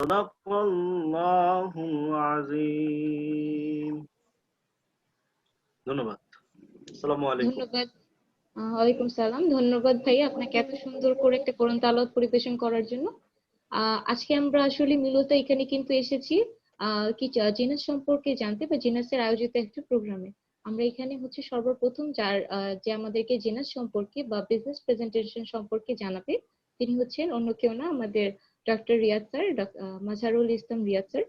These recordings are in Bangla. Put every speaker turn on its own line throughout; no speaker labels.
সাদাকাল্লাহুল আযীম। ধন্যবাদ। আসসালামু আলাইকুম।
ধন্যবাদ। ওয়ালাইকুম সালাম। ধন্যবাদ ভাইয়া আপনাকে এত সুন্দর করে একটা কোরআন তেলাওয়াত পরিবেশন করার জন্য। আজকে আমরা আসলে মূলত এখানে কিন্তু এসেছি কি জিনাস সম্পর্কে জানতে বা জিনাসের আয়োজিত একটা প্রোগ্রামে। আমরা এখানে হচ্ছে সর্বপ্রথম যে আমাদেরকে জিনাস সম্পর্কে বা বিজনেস প্রেজেন্টেশন সম্পর্কে জানাবে তিনি হচ্ছেন অন্য কেউ না, আমাদের doctor Riyad sir, Mazharul Islam Riyad sir.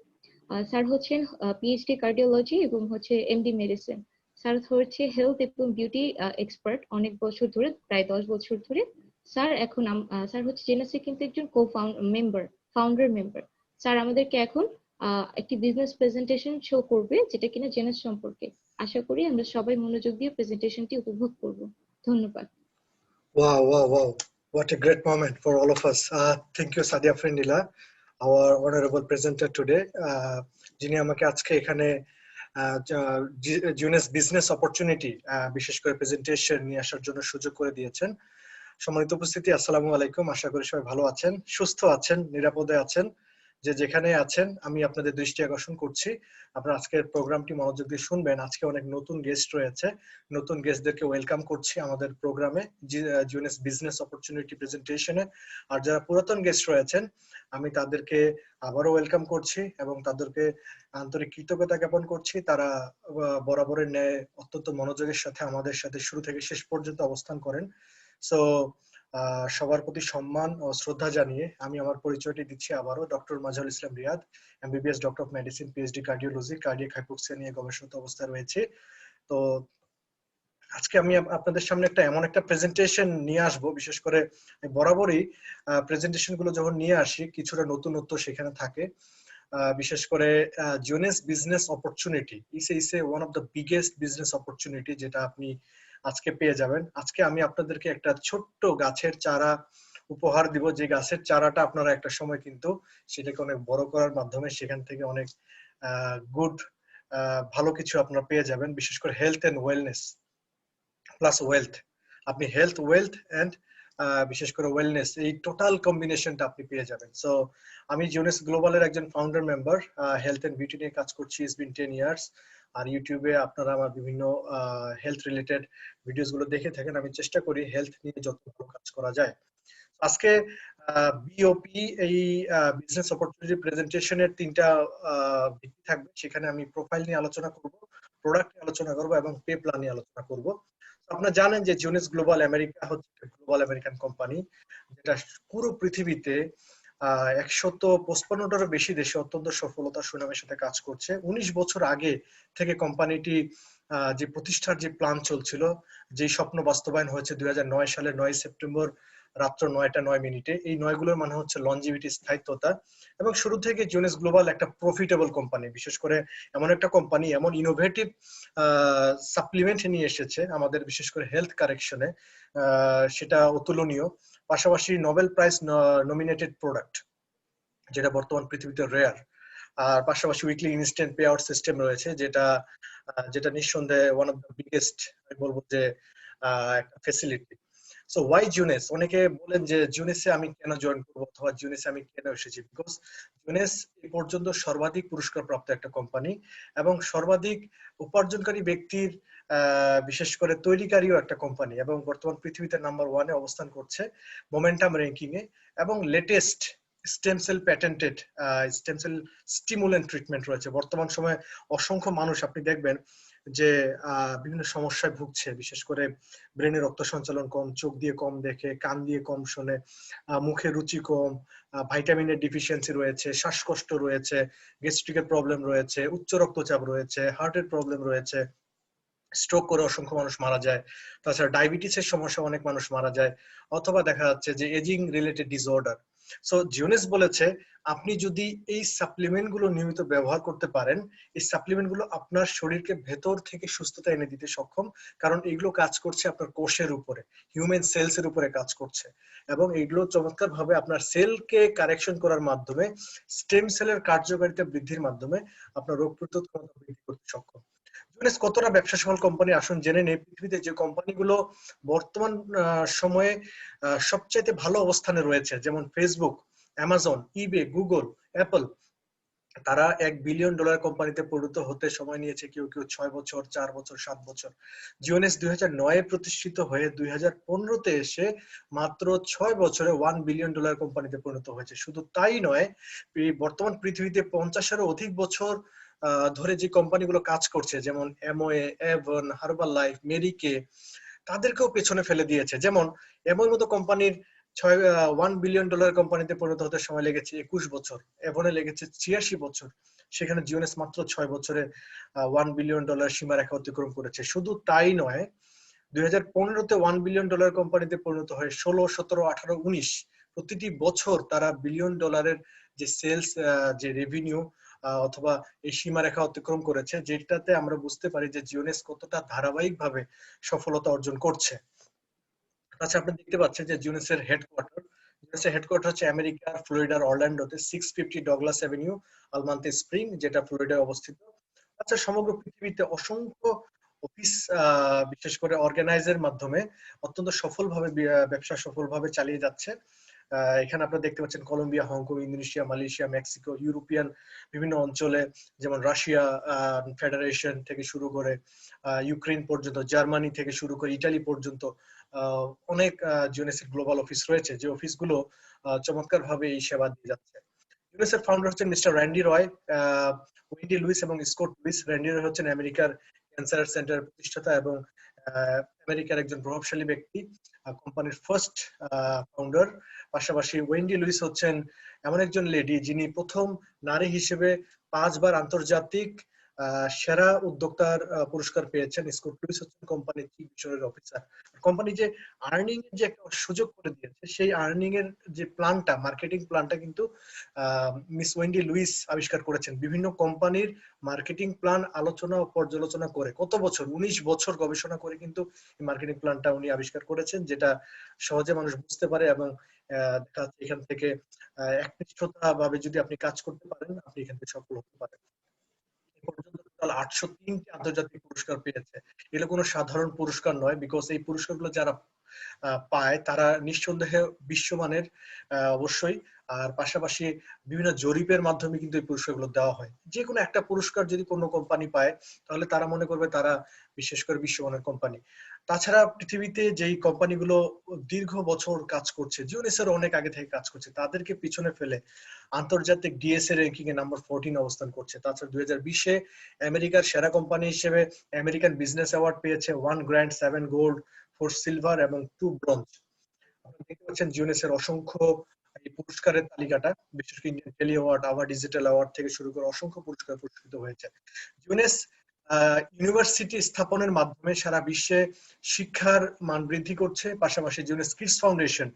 Sir হচ্ছেন পিএইচডি কার্ডিওলজি এবং হচ্ছে এমডি মেডিসিন। স্যার হচ্ছে হেলথ এবং বিউটি এক্সপার্ট অনেক বছর ধরে, প্রায় 10 বছর ধরে। স্যার এখন স্যার হচ্ছে জেনেসি কিন্তু একজন ফাউন্ডার মেম্বার। স্যার আমাদেরকে এখন একটি বিজনেস প্রেজেন্টেশন শো করবে যেটা কিনা জেনেস সম্পর্কে। আশা করি আমরা সবাই মনোযোগ দিয়ে প্রেজেন্টেশনটি উপভোগ করব। ধন্যবাদ।
Wow, wow, wow. What a great moment for all of us. Thank you, Sadia Frindila, our honorable presenter today. যিনি আমাকে আজকে এখানে জুনেস বিজনেস অপরচুনিটি বিশেষ করে প্রেজেন্টেশন নিয়ে আসার জন্য সুযোগ করে দিয়েছেন। সম্মানিত উপস্থিতি, আসসালামু আলাইকুম। আশা করি সবাই ভালো আছেন, সুস্থ আছেন, নিরাপদে আছেন। যে যেখানে আছেন আমি আপনাদের দৃষ্টি আকর্ষণ করছি আপনারা আজকের প্রোগ্রামটি মনোযোগ দিয়ে শুনবেন। আজকে অনেক নতুন গেস্ট রয়েছে, নতুন গেস্টদেরকে ওয়েলকাম করছি আমাদের প্রোগ্রামে জিউনেস বিজনেস অপরচুনিটি প্রেজেন্টেশনে। আর যারা পুরাতন গেস্ট রয়েছেন আমি তাদেরকে আবারও ওয়েলকাম করছি এবং তাদেরকে আন্তরিক কৃতজ্ঞতা জ্ঞাপন করছি। তারা বরাবরের ন্যায় অত্যন্ত মনোযোগের সাথে আমাদের সাথে শুরু থেকে শেষ পর্যন্ত অবস্থান করেন। সো সবার প্রতি সম্মান ও শ্রদ্ধা জানিয়ে আমি আমার পরিচয়টি দিচ্ছি আবারও। Doctor Mazharul Islam Riyad, MBBS, doctor of medicine, PhD cardiology, cardiac hypoxia নিয়ে গবেষণা অবস্থায় রয়েছে। তো আজকে আমি আপনাদের সামনে এমন একটা প্রেজেন্টেশন নিয়ে আসব, বিশেষ করে বরাবরই প্রেজেন্টেশন গুলো যখন নিয়ে আসি কিছুটা নতুনত্ব সেখানে থাকে। বিশেষ করে Jeunesse business opportunity is one of the biggest business opportunity যেটা আপনি আজকে পেয়ে যাবেন। আজকে আমি আপনাদেরকে একটা ছোট্ট গাছের চারা উপহার দিব, যে গাছের চারাটা আপনারা একটা সময় কিন্তু সেটাকে অনেক বড় করার মাধ্যমে সেখান থেকে অনেক গুড ভালো কিছু আপনারা পেয়ে যাবেন। বিশেষ করে health and wellness plus wealth, আপনি হেলথ, ওয়েলথ এন্ড বিশেষ করে ওয়েলনেস, এই টোটাল কম্বিনেশনটা আপনি পেয়ে যাবেন। সো আমি জুনেস গ্লোবালের একজন founder member, health and beauty নিয়ে কাজ করছি ইটস বিন 10 ইয়ার্স। আর ইউটিউবে আপনারা আমার বিভিন্ন হেলথ রিলেটেড ভিডিওস গুলো দেখে থাকেন। আমি চেষ্টা করি হেলথ নিয়ে যত ভালো কাজ করা যায়। আজকে বিওপি এই বিজনেস অপরচুনিটি প্রেজেন্টেশনের 3টা ভিত্তি থাকবে। সেখানে আমি প্রোফাইল নিয়ে আলোচনা করব, প্রোডাক্ট নিয়ে আলোচনা করব এবং পে প্ল্যান নিয়ে আলোচনা করব। আপনারা জানেন যে জুনেস গ্লোবাল আমেরিকা হচ্ছে গ্লোবাল আমেরিকান কোম্পানি, যেটা পুরো পৃথিবীতে 155টারও বেশি দেশে অত্যন্ত সফলতার সুনামের সাথে কাজ করছে। 19 বছর আগে থেকে কোম্পানিটি যে প্রতিষ্ঠার যে প্ল্যান চলছিল, যে স্বপ্ন বাস্তবায়ন হয়েছে 2009 সালের 9 সেপ্টেম্বর রাত্র 9টা 9 মিনিটে। এই 9 গুলোর মানে হচ্ছে লনজিভিটি, স্থায়িত্বতা। এবং শুরু থেকে জুনেস গ্লোবাল একটা প্রফিটেবল কোম্পানি, বিশেষ করে এমন একটা কোম্পানি এমন ইনোভেটিভ সাপ্লিমেন্ট নিয়ে এসেছে আমাদের বিশেষ করে হেলথ কারেকশনে, সেটা অতুলনীয়। পাশাপাশি নোবেল প্রাইজ নমিনেটেড প্রোডাক্ট, যেটা বর্তমান পৃথিবীতে রেয়ার। আর পাশাপাশি weekly instant pay out system রয়েছে, যেটা নিঃসন্দেহে ওয়ান অফ দ্য বিগেস্ট আমি বলবো যে একটা ফ্যাসিলিটি। So Y জুনেস? অনেকে বলেন যে জুনেসে আমি কেন জয়েন করবো অথবা জুনেসে আমি কেন এসেছি। বিকজ জুনেস এই পর্যন্ত সর্বাধিক পুরস্কার প্রাপ্ত একটা কোম্পানি এবং সর্বাধিক উপার্জনকারী ব্যক্তির বিশেষ করে তৈরিকারীও একটা কোম্পানি, এবং বর্তমান পৃথিবীতে নাম্বার 1-এ অবস্থান করছে মোমেন্টাম র্যাঙ্কিং এ। এবং latest stem cell patented stem cell stimulant treatment রয়েছে। বর্তমান সময়ে অসংখ্য মানুষ আপনি দেখবেন যে বিভিন্ন সমস্যায় ভুগছে, বিশেষ করে ব্রেনে রক্ত সঞ্চালন কম, চোখ দিয়ে কম দেখে, কান দিয়ে কম শোনে, মুখে রুচি কম, ভাইটামিনের ডিফিসিয়েন্সি রয়েছে, শ্বাসকষ্ট রয়েছে, গ্যাস্ট্রিকের প্রবলেম রয়েছে, উচ্চ রক্তচাপ রয়েছে, হার্টের প্রবলেম রয়েছে, স্ট্রোক করে অসংখ্য মানুষ মারা যায়। তাছাড়া ডায়াবেটিসের সমস্যা অনেক মানুষ মারা যায়, অথবা দেখা যাচ্ছে যে এজিং রিলেটেড ডিসঅর্ডার। সো জিওনেস বলেছে আপনি যদি এই সাপ্লিমেন্ট গুলো নিয়মিত ব্যবহার করতে পারেন, এই সাপ্লিমেন্ট গুলো আপনার শরীরকে ভেতর থেকে সুস্থতা এনে দিতে সক্ষম, কারণ এগুলো কাজ করছে আপনার কোষের উপরে, হিউম্যান সেলস এর উপরে কাজ করছে। এবং এগুলো চমৎকার ভাবে আপনার সেলকে কারেকশন করার মাধ্যমে, স্টেম সেলের কার্যকারিতা বৃদ্ধির মাধ্যমে আপনার রোগ প্রতিরোধ ক্ষমতা বৃদ্ধি করতে সক্ষম। জুনেস কতটা ব্যবসা সফল কোম্পানি আসুন জেনে নেই। পৃথিবীতে যে কোম্পানিগুলো বর্তমান সময়ে সবচাইতে ভালো অবস্থানে রয়েছে, যেমন ফেসবুক, অ্যামাজন, ইবে, গুগল, অ্যাপল, তারা $1 বিলিয়ন কোম্পানিতে পরিণত হতে সময় নিয়েছে, কেউ কেউ 6 বছর, 4 বছর, 7 বছর। জিওনেস 2009 প্রতিষ্ঠিত হয়ে 2015-তে এসে মাত্র 6 বছরে $1 বিলিয়ন কোম্পানিতে পরিণত হয়েছে। শুধু তাই নয়, বর্তমান পৃথিবীতে 50-এরও অধিক বছর ধরে যে কোম্পানিগুলো কাজ করছে, যেমন অ্যামওয়ে, এভন, হার্বাল লাইফ, মেরিকে, তাদেরকেও পেছনে ফেলে দিয়েছে। যেমন অ্যামওয়ের মতো কোম্পানির $1 বিলিয়ন কোম্পানিতে পরিণত হতে সময় লেগেছে 21 বছর, এভনে লেগেছে 86 বছর। সেখানে জিওনেস মাত্র 6 বছরে $1 বিলিয়ন সীমারেখা অতিক্রম করেছে। শুধু তাই নয়, 2015-তে $1 বিলিয়ন কোম্পানিতে পরিণত হয়ে 16, 17, 18, 19 প্রতিটি বছর তারা বিলিয়ন ডলারের যে সেলস, যে রেভিনিউ অথবা এই সীমারেখা অতিক্রম করেছে, যেটাতে আমরা বুঝতে পারি যে জিওনেস কতটা ধারাবাহিকভাবে সফলতা অর্জন করছে। আচ্ছা, আপনি দেখতে পাচ্ছেন যে জিওনেসের হেডকোয়ার্টার হচ্ছে আমেরিকার ফ্লোরিডার অরল্যান্ডোতে, 650 ডগলাস অ্যাভিনিউ, আলমান্তে স্প্রিং, যেটা ফ্লোরিডায় অবস্থিত। আচ্ছা, সমগ্র পৃথিবীতে অসংখ্য অফিস, বিশেষ করে অর্গানাইজের মাধ্যমে অত্যন্ত সফলভাবে ব্যবসা সফলভাবে চালিয়ে যাচ্ছে। এখানে আপনারা দেখতে পাচ্ছেন Colombia, Hong Kong, Indonesia, Malaysia, Mexico, European বিভিন্ন অঞ্চলে, যেমন রাশিয়া ফেডারেশন থেকে শুরু করে ইউক্রেন পর্যন্ত, জার্মানি থেকে শুরু করে ইটালি পর্যন্ত অনেক জিওনেসের গ্লোবাল অফিস রয়েছে, যে অফিসগুলো চমৎকার ভাবে এই সেবা দিয়ে যাচ্ছে। জিওনেসের ফাউন্ডার হচ্ছেন মিস্টার র্যান্ডি রয়, ওয়েন্ডি লুইস এবং স্কট লুইস। র্যান্ডি রয় হচ্ছেন আমেরিকার ক্যান্সার সেন্টারের প্রতিষ্ঠাতা এবং আমেরিকার একজন প্রভাবশালী ব্যক্তি, কোম্পানির ফার্স্ট ফাউন্ডার। পাশাপাশি ওয়েন্ডি লুইস হচ্ছেন এমন একজন লেডি যিনি প্রথম নারী হিসেবে 5 বার আন্তর্জাতিক সেরা উদ্যোক্তার পুরস্কার পেয়েছেন। স্কট লুইস হচ্ছেন কোম্পানির চিফ মিশনের অফিসার। কোম্পানি যে আর্নিং এর যে একটা সুযোগ করে দিয়েছে, সেই আর্নিং এর যে প্ল্যানটা, মার্কেটিং প্ল্যানটা কিন্তু মিস ওয়েন্ডি লুইস আবিষ্কার করেছেন। বিভিন্ন কোম্পানির মার্কেটিং প্ল্যান আলোচনা ও পর্যালোচনা করে কত বছর, 19 বছর গবেষণা করে কিন্তু এই মার্কেটিং প্ল্যানটা উনি আবিষ্কার করেছেন, যেটা সহজে মানুষ বুঝতে পারে। এবং দেখা যাচ্ছে এখান থেকে একনিষ্ঠতা ভাবে যদি আপনি কাজ করতে পারেন, আপনি এখান থেকে সফল হতে পারেন। এ পর্যন্ত টোটাল 803টি আন্তর্জাতিক পুরস্কার পেয়েছে। এগুলো কোনো সাধারণ পুরস্কার নয়, বিকজ এই পুরস্কারগুলো যারা পায় তারা নিঃসন্দেহে বিশ্বমানের অবশ্যই। আর পাশাপাশি বিভিন্ন জরিপের মাধ্যমে কিন্তু এই পুরস্কারগুলো দেওয়া হয়। যে কোনো একটা পুরস্কার যদি কোনো কোম্পানি পায়, তাহলে তারা মনে করবে তারা বিশেষ করে বিশ্বমানের কোম্পানি। তাছাড়া পৃথিবীতে যেই কোম্পানিগুলো দীর্ঘ বছর কাজ করছে, জিওনেসের অনেক আগে থেকে কাজ করছে, তাদেরকে পিছনে ফেলে আন্তর্জাতিক ডিএসএ র্যাঙ্কিং এ নাম্বার 14 অবস্থান করছে। তাছাড়া 2020-এ আমেরিকার সেরা কোম্পানি হিসেবে আমেরিকান বিজনেস অ্যাওয়ার্ড পেয়েছে, 1 গ্র্যান্ড, 7 গোল্ড, 4 সিলভার এবং 2 ব্রোঞ্জ। আপনারা দেখতে পাচ্ছেন জিওনেসের অসংখ্য এই পুরস্কারের তালিকাটা, বিশেষ করে ইন্ডিয়ান টেলি অ্যাওয়ার্ড, আবার ডিজিটাল অ্যাওয়ার্ড থেকে শুরু করে অসংখ্য পুরস্কার পুরস্কৃত হয়েছে। জিওনেস ইউনিভার্সিটি স্থাপনের মাধ্যমে সারা বিশ্বে শিক্ষার মান বৃদ্ধি করছে। পাশাপাশি জিওনেস কিডস ফাউন্ডেশন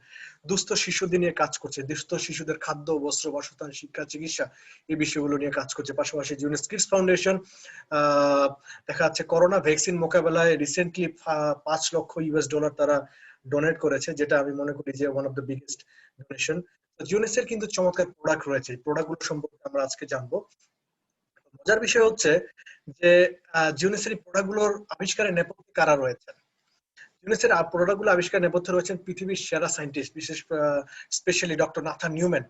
দুস্থ শিশুদের নিয়ে কাজ করছে, দুস্থ শিশুদের খাদ্য, বস্ত্র, বাসস্থান, শিক্ষা, চিকিৎসা এই বিষয়গুলো নিয়ে কাজ করছে। পাশাপাশি জিওনেস কিডস ফাউন্ডেশন দেখা যাচ্ছে করোনা ভ্যাকসিন মোকাবেলায় রিসেন্টলি $5 লক্ষ তারা ডোনেট করেছে, যেটা আমি মনে করি যে one of the biggest donation. জিওনেসের কিন্তু চমৎকার প্রোডাক্ট রয়েছে, প্রোডাক্টগুলো সম্পর্কে আমরা আজকে জানবো। মজার বিষয় হচ্ছে যে জিওনেসের প্রোডাক্টগুলোর আবিষ্কারের নেপথ্যে কারা রয়েছেন। জিওনেসের প্রোডাক্টগুলো আবিষ্কারের নেপথ্যে রয়েছেন পৃথিবীর সেরা সায়েন্টিস্ট, বিশেষ specially doctor Nathan Newman.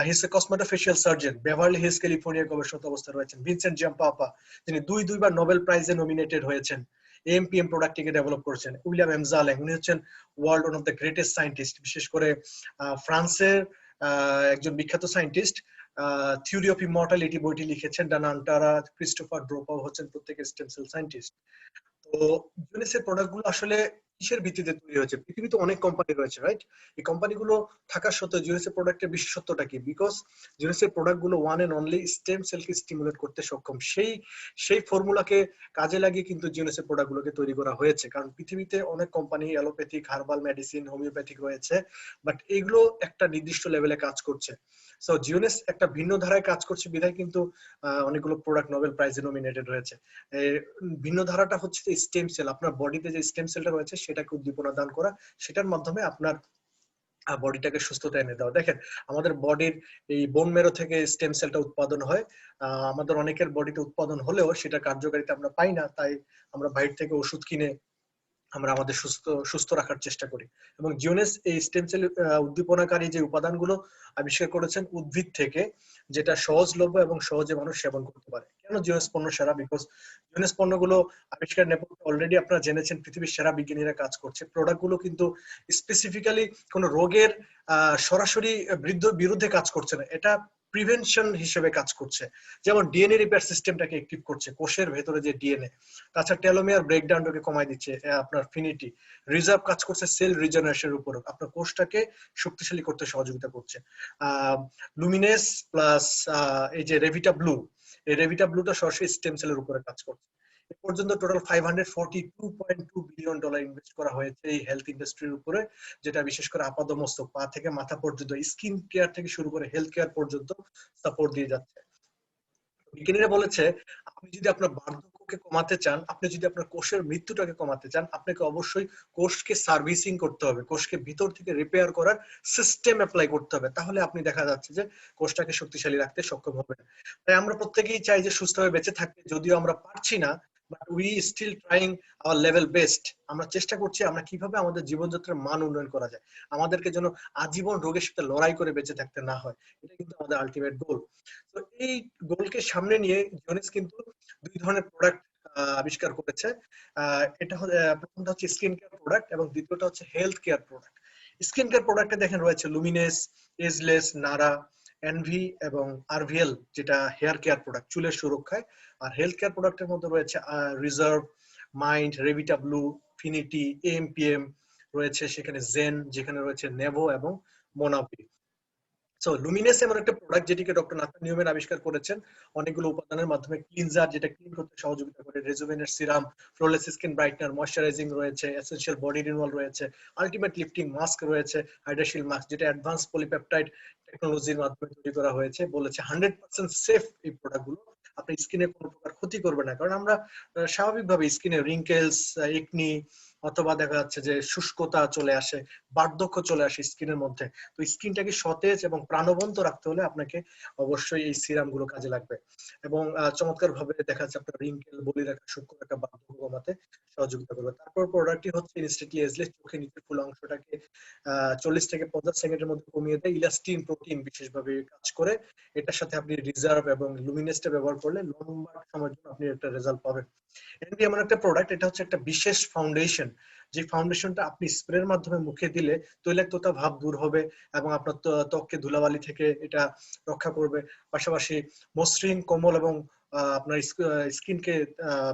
He is a cosmetofacial surgeon, Beverly Hills, California গবেষণা অবস্থায় রয়েছেন। ভিনসেন্ট জাম্পাপা, যিনি দুইবার নোবেল প্রাইজে নমিনেটেড হয়েছেন, এএমপিএম প্রোডাক্টটিকে ডেভেলপ করেছেন। উইলিয়াম এমজালেং, উনি হচ্ছেন world one of the greatest scientist, বিশেষ করে ফ্রান্সের একজন বিখ্যাত সায়েন্টিস্ট। থিওরি অফ ইমর্টালিটি বইটি লিখেছেন ডানা আন্টারা, ক্রিস্টোফার ড্রোপাও হচ্ছেন প্রত্যেকের স্টেম সেল সায়েন্টিস্ট। তো জিওনেসের প্রোডাক্টগুলো আসলে কিসের ভিত্তিতে তৈরি হয়েছে? পৃথিবীতে অনেক কোম্পানি রয়েছে, রাইট? এই কোম্পানিগুলো থাকা সত্ত্বেও জিওনেসের প্রোডাক্টের বিশেষত্বটা কি? বিকজ জিওনেসের প্রোডাক্টগুলো ওয়ান এন্ড অনলি স্টেম সেলকে স্টিমুলেট করতে সক্ষম। সেই ফর্মুলাকে কাজে লাগিয়ে কিন্তু জিওনেসের প্রোডাক্টগুলোকে তৈরি করা হয়েছে। কারণ পৃথিবীতে অনেক company allopathic, herbal medicine, homeopathic রয়েছে, বাট এগুলো একটা নির্দিষ্ট লেভেলে কাজ করছে। সো জিওনেস একটা ভিন্ন ধারায় কাজ করছে বিধায় কিন্তু অনেকগুলো প্রোডাক্ট নোবেল প্রাইজে নমিনেটেড হয়েছে। ভিন্ন ধারাটা হচ্ছে যে স্টেম সেল, আপনার বডিতে যে স্টেম সেলটা রয়েছে সেটাকে উদ্দীপনা দান করা, সেটার মাধ্যমে আপনার বডিটাকে সুস্থতা এনে দেওয়া। দেখেন, আমাদের বডির এই বোন মেরো থেকে স্টেম সেলটা উৎপাদন হয়। আমাদের অনেকের বডিতে উৎপাদন হলেও সেটা কার্যকারিতা আমরা পাই না, তাই আমরা বাইরে থেকে ওষুধ কিনে আমরা আমাদের সুস্থ সুস্থ রাখার চেষ্টা করি। এবং জিওনেস এই স্টেম সেল উদ্দীপনাকারী যে উপাদানগুলো আবিষ্কার করেছেন উদ্ভিদ থেকে, যেটা সহজলভ্য এবং সহজে মানুষ সেবন করতে পারে। কেন জিওনেস পণ্য সেরা? বিকজ জিওনেস পণ্যগুলো আবিষ্কার নেপথ্যে অলরেডি আপনারা জেনেছেন পৃথিবীর সেরা বিজ্ঞানীরা কাজ করছে। প্রোডাক্টগুলো কিন্তু স্পেসিফিক্যালি কোনো রোগের সরাসরি বিরুদ্ধে কাজ করছে না, এটা প্রিভেনশন হিসেবে কাজ করছে। যেমন ডিএনএ রিপেয়ার সিস্টেমটাকে অ্যাক্টিভ করছে, কোষের ভেতরে যে ডিএনএ, তাছাড়া টেলোমিয়ার ব্রেকডাউনটাকে কমায় দিচ্ছে, আপনার ফিনিটি রিজার্ভ কাজ করছে সেল রিজেনারেশনের উপর, আপনার কোষটাকে শক্তিশালী করতে সহযোগিতা করছে। লুমিনেস প্লাস এই যে রেভিটা ব্লু, এই রেভিটা ব্লুটা সরাসরি স্টেম সেলের উপরে কাজ করছে। এ পর্যন্ত টোটাল $542.2 বিলিয়ন ইনভেস্ট করা হয়েছে এই হেলথ ইন্ডাস্ট্রির উপরে, যেটা বিশেষ করে আপাদমস্তক, পা থেকে মাথা পর্যন্ত, স্কিন কেয়ার থেকে শুরু করে হেলথ কেয়ার পর্যন্ত সাপোর্ট দিয়ে যাচ্ছে। বিজ্ঞানীরা বলেছে আপনি যদি আপনার বার্ধক্যকে কমাতে চান, আপনি যদি আপনার কোষের মৃত্যুটাকে কমাতে চান, আপনাকে অবশ্যই কোষকে সার্ভিসিং করতে হবে, কোষকে ভিতর থেকে রিপেয়ার করার সিস্টেম অ্যাপ্লাই করতে হবে, তাহলে আপনি দেখা যাচ্ছে যে কোষটাকে শক্তিশালী রাখতে সক্ষম হবেন। তাই আমরা প্রত্যেকেই চাই যে সুস্থভাবে বেঁচে থাকতে, যদিও আমরা পারছি না, but we still trying our level best. আমরা চেষ্টা করছি আমরা কিভাবে আমাদের জীবনযাত্রার মান উন্নয়ন করা যায়, আমাদেরকে যেন আজীবন রোগের সাথে লড়াই করে বেঁচে থাকতে না হয়, এটা কিন্তু আমাদের আলটিমেট গোল। তো এই গোলকে সামনে নিয়ে জিওনিস কিন্তু দুই ধরনের প্রোডাক্ট আবিষ্কার করেছে। এটা প্রথমটা হচ্ছে স্কিন কেয়ার প্রোডাক্ট এবং দ্বিতীয়টা হচ্ছে health care product. Skin care প্রোডাক্টে দেখেন রয়েছে লুমিনেস, এজলেস, নারা, এনভি এবং আরভিএল, যেটা হেয়ার কেয়ার প্রোডাক্ট চুলের সুরক্ষায়। আর হেলথ কেয়ার প্রোডাক্টের মধ্যে রয়েছে রিজার্ভ, মাইন্ড, রেভিটা ব্লু, ফিনিটি, এএমপিএম রয়েছে, সেখানে জেন, যেখানে রয়েছে নেভো এবং মোনাভি। সো লুমিনেস এমন একটা প্রোডাক্ট যেটিকে ডক্টর নাথান নিউম্যান আবিষ্কার করেছেন অনেকগুলো উপাদানের মাধ্যমে। ক্লিনজার, যেটা ক্লিন করতে সহযোগিতা করে, রেজুভেনেট serum, flawless skin brightener, moisturising রয়েছে, এসেনশিয়াল বডি রিনুয়াল রয়েছে, আলটিমেট লিফটিং মাস্ক রয়েছে, হাইড্রাশিল মাস্ক, যেটা অ্যাডভান্স পলিপেপটাইড টেকনোলজির মাধ্যমে তৈরি করা হয়েছে। বলেছে 100% সেফ এই প্রোডাক্টগুলো, আপনার স্কিনে কোনো প্রকার ক্ষতি করবে না। কারণ আমরা স্বাভাবিকভাবে স্কিনে রিঙ্কেলস, একনি অথবা দেখা যাচ্ছে যে শুষ্কতা চলে আসে, বার্ধক্য চলে আসে স্কিনের মধ্যে। তো স্কিনটাকে সতেজ এবং প্রাণবন্ত রাখতে হলে আপনাকে অবশ্যই এই সিরাম গুলো কাজে লাগবে। এবং চমৎকার ভাবে দেখা যাচ্ছে আপনার রিঙ্কেল, বলিরেখা, সূক্ষ্মরেখা, বার্ধক্য কমাতে সহযোগিতা করবে। তারপর প্রোডাক্টটি হচ্ছে ইনস্ট্যান্টলি এজলেস, চোখের নিচের ফুল অংশটাকে 40 থেকে 50 সেকেন্ডের মধ্যে কমিয়ে দেয়। ইলাস্টিন প্রোটিন বিশেষভাবে কাজ করে। এটার সাথে আপনি রিজার্ভ এবং লুমিনেসটা ব্যবহার করলে লম্বা সময়ের জন্য আপনি একটা রেজাল্ট পাবেন। এনভি এমন একটা প্রোডাক্ট, এটা হচ্ছে একটা বিশেষ ফাউন্ডেশন, যে ফাউন্ডেশনটা আপনি স্প্রের মাধ্যমে মুখে দিলে তৈলাক্ততা ভাব দূর হবে এবং আপনার ত্বককে ধুলাবালি থেকে এটা রক্ষা করবে। পাশাপাশি মসৃণ, কোমল এবং আপনার স্কিনকে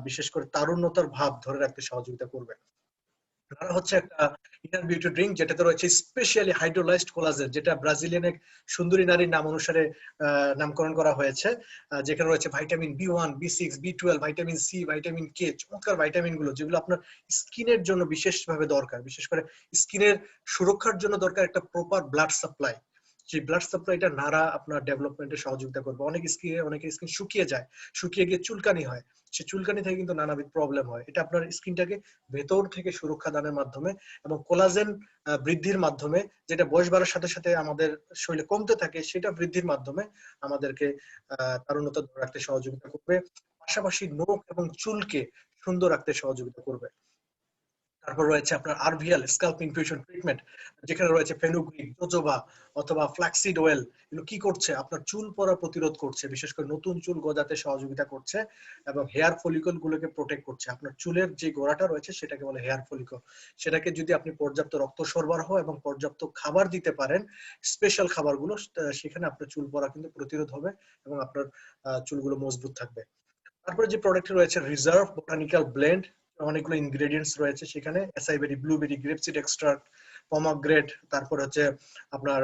বিশেষ করে তারুণ্যতার ভাব ধরে রাখতে সহযোগিতা করবে। নারা হচ্ছে একটা ইনার বিউটি ড্রিঙ্ক, যেটাতে রয়েছে স্পেশালি হাইড্রোলাইজড কোলাজেন, যেটা ব্রাজিলিয়ান এক সুন্দরী নারীর নাম অনুসারে নামকরণ করা হয়েছে। যেখানে রয়েছে vitamin B one, বি6, বি12, vitamin C, vitamin কে, চমৎকার ভাইটামিন গুলো, যেগুলো আপনার স্কিনের জন্য বিশেষভাবে দরকার। বিশেষ করে স্কিনের সুরক্ষার জন্য দরকার একটা প্রপার ব্লাড সাপ্লাই। যে ব্লাড সাপ্লাইটা নারা আপনার ডেভেলপমেন্টে সহযোগিতা করবে। অনেকের স্কিন শুকিয়ে যায়, শুকিয়ে গিয়ে চুলকানি হয়, সে চুলকানি থেকে কিন্তু নানাবিধ প্রবলেম হয়। এটা আপনার স্কিনটাকে ভেতর থেকে সুরক্ষা দানের মাধ্যমে এবং কোলাজেন বৃদ্ধির মাধ্যমে, যেটা বয়স বাড়ার সাথে সাথে আমাদের শরীরে কমতে থাকে, সেটা বৃদ্ধির মাধ্যমে আমাদেরকে তারুণ্যতা ধরে রাখতে সহযোগিতা করবে। পাশাপাশি নখ এবং চুলকে সুন্দর রাখতে সহযোগিতা করবে। তারপর রয়েছে আপনার আরভিএল, স্ক্যাল্প ইনফিউশন ট্রিটমেন্ট, যেখানে রয়েছে ফেনুগ্রিক, জোজোবা অথবা ফ্ল্যাক্সিড অয়েল। এগুলো কি করছে? আপনার চুল পড়া প্রতিরোধ করছে, বিশেষ করে নতুন চুল গজাতে সহযোগিতা করছে এবং হেয়ার ফলিকল গুলোকে প্রোটেক্ট করছে। আপনার চুলের যে গোড়াটা রয়েছে সেটাকে বলে হেয়ার ফলিকল। সেটাকে যদি আপনি পর্যাপ্ত রক্ত সরবরাহ এবং পর্যাপ্ত খাবার দিতে পারেন, স্পেশাল খাবারগুলো, সেখানে আপনার চুল পড়া কিন্তু প্রতিরোধ হবে এবং আপনার চুলগুলো মজবুত থাকবে। তারপরে যে প্রোডাক্ট রয়েছে রিজার্ভ বোটানিক্যাল ব্লেন্ড, অনেকগুলো ইনগ্রেডিয়েন্টস রয়েছে সেখানে, অ্যাসাইবেরি, ব্লুবেরি, গ্রেপসিড এক্সট্রাক্ট, পমাগ্রেট, তারপর হচ্ছে আপনার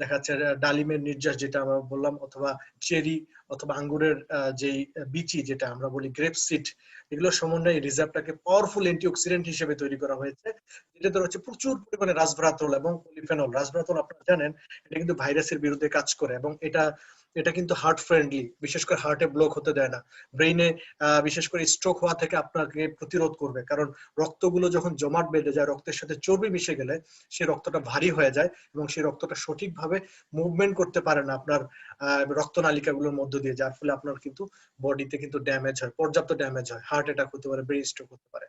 দেখা যাচ্ছে ডালিমের নির্যাস যেটা আমরা বললাম, অথবা চেরি অথবা আঙ্গুরের যেই বিচি যেটা আমরা বলি গ্রেপসিড, এগুলো সমন্বয়ে রিজার্ভটাকে পাওয়ারফুল অ্যান্টিঅক্সিডেন্ট হিসেবে তৈরি করা হয়েছে, যেটাতে রয়েছে প্রচুর পরিমাণে রাসভেরাট্রল এবং পলিফেনল। রাসভেরাট্রল আপনারা জানেন এটা কিন্তু ভাইরাসের বিরুদ্ধে কাজ করে এবং এটা এটা কিন্তু হার্ট ফ্রেন্ডলি, বিশেষ করে হার্টে ব্লক হতে দেয় না, ব্রেইনে বিশেষ করে স্ট্রোক হওয়া থেকে আপনাকে প্রতিরোধ করবে। কারণ রক্তগুলো যখন জমাট বেঁধে যায়, রক্তের সাথে চর্বি মিশে গেলে সেই রক্তটা ভারী হয়ে যায় এবং সেই রক্তটা সঠিকভাবে মুভমেন্ট করতে পারে না আপনার রক্তনালিকাগুলোর মধ্য দিয়ে, যার ফলে আপনার কিন্তু বডিতে কিন্তু ড্যামেজ হয়, পর্যাপ্ত ড্যামেজ হয়, হার্ট অ্যাটাক হতে পারে, ব্রেইন স্ট্রোক হতে পারে।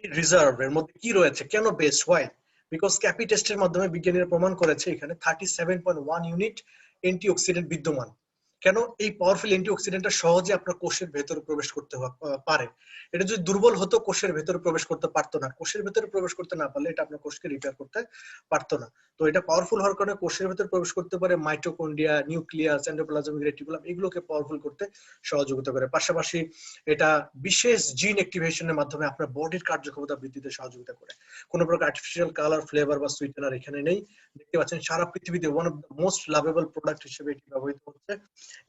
রিজার্ভ এর মধ্যে কি রয়েছে, কেন বেস্ট, হোয়াই? বিকজ ক্যাপি টেস্টের মাধ্যমে বিজ্ঞানীরা প্রমাণ করেছে এখানে 37.1 ইউনিট অ্যান্টিঅক্সিডেন্ট বিদ্যমান। কেন এই পাওয়ারফুল অ্যান্টিঅক্সিডেন্টটা সহজে আপনার কোষের ভেতরে প্রবেশ করতে পারে। এটা যদি দুর্বল হতো কোষের ভেতরে প্রবেশ করতে পারতো না, কোষের ভেতরে প্রবেশ করতে না পারলে এটা আপনার কোষকে রিপেয়ার করতে পারতো না। তো এটা পাওয়ারফুল হওয়ার কারণে কোষের ভেতরে প্রবেশ করতে পারে, মাইটোকন্ড্রিয়া, নিউক্লিয়াস, এন্ডোপ্লাজমিক রেটিকুলাম এগুলোকে পাওয়ারফুল করতে সহযোগিতা করে। পাশাপাশি এটা বিশেষ জিন অ্যাক্টিভেশনের মাধ্যমে আপনার বডির কার্যক্ষমতা বৃদ্ধিতে সহযোগিতা করে। কোনো প্রকার আর্টিফিশিয়াল কালার, ফ্লেভার বা সুইটেনার এখানে নেই। দেখতে পাচ্ছেন সারা পৃথিবীতে one of the most lovable product হিসেবে এটি ব্যবহৃত হচ্ছে,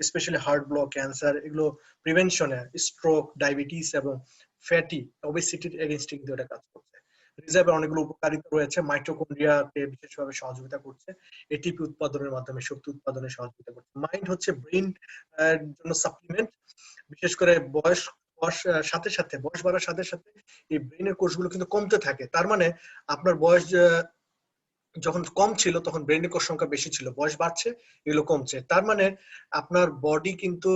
স্পেশালি হার্ট ব্লক, ক্যান্সার এগুলো প্রিভেনশনে, স্ট্রোক, ডায়াবেটিস এবং ফ্যাটি ওবেসিটির এগেইনস্টে কিন্তু এটা কাজ করছে। রিজার্ভের অনেকগুলো উপকারিতা রয়েছে, মাইটোকন্ড্রিয়াকে বিশেষভাবে সহযোগিতা করছে, এটিপি উৎপাদনের মাধ্যমে শক্তি উৎপাদনে সহযোগিতা করছে। মাইন্ড হচ্ছে ব্রেইন জন্য সাপ্লিমেন্ট, বিশেষ করে বয়স সাথে সাথে, বয়স বাড়ার সাথে সাথে এই ব্রেইনের কোষগুলো কিন্তু কমতে থাকে। তার মানে আপনার বয়স যখন কম ছিল তখন ব্রেইনের কোষ সংখ্যা বেশি ছিল, বয়স বাড়ছে এগুলো কমছে। তার মানে আপনার বডি কিন্তু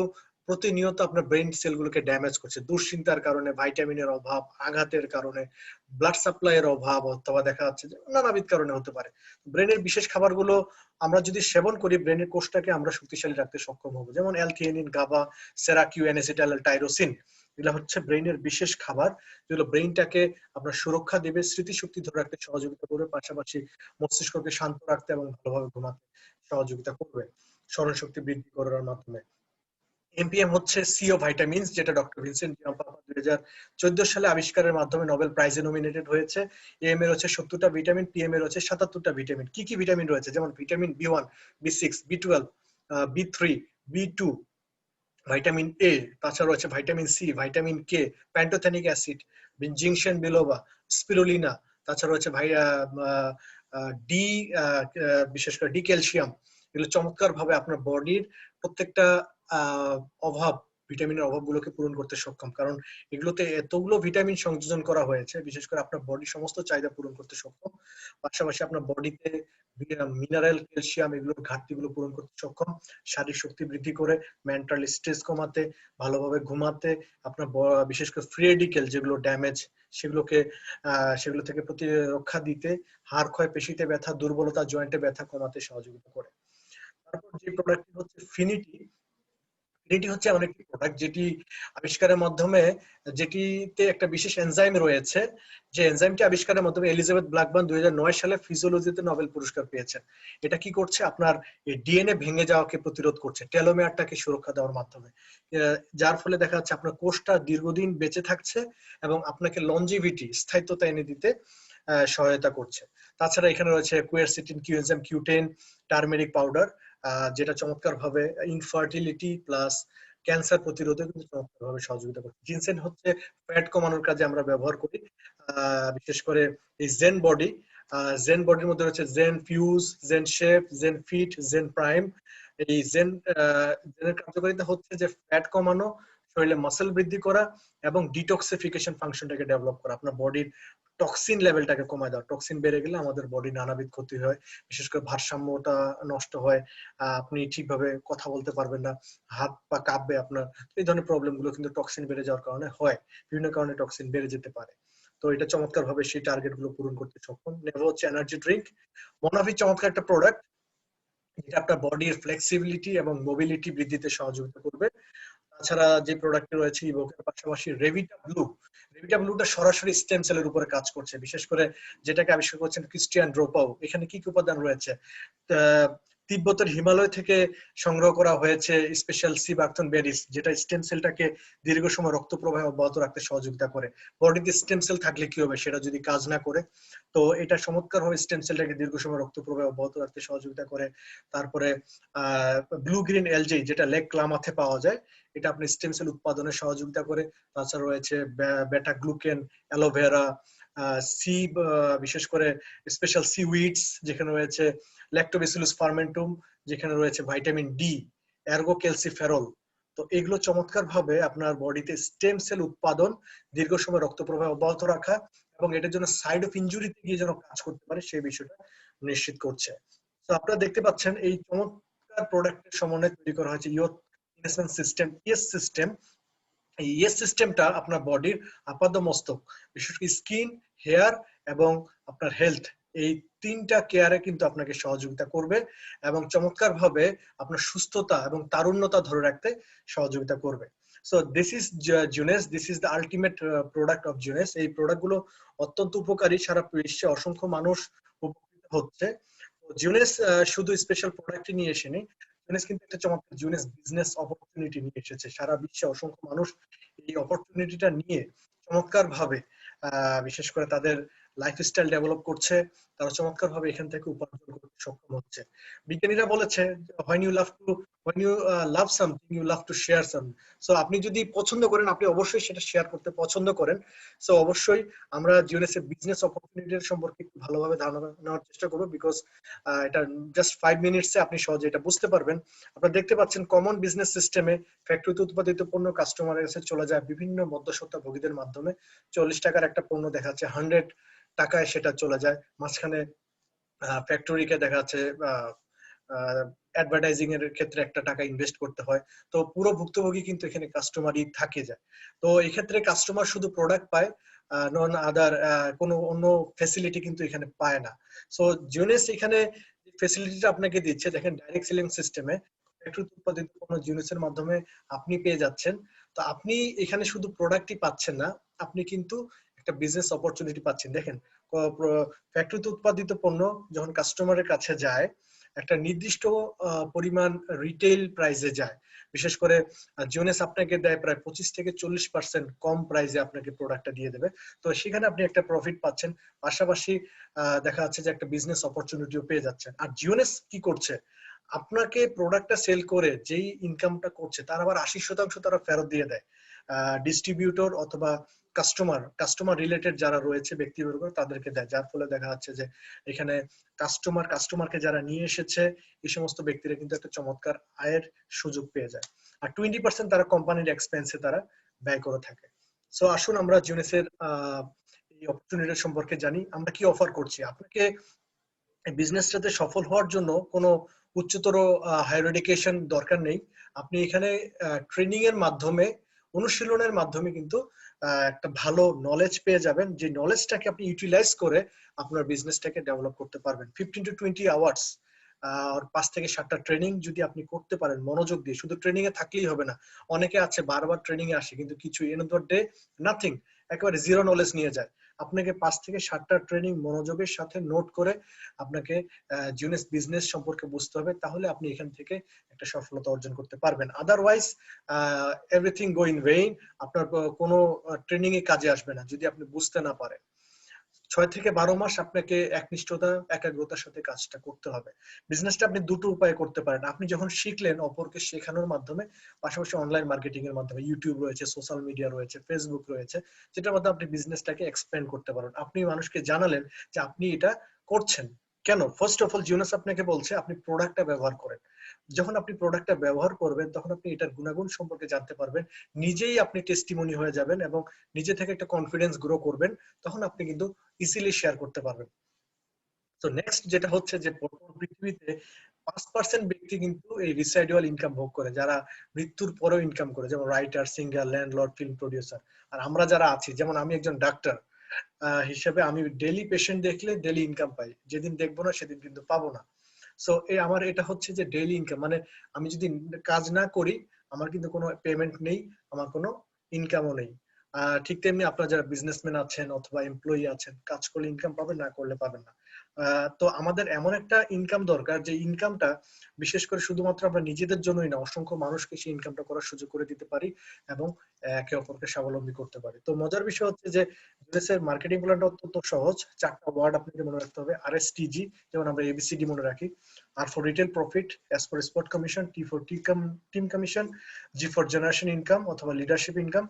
প্রতিনিয়ত আপনার ব্রেইন সেলগুলোকে ড্যামেজ করছে, দুশ্চিন্তার কারণে, ভাইটামিনের অভাব, আঘাতের কারণে, ব্লাড সাপ্লাইয়ের অভাব, অথবা দেখা যাচ্ছে যে নানাবিধ কারণে হতে পারে। ব্রেনের বিশেষ খাবারগুলো আমরা যদি সেবন করি ব্রেনের কোষটাকে আমরা শক্তিশালী রাখতে সক্ষম হবো, যেমন অ্যালথিয়ানিন, গাবা, সেরাকিউ, অ্যানেসিটাল, টাইরোসিন এগুলো হচ্ছে ব্রেইনের বিশেষ খাবার, যেগুলো ব্রেইনটাকে আপনার সুরক্ষা দেবে, স্মৃতিশক্তি ধরে রাখতে সহযোগিতা করবে, পাশাপাশি মস্তিষ্ককে শান্ত রাখতে এবং ভালোভাবে ঘুমাতে সহযোগিতা করবে স্মরণ শক্তি বৃদ্ধি করার মাধ্যমে। এমপিএম হচ্ছে সিও ভাইটামিনস, যেটা ডক্টর ভিনসেন্ট জিয়াম্পাপা 2014 সালে আবিষ্কারের মাধ্যমে নোবেল প্রাইজে নমিনেটেড হয়েছে। এম এর হচ্ছে 70টা ভিটামিন, পিএম এর হচ্ছে 77টা ভিটামিন। কি কি ভিটামিন রয়েছে, যেমন ভিটামিন বি1, বি6, বি12, বি3, বি2, ভাইটামিন এ, তাছাড়া রয়েছে ভাইটামিন সি, ভাইটামিন কে, প্যান্টোথেনিক অ্যাসিড, জিংশন বিলোবা, স্পিরুলিনা, তাছাড়া রয়েছে ডি, বিশেষ করে ডি ক্যালসিয়াম। এগুলো চমৎকার ভাবে আপনার বডির প্রত্যেকটা অভাব, ভিটামিনের অভাবগুলোকে পূরণ করতে সক্ষম, কারণ এগুলোতে এতগুলো ভিটামিন সংযোজন করা হয়েছে, বিশেষ করে আপনার বডির সমস্ত চাহিদা পূরণ করতে সক্ষম। পাশাপাশি আপনার বডিতে মিনারেল, ক্যালসিয়াম এগুলোর ঘাটতিগুলো পূরণ করতে সক্ষম, শারীরিক শক্তি বৃদ্ধি করে, মেন্টাল স্ট্রেস কমাতে, ভালোভাবে ঘুমাতে, আপনার বিশেষ করে ফ্রি রেডিক্যাল যেগুলো ড্যামেজ সেগুলো থেকে প্রতিরক্ষা দিতে, হাড় ক্ষয়, পেশিতে ব্যথা, দুর্বলতা, জয়েন্টে ব্যথা কমাতে সহযোগিতা করে। তারপর যে প্রোডাক্টটি হচ্ছে ফিনিটি। ফিনিটি হচ্ছে এমন একটি প্রোডাক্ট যেটি আবিষ্কারের মাধ্যমে, যেটিতে একটা বিশেষ এনজাইম রয়েছে, যে এনজাইমটি আবিষ্কারের মাধ্যমে এলিজাবেথ ব্ল্যাকবার্ন 2009 সালে ফিজিওলজিতে নোবেল পুরস্কার পেয়েছেন। এটা কি করছে, আপনার ডিএনএ ভেঙে যাওয়াকে প্রতিরোধ করছে, টেলোমেয়ারটাকে সুরক্ষা দেওয়ার মাধ্যমে, যার ফলে দেখা যাচ্ছে আপনার কোষটা দীর্ঘদিন বেঁচে থাকছে এবং আপনাকে লঞ্জিভিটি, স্থায়িত্বতা এনে দিতে সহায়তা করছে। তাছাড়া এখানে রয়েছে কুয়ারসিটিন, কিউএনজাইম কিউ10, টার্মেরিক পাউডার, যেটা চমৎকার ভাবে ইনফার্টিলিটি প্লাস ক্যান্সার প্রতিরোধে কিন্তু চমৎকার ভাবে সহযোগিতা করে। জিনসেন হচ্ছে ফ্যাট কমানোর কাজে আমরা ব্যবহার করি, বিশেষ করে এই জেন বডি, জেন বডির মধ্যে রয়েছে Zen fuse, Zen shape, Zen fit, Zen prime. এই জেনের কার্যকারিতা হচ্ছে যে ফ্যাট কমানো, শরীরে মাসেল বৃদ্ধি করা এবং ডিটক্সিফিকেশন ফাংশনটাকে ডেভেলপ করা, আপনার বডির টক্সিন লেভেলটাকে কমায় দেওয়া। টক্সিন বেড়ে গেলে আমাদের বডি নানাবিধ ক্ষতি হয়, বিশেষ করে ভারসাম্যটা নষ্ট হয়, আপনি ঠিকভাবে কথা বলতে পারবেন না, হাত পা কাঁপবে আপনার। এই ধরনের প্রবলেম গুলো কিন্তু টক্সিন বেড়ে যাওয়ার কারণে হয়, বিভিন্ন কারণে টক্সিন বেড়ে যেতে পারে। তো এটা চমৎকার ভাবে সেই টার্গেট গুলো পূরণ করতে সক্ষম। নেভো হচ্ছে এনার্জি ড্রিঙ্ক। মনাভি চমৎকার একটা প্রোডাক্ট, যেটা আপনার বডির ফ্লেক্সিবিলিটি এবং মোবিলিটি বৃদ্ধিতে সহযোগিতা করবে। তাছাড়া যে প্রোডাক্ট রয়েছে ইভোকের পাশাপাশি রেভিটা ব্লু, রেভিটা ব্লুটা সরাসরি স্টেম সেলের উপরে কাজ করছে, বিশেষ করে যেটাকে আবিষ্কার করছেন ক্রিস্টিয়ান ড্রোপাও। এখানে কি কি উপাদান রয়েছে, তিব্বতের হিমালয় থেকে সংগ্রহ করা হয়েছে স্পেশাল সি বার্থন বেরিস, যেটা স্টেম সেলটাকে দীর্ঘ সময় রক্ত প্রবাহ অব্যাহত রাখতে সহযোগিতা করে। বডিতে স্টেম সেল থাকলে কি হবে, সেটা যদি কাজ না করে, তো এটা চমৎকার ভাবে স্টেম সেলটাকে দীর্ঘ সময় রক্ত প্রবাহ অব্যাহত রাখতে সহযোগিতা করে। তারপরে ব্লু গ্রিন এলজি, যেটা লেক ক্লামাথে পাওয়া যায়, এটা আপনি স্টেম সেল উৎপাদনে সহযোগিতা করে। তাছাড়া রয়েছে বেটা গ্লুকেন, অ্যালোভেরা, সি, বিশেষ করে স্পেশাল সি উইডস, যেখানে রয়েছে ল্যাক্টোব্যাসিলাস ফার্মেন্টুম, যেখানে রয়েছে ভিটামিন ডি, এর্গো ক্যালসিফেরল। তো এগুলো চমৎকার ভাবে আপনার বডিতে স্টেম সেল উৎপাদন, দীর্ঘ সময় রক্ত প্রবাহ অব্যাহত রাখা এবং এটার জন্য সাইড অফ ইনজুরিতে গিয়ে যেন কাজ করতে পারে সেই বিষয়টা নিশ্চিত করছে। তো আপনারা দেখতে পাচ্ছেন এই চমৎকার প্রোডাক্টের সমন্বয়ে তৈরি করা হয়েছে youth investment system, ES system, এই ইএস সিস্টেমটা আপনার বডির আপাদমস্তক, বিশেষ করে স্কিন, হেয়ার এবং আপনার হেলথ, এই তিনটা কেয়ারে কিন্তু আপনাকে সহযোগিতা করবে এবং চমৎকার ভাবে আপনার সুস্থতা এবং তারুণ্যতা ধরে রাখতে সহযোগিতা করবে। So this is Jeunesse, this is the ultimate product of Jeunesse. এই প্রোডাক্ট গুলো অত্যন্ত উপকারী, সারা বিশ্বে অসংখ্য মানুষ উপকৃত হচ্ছে। জুনেস শুধু স্পেশাল প্রোডাক্টই নিয়ে এসেনি, জুনেস কিন্তু একটা চমৎকার জুনেস বিজনেস অপরচুনিটি নিয়ে এসেছে। সারা বিশ্বে অসংখ্য মানুষ এই অপরচুনিটিটা নিয়ে চমৎকার ভাবে বিশেষ করে তাদের লাইফস্টাইল ডেভেলপ করছে, তারা চমৎকার ভাবে এখান থেকে উপার্জন করতে সক্ষম হচ্ছে। বিজ্ঞানীরা বলেছে when you love something you love to share something. So আপনি যদি পছন্দ করেন আপনি অবশ্যই সেটা শেয়ার করতে পছন্দ করেন। সো অবশ্যই আমরা জিওনেস এর বিজনেস অপরচুনিটির সম্পর্কে একটু ভালোভাবে ধারণা নেওয়ার চেষ্টা করব, বিকজ এটা জাস্ট 5 মিনিটসে আপনি সহজে এটা বুঝতে পারবেন। আপনারা দেখতে পাচ্ছেন কমন বিজনেস সিস্টেমে ফ্যাক্টরিতে উৎপাদিত পণ্য কাস্টমারের কাছে চলে যায় বিভিন্ন মধ্যস্বত্বভোগীদের মাধ্যমে। 40 টাকার একটা পণ্য দেখাচ্ছে 100 টাকায় সেটা চলে যায়, মাঝখানে ফ্যাক্টরিকে দেখা যাচ্ছে অ্যাডভার্টাইজিং এর ক্ষেত্রে একটা টাকা ইনভেস্ট করতে হয়। তো পুরো ভুক্তভোগী কিন্তু এখানে কাস্টমারই থাকে যায়। তো এই ক্ষেত্রে কাস্টমার শুধু প্রোডাক্ট পায়, নন আদার কোনো অন্য ফ্যাসিলিটি কিন্তু এখানে পায় না। সো জিওনেস এখানে ফ্যাসিলিটিটা আপনাকে দিচ্ছে, দেখেন ডাইরেক্ট সেলিং সিস্টেমে ফ্যাক্টরি উৎপাদিত পণ্য জিওনেসের মাধ্যমে আপনি পেয়ে যাচ্ছেন। তো আপনি এখানে শুধু প্রোডাক্টই পাচ্ছেন না, আপনি কিন্তু একটা বিজনেস অপরচুনিটি পাচ্ছেন। দেখেন ফ্যাক্টরিতে উৎপাদিত পণ্য যখন কাস্টমারের কাছে যায় একটা নির্দিষ্ট পরিমাণ রিটেল প্রাইসে যায়। বিশেষ করে জিওনেস আপনাকে দেয় প্রায় 25 থেকে 40% কম প্রাইসে আপনাকে প্রোডাক্টটা দিয়ে দেবে। তো সেখানে আপনি একটা প্রফিট পাচ্ছেন, পাশাপাশি দেখা যাচ্ছে যে একটা বিজনেস অপরচুনিটিও পেয়ে যাচ্ছেন। আর জিওনেস কি করছে, আপনাকে প্রোডাক্টটা সেল করে যেই ইনকামটা করছে তার আবার 80% তারা ফেরত দিয়ে দেয় ডিস্ট্রিবিউটর অথবা কাস্টমার রিলেটেড যারা রয়েছে ব্যক্তিবর্গ তাদেরকে দেয়। যার ফলে দেখা যাচ্ছে যে এখানে কাস্টমারকে যারা নিয়ে এসেছে এই সমস্ত ব্যক্তিরা কিন্তু একটা চমৎকার আয়ের সুযোগ পেয়ে যায়। আর 20% তারা কোম্পানির এক্সপেন্সে তারা ব্যয় করে থাকে। সো আসুন আমরা জিওনেসের এই অপরচুনিটি সম্পর্কে জানি। আমরা কি অফার করছি আপনাকে। বিজনেসটাতে সফল হওয়ার জন্য কোনো উচ্চতর হায়ার এডুকেশন দরকার নেই। আপনি এখানে ট্রেনিং এর মাধ্যমে, অনুশীলনের মাধ্যমে কিন্তু একটা ভালো নলেজ পেয়ে যাবেন, যে নলেজটাকে আপনি ইউটিলাইজ করে আপনার বিজনেসটাকে ডেভেলপ করতে পারবেন। 15 to 20 আওয়ার্স আর 5 থেকে 7টা ট্রেনিং যদি আপনি করতে পারেন মনোযোগ দিয়ে, শুধু ট্রেনিং এ থাকলেই হবে না। অনেকে আছে বারবার ট্রেনিং এ আসে কিন্তু কিছু end of the day nothing, একেবারে জিরো নলেজ নিয়ে যায়। আপনাকে 5 থেকে 7টা ট্রেনিং মনোযোগের সাথে নোট করে আপনাকে জিওনেস বিজনেস সম্পর্কে বুঝতে হবে, তাহলে আপনি এখান থেকে একটা সফলতা অর্জন করতে পারবেন। Otherwise everything go in vein, আপনার কোনো ট্রেনিং এ কাজে আসবে না যদি আপনি বুঝতে না পারেন। 6 থেকে 12 মাস আপনাকে একনিষ্ঠতা একাগ্রতার সাথে কাজটা করতে হবে। বিজনেসটা আপনি দুটো উপায়ে করতে পারেন। আপনি যখন শিখলেন অপরকে শেখানোর মাধ্যমে, পাশাপাশি অনলাইন মার্কেটিং এর মাধ্যমে, ইউটিউব রয়েছে, সোশ্যাল মিডিয়া রয়েছে, ফেসবুক রয়েছে, যেটার মাধ্যমে আপনি বিজনেসটাকে এক্সপ্যান্ড করতে পারেন। আপনি মানুষকে জানালেন যে আপনি এটা করছেন কেন। ফার্স্ট অফ অল জিওনেস আপনাকে বলছে আপনি প্রোডাক্টটা ব্যবহার করেন। যখন আপনি প্রোডাক্টটা ব্যবহার করবেন তখন আপনি এটার গুণাগুণ সম্পর্কে জানতে পারবেন, নিজেই আপনি টেস্টিমনি হয়ে যাবেন এবং নিজে থেকে একটা কনফিডেন্স গ্রো করবেন, তখন আপনি কিন্তু ইজিলি শেয়ার করতে পারবেন। তো নেক্সট যেটা হচ্ছে যে পৃথিবীতে 5% ব্যক্তি কিন্তু এই রিসাইডুয়াল ইনকাম ভোগ করে, যারা মৃত্যুর পরেও ইনকাম করে, যেমন writer, singer, landlord, film producer. আর আমরা যারা আছি, যেমন আমি একজন ডাক্তার হিসেবে আমি ডেইলি পেশেন্ট দেখলে ডেইলি ইনকাম পাই, যেদিন দেখবো না সেদিন কিন্তু পাবো না। সো আমার এটা হচ্ছে যে ডেইলি ইনকাম, মানে আমি যদি কাজ না করি আমার কিন্তু কোনো পেমেন্ট নেই, আমার কোনো ইনকামও নেই। ঠিক তেমনি আপনারা যারা বিজনেসম্যান আছেন অথবা এমপ্লয়ি আছেন, কাজ করলে ইনকাম পাবেন, না করলে পাবেন না। তো আমাদের এমন একটা ইনকাম দরকার যে ইনকামটা বিশেষ করে শুধুমাত্র আমরা নিজেদের জন্যই না, অসংখ্য মানুষকে সেই ইনকামটা করার সুযোগ করে দিতে পারি এবং একে অপরকে স্বাবলম্বী করতে পারি। তো মজার বিষয় হচ্ছে যে বিজনেসের মার্কেটিং প্ল্যানটা অত্যন্ত সহজ। 4টা ওয়ার্ড আপনাকে মনে রাখতে হবে। RSTG, যেমন আমরা ABCD মনে রাখি। R for retail profit, S for spot commission, T for team commission, G for generation income অথবা লিডারশিপ ইনকাম,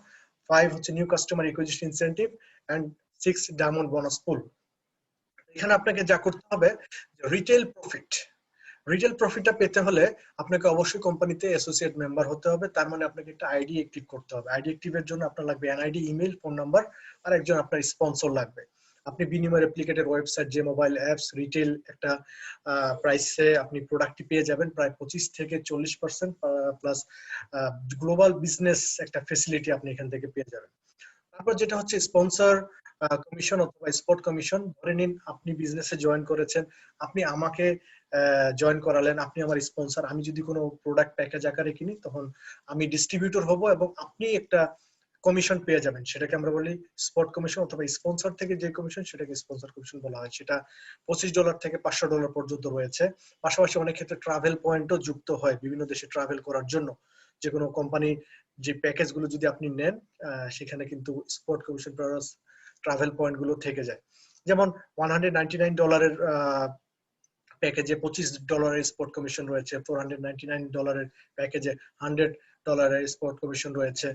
5 হচ্ছে new customer acquisition incentive, and 6 diamond bonus pool. এখানে আপনাকে যা করতে হবে, রিটেল প্রফিটটা পেতে হলে আপনাকে অবশ্যই কোম্পানিতে অ্যাসোসিয়েট মেম্বার হতে হবে। তার মানে আপনাকে একটা আইডি অ্যাক্টিভ করতে হবে। আইডি অ্যাক্টিভের জন্য আপনার লাগবে এনআইডি, ইমেল, ফোন নাম্বার, আর একজন আপনার স্পন্সর লাগবে। আপনি বিনিময় রেপ্লিকেটেড ওয়েবসাইট, যে মোবাইল অ্যাপস, রিটেল একটা প্রাইসে আপনি প্রোডাক্টটি পেয়ে যাবেন প্রায় 25 থেকে 40% প্লাস গ্লোবাল বিজনেস একটা ফেসিলিটি আপনি এখান থেকে পেয়ে যাবেন। তারপর যেটা হচ্ছে স্পন্সর কমিশন অথবা স্পট কমিশন। ধরে নিন আপনি বিজনেসে জয়েন করেছেন, আপনি আমাকে জয়েন করালেন, আপনি আমার স্পন্সর। আমি যদি কোনো প্রোডাক্ট প্যাকেজ আকারে কিনি তখন আমি ডিস্ট্রিবিউটর হব এবং আপনি একটা কমিশন পেয়ে যাবেন, সেটাকে আমরা বলি স্পট কমিশন অথবা স্পন্সর থেকে যে কমিশন সেটাকে স্পন্সর কমিশন বলা হয়। সেটা $25 থেকে $500 পর্যন্ত রয়েছে। পাশাপাশি অনেক ক্ষেত্রে ট্রাভেল পয়েন্টও যুক্ত হয় বিভিন্ন দেশে ট্রাভেল করার জন্য। যে কোনো কোম্পানি যে প্যাকেজ গুলো যদি আপনি নেন সেখানে কিন্তু spot commission plus travel point গুলো থেকে যায়। যেমন $199 প্যাকেজে $25 স্পট কমিশন রয়েছে, $499 প্যাকেজে $100 স্পট কমিশন রয়েছে।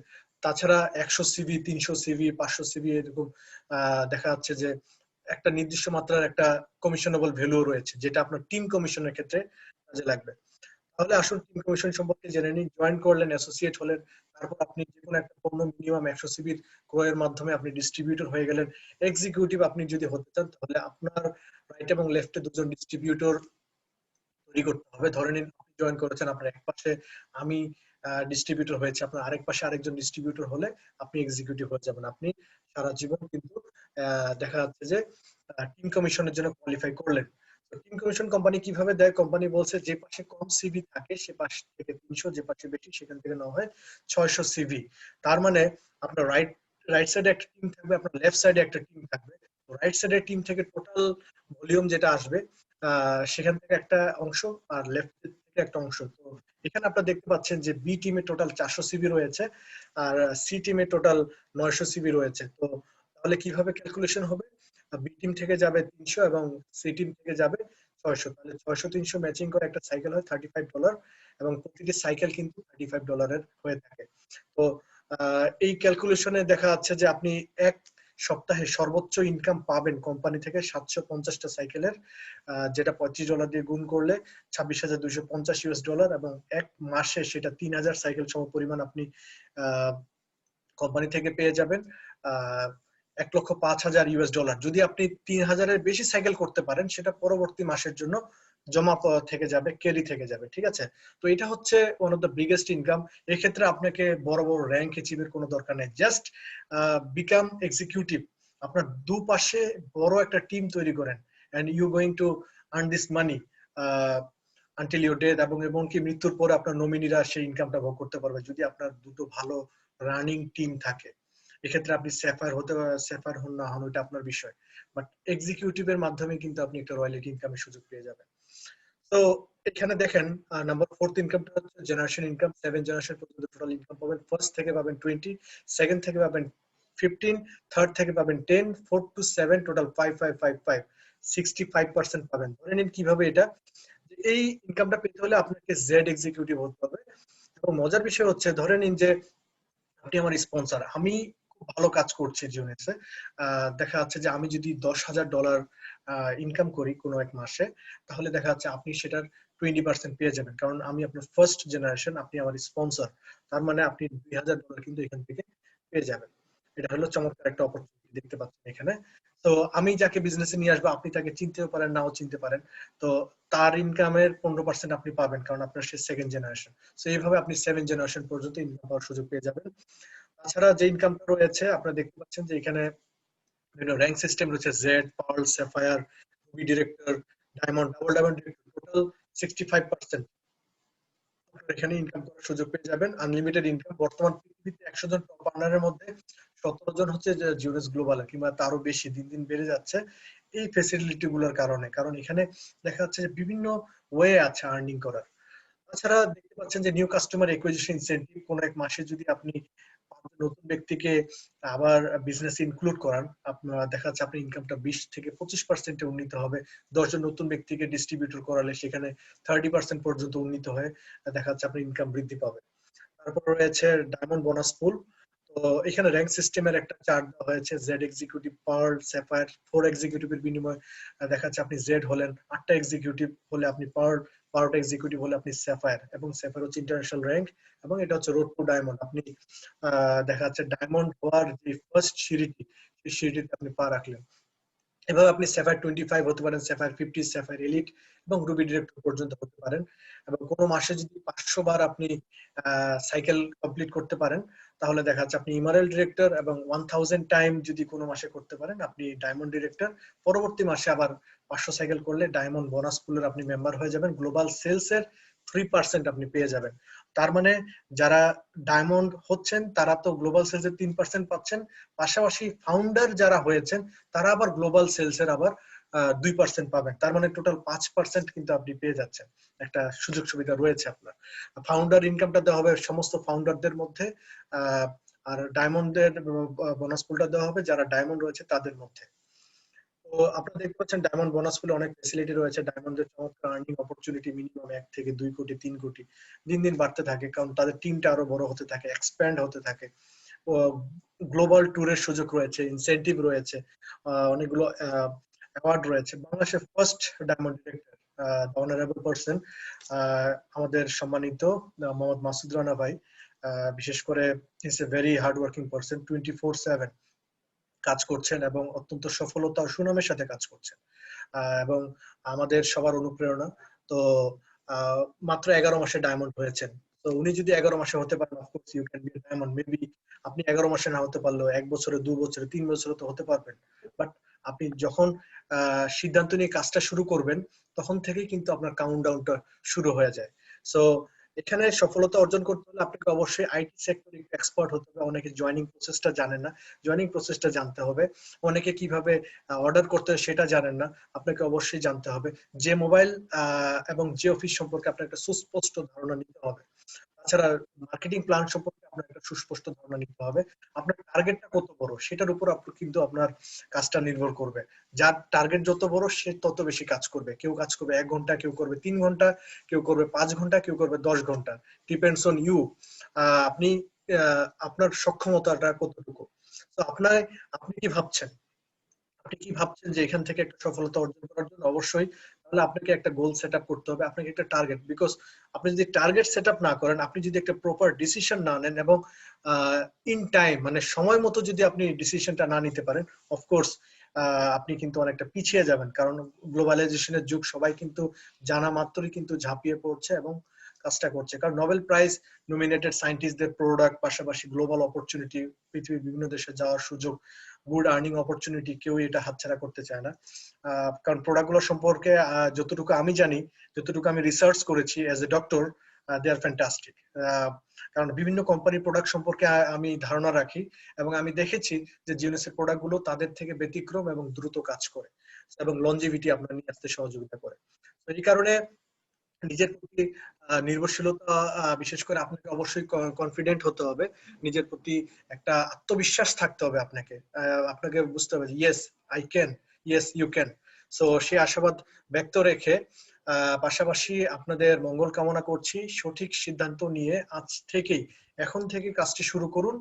তাছাড়া 100 সিভি, 300 সিভি, 500 সিভি এরকম দেখা যাচ্ছে যে একটা নির্দিষ্ট মাত্রার একটা কমিশনেবল ভ্যালু রয়েছে, যেটা আপনার টিম কমিশনের ক্ষেত্রে কাজে লাগবে। তাহলে আসুন টিম কমিশন সম্পর্কে জেনে নিন। জয়েন করলেন, অ্যাসোসিয়েট হলেন, তারপর আপনি যে কোনো একটা পণ্য মিনিমাম 100 সিবির ক্রয়ের মাধ্যমে আপনি ডিস্ট্রিবিউটর হয়ে গেলেন। এক্সিকিউটিভ আপনি যদি হতে চান তাহলে আপনার রাইট এবং লেফটে দুজন ডিস্ট্রিবিউটর তৈরি করতে হবে। ধরে নিন আপনি জয়েন করেছেন, আপনার এক পাশে আমি ডিস্ট্রিবিউটর হয়েছে, আপনার আরেক পাশে আরেকজন ডিস্ট্রিবিউটর হলে আপনি এক্সিকিউটিভ হয়ে যাবেন। আপনি সারা জীবন কিন্তু দেখা যাচ্ছে যে টিম কমিশনের জন্য কোয়ালিফাই করলেন। টিম কমিশন কোম্পানি কিভাবে দেয়? কোম্পানি বলছে যে পাশে কম সিভি থাকে সে পাশ থেকে 300, যে পাশে বেশি সেখান থেকে নেওয়া হয় 600 সিভি। তার মানে আপনার রাইট সাইডে একটা টিম থাকবে, আপনার লেফট সাইডে একটা টিম থাকবে। রাইট সাইডের টিম থেকে টোটাল ভলিউম যেটা আসবে সেখান থেকে একটা অংশ, আর লেফট থেকে একটা অংশ। তো এখানে আপনারা দেখতে পাচ্ছেন যে বি টিমে টোটাল 400 সিবি রয়েছে আর সি টিমে টোটাল 900 সিবি রয়েছে। তো তাহলে কিভাবে ক্যালকুলেশন হবে? বি টিম থেকে যাবে 300 এবং সি টিম থেকে যাবে 600। তাহলে 600-300 ম্যাচিং করে একটা সাইকেল হয় $35 এবং প্রতিটি সাইকেল কিন্তু $35 হয়ে থাকে। তো এই ক্যালকুলেশনে দেখা যাচ্ছে যে আপনি এক সপ্তাহে সর্বোচ্চ ইনকাম পাবেন কোম্পানি থেকে 750টা সাইকেলের, যেটা $35 দিয়ে গুণ করলে $26,250 এবং এক মাসে সেটা 3000 সাইকেল সম পরিমাণ আপনি কোম্পানি থেকে পেয়ে যাবেন। $1,05,000। যদি আপনি 3000-এর বেশি সাইকেল করতে পারেন সেটা পরবর্তী মাসের জন্য জমা থেকে যাবে, ক্যারি থেকে যাবে। ঠিক আছে? তো এটা হচ্ছে one of the biggest income. এক্ষেত্রে আপনাকে বড় বড় র্যাঙ্ক অ্যাচিভের কোনো দরকার নেই, জাস্ট বিকাম এক্সিকিউটিভ। আপনার দুপাশে বড় একটা টিম তৈরি করেন and you going to earn this money until your death, এবং এমনকি মৃত্যুর পরে আপনার নমিনিরা সেই ইনকামটা ভোগ করতে পারবে যদি আপনার দুটো ভালো রানিং টিম থাকে। এক্ষেত্রে আপনি স্যাফায়ার হতে স্যাফায়ার হন না হন ওটা আপনার বিষয়, বাট এক্সিকিউটিভের মাধ্যমে কিন্তু আপনি একটা রয়্যালিটি ইনকামের সুযোগ পেয়ে যাবেন। তো এখানে দেখেন নাম্বার 4th ইনকামটা হচ্ছে জেনারেশন ইনকাম। 7 জেনারেশন পর্যন্ত টোটাল ইনকাম পাবেন। ফার্স্ট থেকে পাবেন 20, সেকেন্ড থেকে পাবেন 15, থার্ড থেকে পাবেন 10, 4 to 7 টোটাল 5555, 65% পাবেন। ধরে নিন কিভাবে এটা, এই ইনকামটা পেতে হলে আপনাকে জেড এক্সিকিউটিভ হতে হবে। এবং মজার বিষয় হচ্ছে ধরে নিন যে আপনি আমার স্পন্সর, আমি খুব ভালো কাজ করছি জিওনেক্সে, দেখা যাচ্ছে যে আমি যদি $10,000 ইনকাম করি কোনো এক মাসে, তাহলে দেখা যাচ্ছে আপনি সেটার 20% পেয়ে যাবেন, কারণ আমি আপনার ফার্স্ট জেনারেশন, আপনি আমার স্পন্সর। তার মানে আপনি $2,000 কিন্তু এখান থেকে পেয়ে যাবেন। এটা হলো চমৎকার একটা অপরচুনিটি দেখতে পাচ্ছেন এখানে। তো আমি যাকে বিজনেসে নিয়ে আসবো আপনি তাকে চিনতেও পারেন নাও চিনতে পারেন, তো তার ইনকামের 15% আপনি পাবেন, কারণ আপনার সে সেকেন্ড জেনারেশন। তো এইভাবে আপনি 7 জেনারেশন পর্যন্ত ইনকাম পাওয়ার সুযোগ পেয়ে যাবেন। তাছাড়া যে ইনকামটা রয়েছে আপনারা দেখতে পাচ্ছেন যে এখানে বিভিন্ন র্যাঙ্ক সিস্টেম রয়েছে, jade, pearl, sapphire, ruby director, diamond, double diamond director, total 65% এখানে ইনকাম করার সুযোগ পেয়ে যাবেন। Unlimited income. বর্তমান পৃথিবীতে 100 জন টপ আর্নারের মধ্যে 17 জন হচ্ছে জিওনেস গ্লোবাল, কিংবা তারও বেশি, দিন দিন বেড়ে যাচ্ছে এই ফেসিলিটি গুলোর কারণে। কারণ এখানে দেখা যাচ্ছে যে বিভিন্ন ওয়ে আছে আর্নিং করার। তাছাড়া দেখতে পাচ্ছেন যে নিউ কাস্টমার অ্যাকুইজিশন ইনসেন্টিভ, কোন এক মাসে যদি আপনি নতুন ব্যক্তিকে আবার বিজনেস ইনক্লুড করান, আপনার দেখা যাচ্ছে আপনার ইনকামটা 20 থেকে 25% উন্নীত হবে। 10 জন নতুন ব্যক্তিকে ডিস্ট্রিবিউটর করালে সেখানে 30% পর্যন্ত উন্নীত হয়ে দেখা যাচ্ছে আপনার ইনকাম বৃদ্ধি পাবে। তারপর রয়েছে ডায়মন্ড বোনাস পুল। তো এখানে র্যাঙ্ক সিস্টেমের একটা চার্ট দেওয়া হয়েছে, জেড এক্সিকিউটিভ, পার্ল, স্যাফায়ার। 4 এক্সিকিউটিভের বিনিময়ে দেখা যাচ্ছে আপনি জেড হলেন, 8টা এক্সিকিউটিভ হলে আপনি পার্ল, 12টা এক্সিকিউটিভ হলে আপনি স্যাফায়ার, এবং স্যাফায়ার হচ্ছে ইন্টারন্যাশনাল র্যাঙ্ক, এবং এটা হচ্ছে রোড টু ডায়মন্ড। আপনি দেখা যাচ্ছে ডায়মন্ড হওয়ার যে ফার্স্ট সিঁড়িটি, সেই সিঁড়িটিতে আপনি পা রাখলেন। এভাবে আপনি স্যাফায়ার 25 হতে পারেন, স্যাফায়ার 50, স্যাফায়ার এলিট এবং রুবি ডিরেক্টর পর্যন্ত হতে পারেন। এবং কোনো মাসে যদি 500 বার আপনি সাইকেল কমপ্লিট করতে পারেন, তাহলে দেখা যাচ্ছে আপনি ইমারেল ডিরেক্টর, এবং 1000 টাইম যদি কোনো মাসে করতে পারেন আপনি ডায়মন্ড ডিরেক্টর। পরবর্তী মাসে আবার 500 সাইকেল করলে ডায়মন্ড বোনাস পুলের আপনি মেম্বার হয়ে যাবেন। গ্লোবাল সেলস এর 3% আপনি পেয়ে যাবেন। তার মানে যারা ডায়মন্ড হচ্ছেন তারা তো গ্লোবাল সেলস এর 3% পাচ্ছেন, পাশাপাশি ফাউন্ডার যারা হয়েছেন তারা আবার গ্লোবাল সেলস এর আবার 2% পাবেন। তার মানে টোটাল 5% কিন্তু আপনি পেয়ে যাচ্ছেন। একটা সুযোগ সুবিধা রয়েছে আপনার। ফাউন্ডার ইনকামটা দেওয়া হবে সমস্ত ফাউন্ডারদের মধ্যে, আর ডায়মন্ডের বোনাস পুলটা দেওয়া হবে যারা ডায়মন্ড রয়েছে তাদের মধ্যে। তো আপনারা দেখতে পাচ্ছেন ডায়মন্ড বোনাস পুলে অনেক ফ্যাসিলিটি রয়েছে। ডায়মন্ডের চমৎকার আর্নিং অপরচুনিটি মিনিমাম 1 থেকে 2 কোটি 3 কোটি দিন দিন বাড়তে থাকে, কারণ তাদের টিমটা আরো বড় হতে থাকে, এক্সপ্যান্ড হতে থাকে। গ্লোবাল ট্যুরের সুযোগ রয়েছে, ইনসেনটিভ রয়েছে, অনেকগুলো অ্যাওয়ার্ড রয়েছে। বাংলাদেশের first diamond director the honourable person আমাদের সম্মানিত মোহাম্মদ মাসুদ রানা ভাই, বিশেষ করে is a very hard working person, 24/7 কাজ করছেন এবং অত্যন্ত সফলতা ও সুনামের সাথে কাজ করছেন, এবং আমাদের সবার অনুপ্রেরণা। তো মাত্র 11 মাসে ডায়মন্ড হয়েছেন। তো উনি যদি 11 মাসে হতে পারেন, of course you can be diamond. Maybe আপনি 11 মাসে না হতে পারলেও 1 বছরে, 2 বছরে, 3 বছরে তো হতে পারবেন। বাট আপনি যখন সিদ্ধান্ত নিয়ে কাজটা শুরু করবেন তখন থেকেই কিন্তু আপনার কাউন্টডাউনটা শুরু হয়ে যায়। সো এখানে সফলতা অর্জন করতে হলে আপনাকে অবশ্যই আইটি সেক্টরে এক্সপার্ট হতে হবে। অনেকে জয়েনিং প্রসেসটা জানেন না, জয়েনিং প্রসেসটা জানতে হবে। অনেকে কিভাবে অর্ডার করতে হয় সেটা জানেন না, আপনাকে অবশ্যই জানতে হবে। যে মোবাইল এবং যে অফিস সম্পর্কে আপনার একটা সুস্পষ্ট ধারণা নিতে হবে। তাছাড়া মার্কেটিং প্ল্যান সম্পর্কে আপনার একটা সুস্পষ্ট ধারণা নিতে হবে। আপনার টার্গেটটা কত বড় সেটার উপর কিন্তু আপনার কাজটা নির্ভর করবে। যার টার্গেট যত বড় সে তত বেশি কাজ করবে। কেউ কাজ করবে 1 ঘন্টা, কেউ করবে 3 ঘন্টা, কেউ করবে 5 ঘন্টা, কেউ করবে 10 ঘন্টা। Depends on you. আপনি আপনার সক্ষমতাটা কতটুকু। তো আপনি কি ভাবছেন, যে এখান থেকে একটা সফলতা অর্জন করার জন্য অবশ্যই তাহলে আপনাকে একটা গোল সেট আপ করতে হবে, আপনাকে একটা টার্গেট। বিকজ আপনি যদি টার্গেট সেট আপ না করেন, আপনি যদি একটা প্রপার ডিসিশন না নেন এবং ইন টাইম মানে সময় মতো যদি আপনি ডিসিশনটা না নিতে পারেন, অফকোর্স আপনি কিন্তু অনেকটা পিছিয়ে যাবেন। কারণ গ্লোবালাইজেশনের যুগ, সবাই কিন্তু জানা মাত্রই কিন্তু ঝাঁপিয়ে পড়ছে এবং কাজটা করছে। কারণ নোবেল প্রাইজ নমিনেটেড সায়েন্টিস্টদের প্রোডাক্ট, পাশাপাশি গ্লোবাল অপরচুনিটি, পৃথিবীর বিভিন্ন দেশে যাওয়ার সুযোগ, গুড আর্নিং অপরচুনিটি, কেউ এটা হাতছাড়া করতে চায় না। কারণ প্রোডাক্টগুলো সম্পর্কে যতটুকু আমি জানি, যতটুকু আমি রিসার্চ করেছি as a doctor, they are fantastic. কারণ বিভিন্ন কোম্পানির প্রোডাক্ট সম্পর্কে আমি ধারণা রাখি এবং আমি দেখেছি যে জিওনেসের প্রোডাক্টগুলো তাদের থেকে ব্যতিক্রম এবং দ্রুত কাজ করে এবং লনজিভিটি আপনার নিয়ে আসতে সহযোগিতা করে। তো এই কারণে নিজের প্রতি নির্ভরশীলতা, বিশেষ করে আপনাকে অবশ্যই কনফিডেন্ট হতে হবে, নিজের প্রতি একটা আত্মবিশ্বাস থাকতে হবে। আপনাকে বুঝতে হবে yes I can, yes you can. So সেই আশাবাদ ব্যক্ত রেখে পাশাপাশি আপনাদের মঙ্গল কামনা করছি। সঠিক সিদ্ধান্ত নিয়ে এখন থেকে কাজটি শুরু করুন।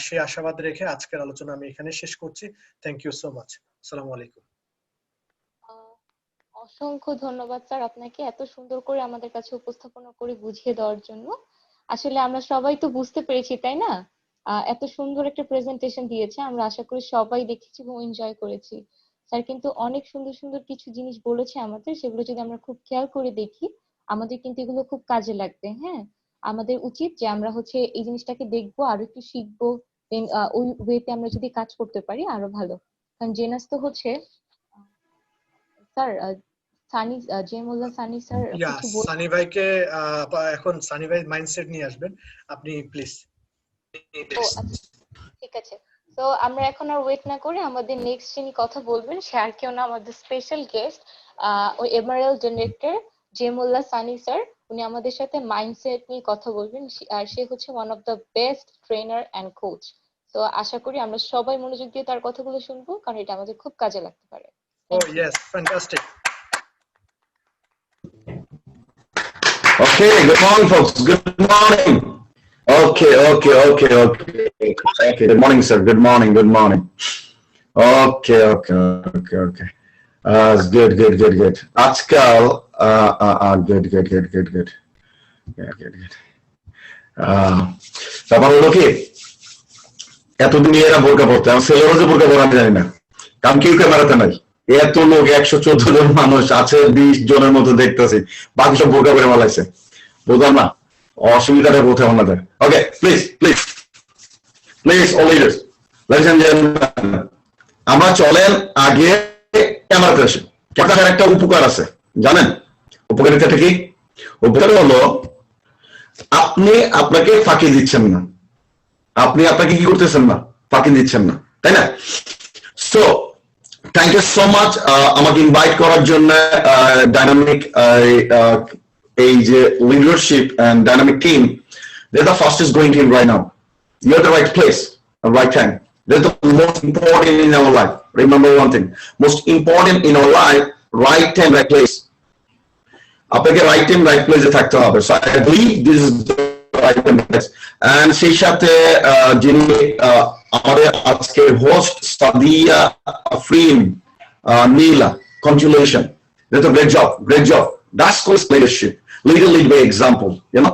সেই আশাবাদ রেখে আজকের আলোচনা আমি এখানে শেষ করছি। Thank you so much. আসসালামু আলাইকুম।
অসংখ্য ধন্যবাদ স্যার আপনাকে এত সুন্দর করে আমাদের কাছে উপস্থাপনা করে বুঝিয়ে দেওয়ার জন্য। আসলে আমরা সবাই তো বুঝতে পেরেছি, তাই না? এত সুন্দর একটা প্রেজেন্টেশন দিয়েছে, আমরা আশা করি সবাই দেখেছি এবং এনজয় করেছি। স্যার কিন্তু অনেক সুন্দর সুন্দর কিছু জিনিস বলেছে আমাদের, সেগুলো যদি আমরা খুব খেয়াল করে দেখি আমাদের কিন্তু এগুলো খুব কাজে লাগবে। হ্যাঁ, আমাদের উচিত যে আমরা হচ্ছে এই জিনিসটাকে দেখবো, আরো একটু শিখবো, দেন ওই ওয়েতে আমরা যদি কাজ করতে পারি আরো ভালো। কারণ জেনাস তো হচ্ছে স্যার, সানি জেমুল্লাহ সানি স্যার কিছু
সানি ভাইকে এখন সানি ভাই মাইন্ডসেট নিয়ে আসবেন আপনি প্লিজ।
ঠিক আছে। তো আমরা এখন আর ওয়েট না করে আমাদের নেক্সট যিনি কথা বলবেন সে আর কেউ না, আমাদের স্পেশাল গেস্ট, ওই এমারেল্ড ডিরেক্টর জেমুল্লাহ সানি স্যার। উনি আমাদের সাথে মাইন্ডসেট নিয়ে কথা বলবেন, আর সে হচ্ছে one of the best trainer and coach. তো আশা করি আমরা সবাই মনোযোগ দিয়ে তার কথাগুলো শুনবো, কারণ এটা আমাদের খুব কাজে লাগতে পারে।
Oh yes, fantastic.
Okay, good morning, folks. Good morning. Okay. Good morning, sir. Good morning. Okay. Good. Ajkal, good. Yeah. তারপর হলো কি, এতদিন এরা বোরকা পড়তে, আমার ছেলেরও যে বোরকা পড়া আমি জানি না। কারণ কেউ ক্যামেরাতে নাই। এত লোক 114 জন মানুষ আছে, 20 জনের মতো দেখতেছি, বাকি সব বোরকা করে মালাইছে। বুঝলাম না, অসুবিধাটা কোথায় ওনাদের। Okay, please please please all leaders, ladies and gentleman, আমরা চলেন আগে ক্যামেরাতে আসি। ক্যামেরার একটা উপকার আছে জানেন, উপকারিতাটা কি? উপকার হলো আপনি আপনাকে ফাঁকি দিচ্ছেন না, আপনি আপনাকে কি করতেছেন না, ফাঁকি দিচ্ছেন না, তাই না? So thank you so much আমাকে ইনভাইট করার জন্য। ডাইনামিক এই যে leadership and dynamic team, they are the fastest growing team right now. You are the right place, right time. That's the most important in our life. Remember one thing, most important in our life, right time, right place. আপনাকে right time, right place এ থাকতে হবে। So I believe this is the right time, and সেই সাথে যিনি আমাদের আজকে host Sadia Afrin Nila, congratulations, that's a great job. That's called leadership. Leader lead by example, you know,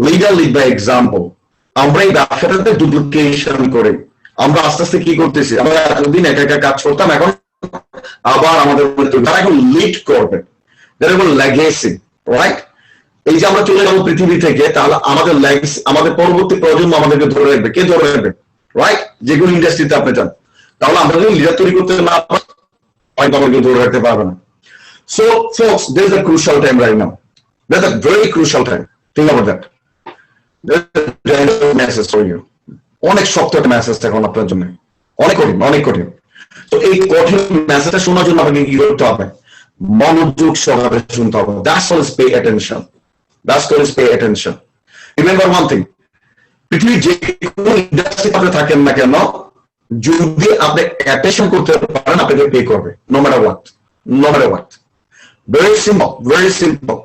leader lead by example. আমরা এই ব্যবসাটাতে ডুপ্লিকেশন করে আমরা আস্তে আস্তে কি করতেছি, আমরা এতদিন একা একা কাজ করতাম, এখন আবার আমাদের তারা এখন লিড করবে, লেগেসি, রাইট? এই যে আমরা চলে যাবো পৃথিবী থেকে, তাহলে আমাদের লেগেসি, আমাদের পরবর্তী প্রজন্ম আমাদেরকে ধরে রাখবে। কে ধরে রাখবে? রাইট? যেগুলো ইন্ডাস্ট্রিতে আপনি চান, তাহলে আমরা যদি লিডার তৈরি করতে না পারি, হয়তো আমাদেরকে ধরে রাখতে পারবে না। So focus, there is a crucial time right now. There's a very crucial time. Think about that. Message for you, অনেক শক্ত একটা মেসেজ এখন আপনার জন্য, অনেক কঠিন, অনেক কঠিন। তো এই কঠিন মেসেজটা শোনার জন্য আপনাকে কি করতে হবে? মনোযোগ সহকারে শুনতে হবে। That's all is pay attention. That's all is pay attention. Remember one thing, পৃথিবীর যে কোনো ইন্ডাস্ট্রিতে আপনি থাকেন না কেন, যদি আপনি অ্যাটেনশন করতে পারেন, আপনাকে পে করবে, no matter what, no matter what. Very simple, very simple.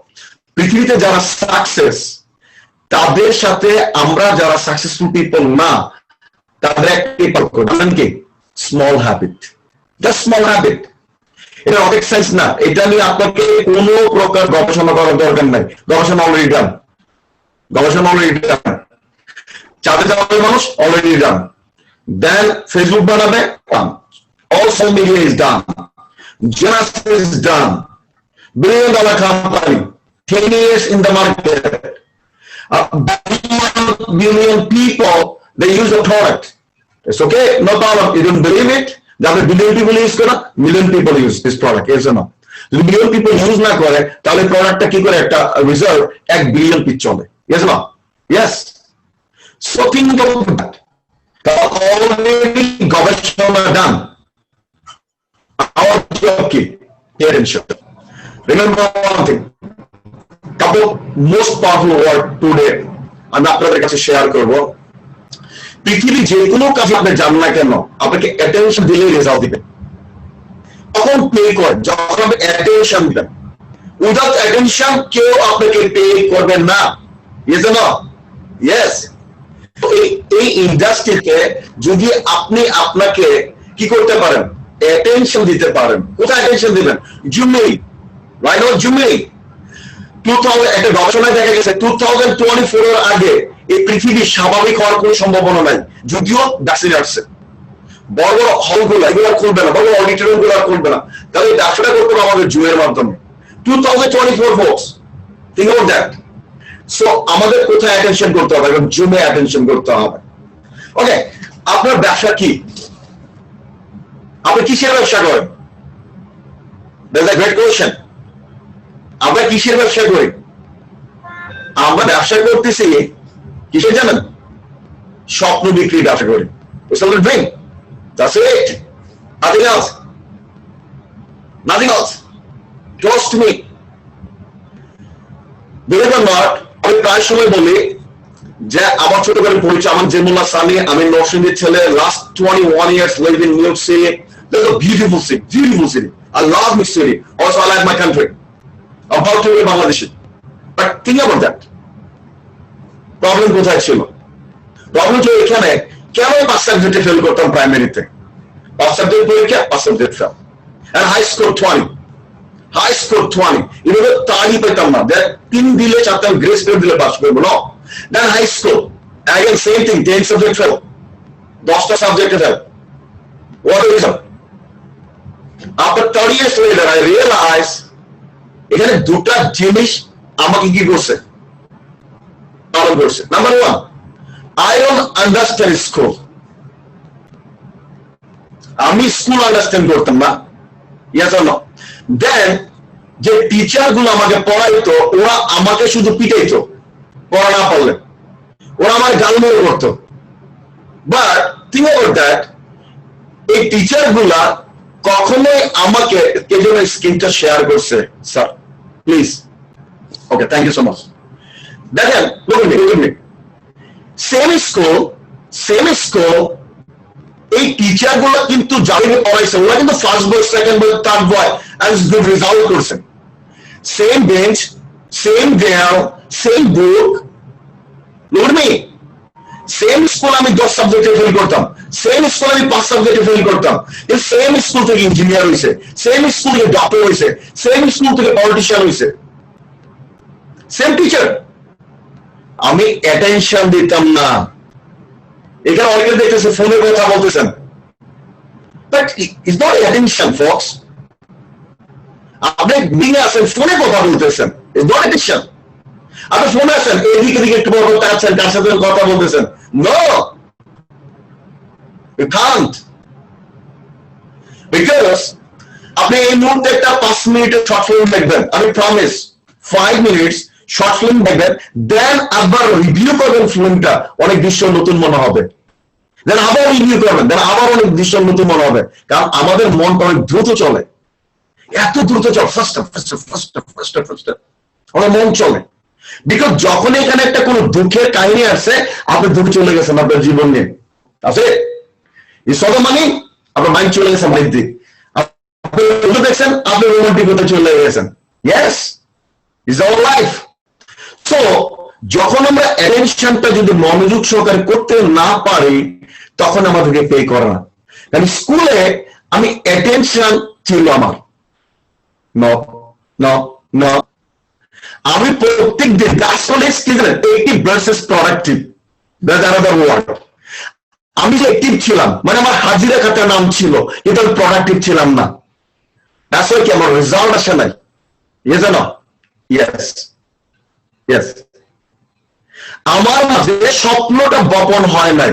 পৃথিবীতে যারা সাকসেস, তাদের সাথে আমরা যারা সাকসেসফুল পিপল না, তাদের একটা জানেন কি? Small habit. Just small habit. এটা রকেট সায়েন্স না, এটা নিয়ে আপনাকে কোনো প্রকার গবেষণা করার দরকার নাই। গবেষণা অলরেডি ডান, গবেষণা অলরেডি ডান, চাঁদে যাওয়ার মানুষ অলরেডি ডান। দেন ফেসবুক বানাবে, all social media is done, genus is done, $1 billion company, 10 years in the market. 1 billion people, they use the product. It's okay, no problem. You don't believe it? That 1 billion people use kora, million people use this product. Yes or no? If 1 billion people use na kore, তাহলে প্রোডাক্টটা কি করে একটা রিজার্ভ 1 বিলিয়ন পিস চলে। Yes or no? Yes. So think about that. Already গবেষণা done. Our job কি? Pay attention. Remember one thing. Couple most powerful word today আমি আপনাদের কাছে শেয়ার করব। পৃথিবী যে কোনো কাজ আপনি জানেন না কেন, আপনাকে অ্যাটেনশন দিলে রেজাল্ট দিবে। তখন পে করে, যখন আপনি অ্যাটেনশন দিবেন। উইদাউট অ্যাটেনশন কেউ আপনাকে পে করবে না। ইয়েস না? ইয়েস। এই ইন্ডাস্ট্রিতে যদি আপনি আপনাকে কি করতে পারেন, অ্যাটেনশন দিতে পারেন। কোথায় অ্যাটেনশন দিবেন? জুমি, রাইট? জুমি 2000 একটা গবেষণায় দেখা গেছে 2024 এর আগে এই পৃথিবী স্বাভাবিক হওয়ার কোনো সম্ভাবনা নাই। যদিও ভ্যাকসিন আসছে, বড় বড় হলগুলো এগুলো খুলবে না, বড় বড় অডিটোরিয়াম গুলো খুলবে না, তাহলে ব্যবসাটা করতে হবে আমাদের জুয়ের মাধ্যমে। 2024 folks, think about that. So আমাদের কোথায় অ্যাটেনশন করতে হবে? জুমে অ্যাটেনশন করতে হবে। ওকে, আপনার ব্যবসা কি? আপনি কিসের ব্যবসা করেন? That's a great question. আমরা কিসের ব্যবসা করি? আমরা ব্যবসা করতেছি কিসের জানেন? স্বপ্ন বিক্রি ব্যবসা করি। It's a dream. That's it. Nothing else. Nothing else. Trust me. Believe it or not, আমি প্রায় সময় বলি যে আমার ছোট করে পরিচয়, আমার জেমুল্লাহ সানি, আমি নরসিংদীর ছেলে, last 21 years live in New York City. That's a beautiful city, beautiful city. I love my city. Also, I like my country. About to be Bangladesh. But think about that. Problem কোথায় ছিল? প্রবলেম ছিল এখানে, কেন 5 সাবজেক্টে ফেল করতাম প্রাইমারিতে? 5 সাবজেক্ট পরীক্ষা, 5 subject fail. And high score 20. High score 20. এভাবে তাড়ি পেতাম না। That 3 দিলে 4টা গ্রেস পেপার দিলে পাস করবো, no? Then high school. Again same thing, 10 subject fail. 10টা সাবজেক্টে fail. What is it? After 30 years later, I realized এখানে দুটা জিনিস আমাকে কি করছে, পালন করছে। Number one, I don't understand school. আমি স্কুল আন্ডারস্ট্যান্ড করতাম না, yes or no? Then যে টিচার গুলো আমাকে পড়াইতো ওরা আমাকে শুধু পিটাইতো পড়া না পারলে, ওরা আমার গালমন্দ করতো। বাট think about that, এই টিচার গুলা কখনোই আমাকে কে যেন স্ক্রিনটা শেয়ার করছে, sir please, okay thank you so much. দেখেন সেম স্কুল এই টিচার গুলো কিন্তু যারা পড়াইছে ওরা কিন্তু first boy, second boy, third boy and good result করছে। সেম বেঞ্চ, সেম দেয়াল, same book, look me. Same school আমি 10 সাবজেক্টে ফেল করতাম, সেম স্কুল আমি 5 সাবজেক্টে ফেল করতাম। এই সেম স্কুল থেকে ইঞ্জিনিয়ার হইছে, সেম স্কুল থেকে ডক্টর হইছে, সেম স্কুল থেকে পলিটিশিয়ান হইছে, সেম টিচার। আমি অ্যাটেনশন দিতাম না। এখানে অনেকে দেখতেছে ফোনে কথা বলতেছেন, but it's not attention Fox. আপনি মিটিংয়ে আছেন, ফোনে কথা বলতেছেন, ইটস নট অ্যাটেনশন। আপনি ফোনে আছেন, এদিকে দিকে একটু বড় তাকাচ্ছেন, কার সাথে কথা বলতেছেন, নো, ইউ কান্ট। বিকজ আপনি এই মুহূর্তে একটা 5 মিনিটের শর্ট ফিল্ম দেখবেন, আমি প্রমিস 5 মিনিটস শর্ট ফিল্ম দেখবেন, দেন আবার রিভিউ করবেন ফিল্মটা, অনেক দৃশ্য নতুন মনে হবে, দেন আবার রিভিউ করবেন, দেন আবার অনেক দৃশ্য নতুন মনে হবে। কারণ আমাদের মনটা অনেক দ্রুত চলে, এত দ্রুত চলে, ফার্স্ট আমার মন চলে। বিকজ যখন এখানে একটা কোন দুঃখের কাহিনী আসছে, আপনি দুঃখ চলে গেছেন আপনার জীবন নিয়ে, আছে মানে আপনার মাইন্ড চলে গেছে মাইন্ড দিয়ে, আপনি দেখছেন আপনি রোমান্টিকতা চলে গেছেন, yes is our life. So যখন আমরা অ্যাটেনশনটা যদি মনোযোগ সহকারে করতে না পারি, তখন আমাদেরকে পে করে না। কারণ স্কুলে আমি অ্যাটেনশন ছিল আমার, ন আমি প্রত্যেক দিন active versus productive, that's another word. আমি যে অ্যাক্টিভ ছিলাম মানে আমার হাজিরা খাতার নাম ছিল, কিন্তু আমি প্রোডাক্টিভ ছিলাম না। দ্যাটস ওয়াই কি আমার রেজাল্ট আসে নাই, ইয়েস অর নো? ইয়েস। আমার মাঝে স্বপ্নটা বপন হয় নাই,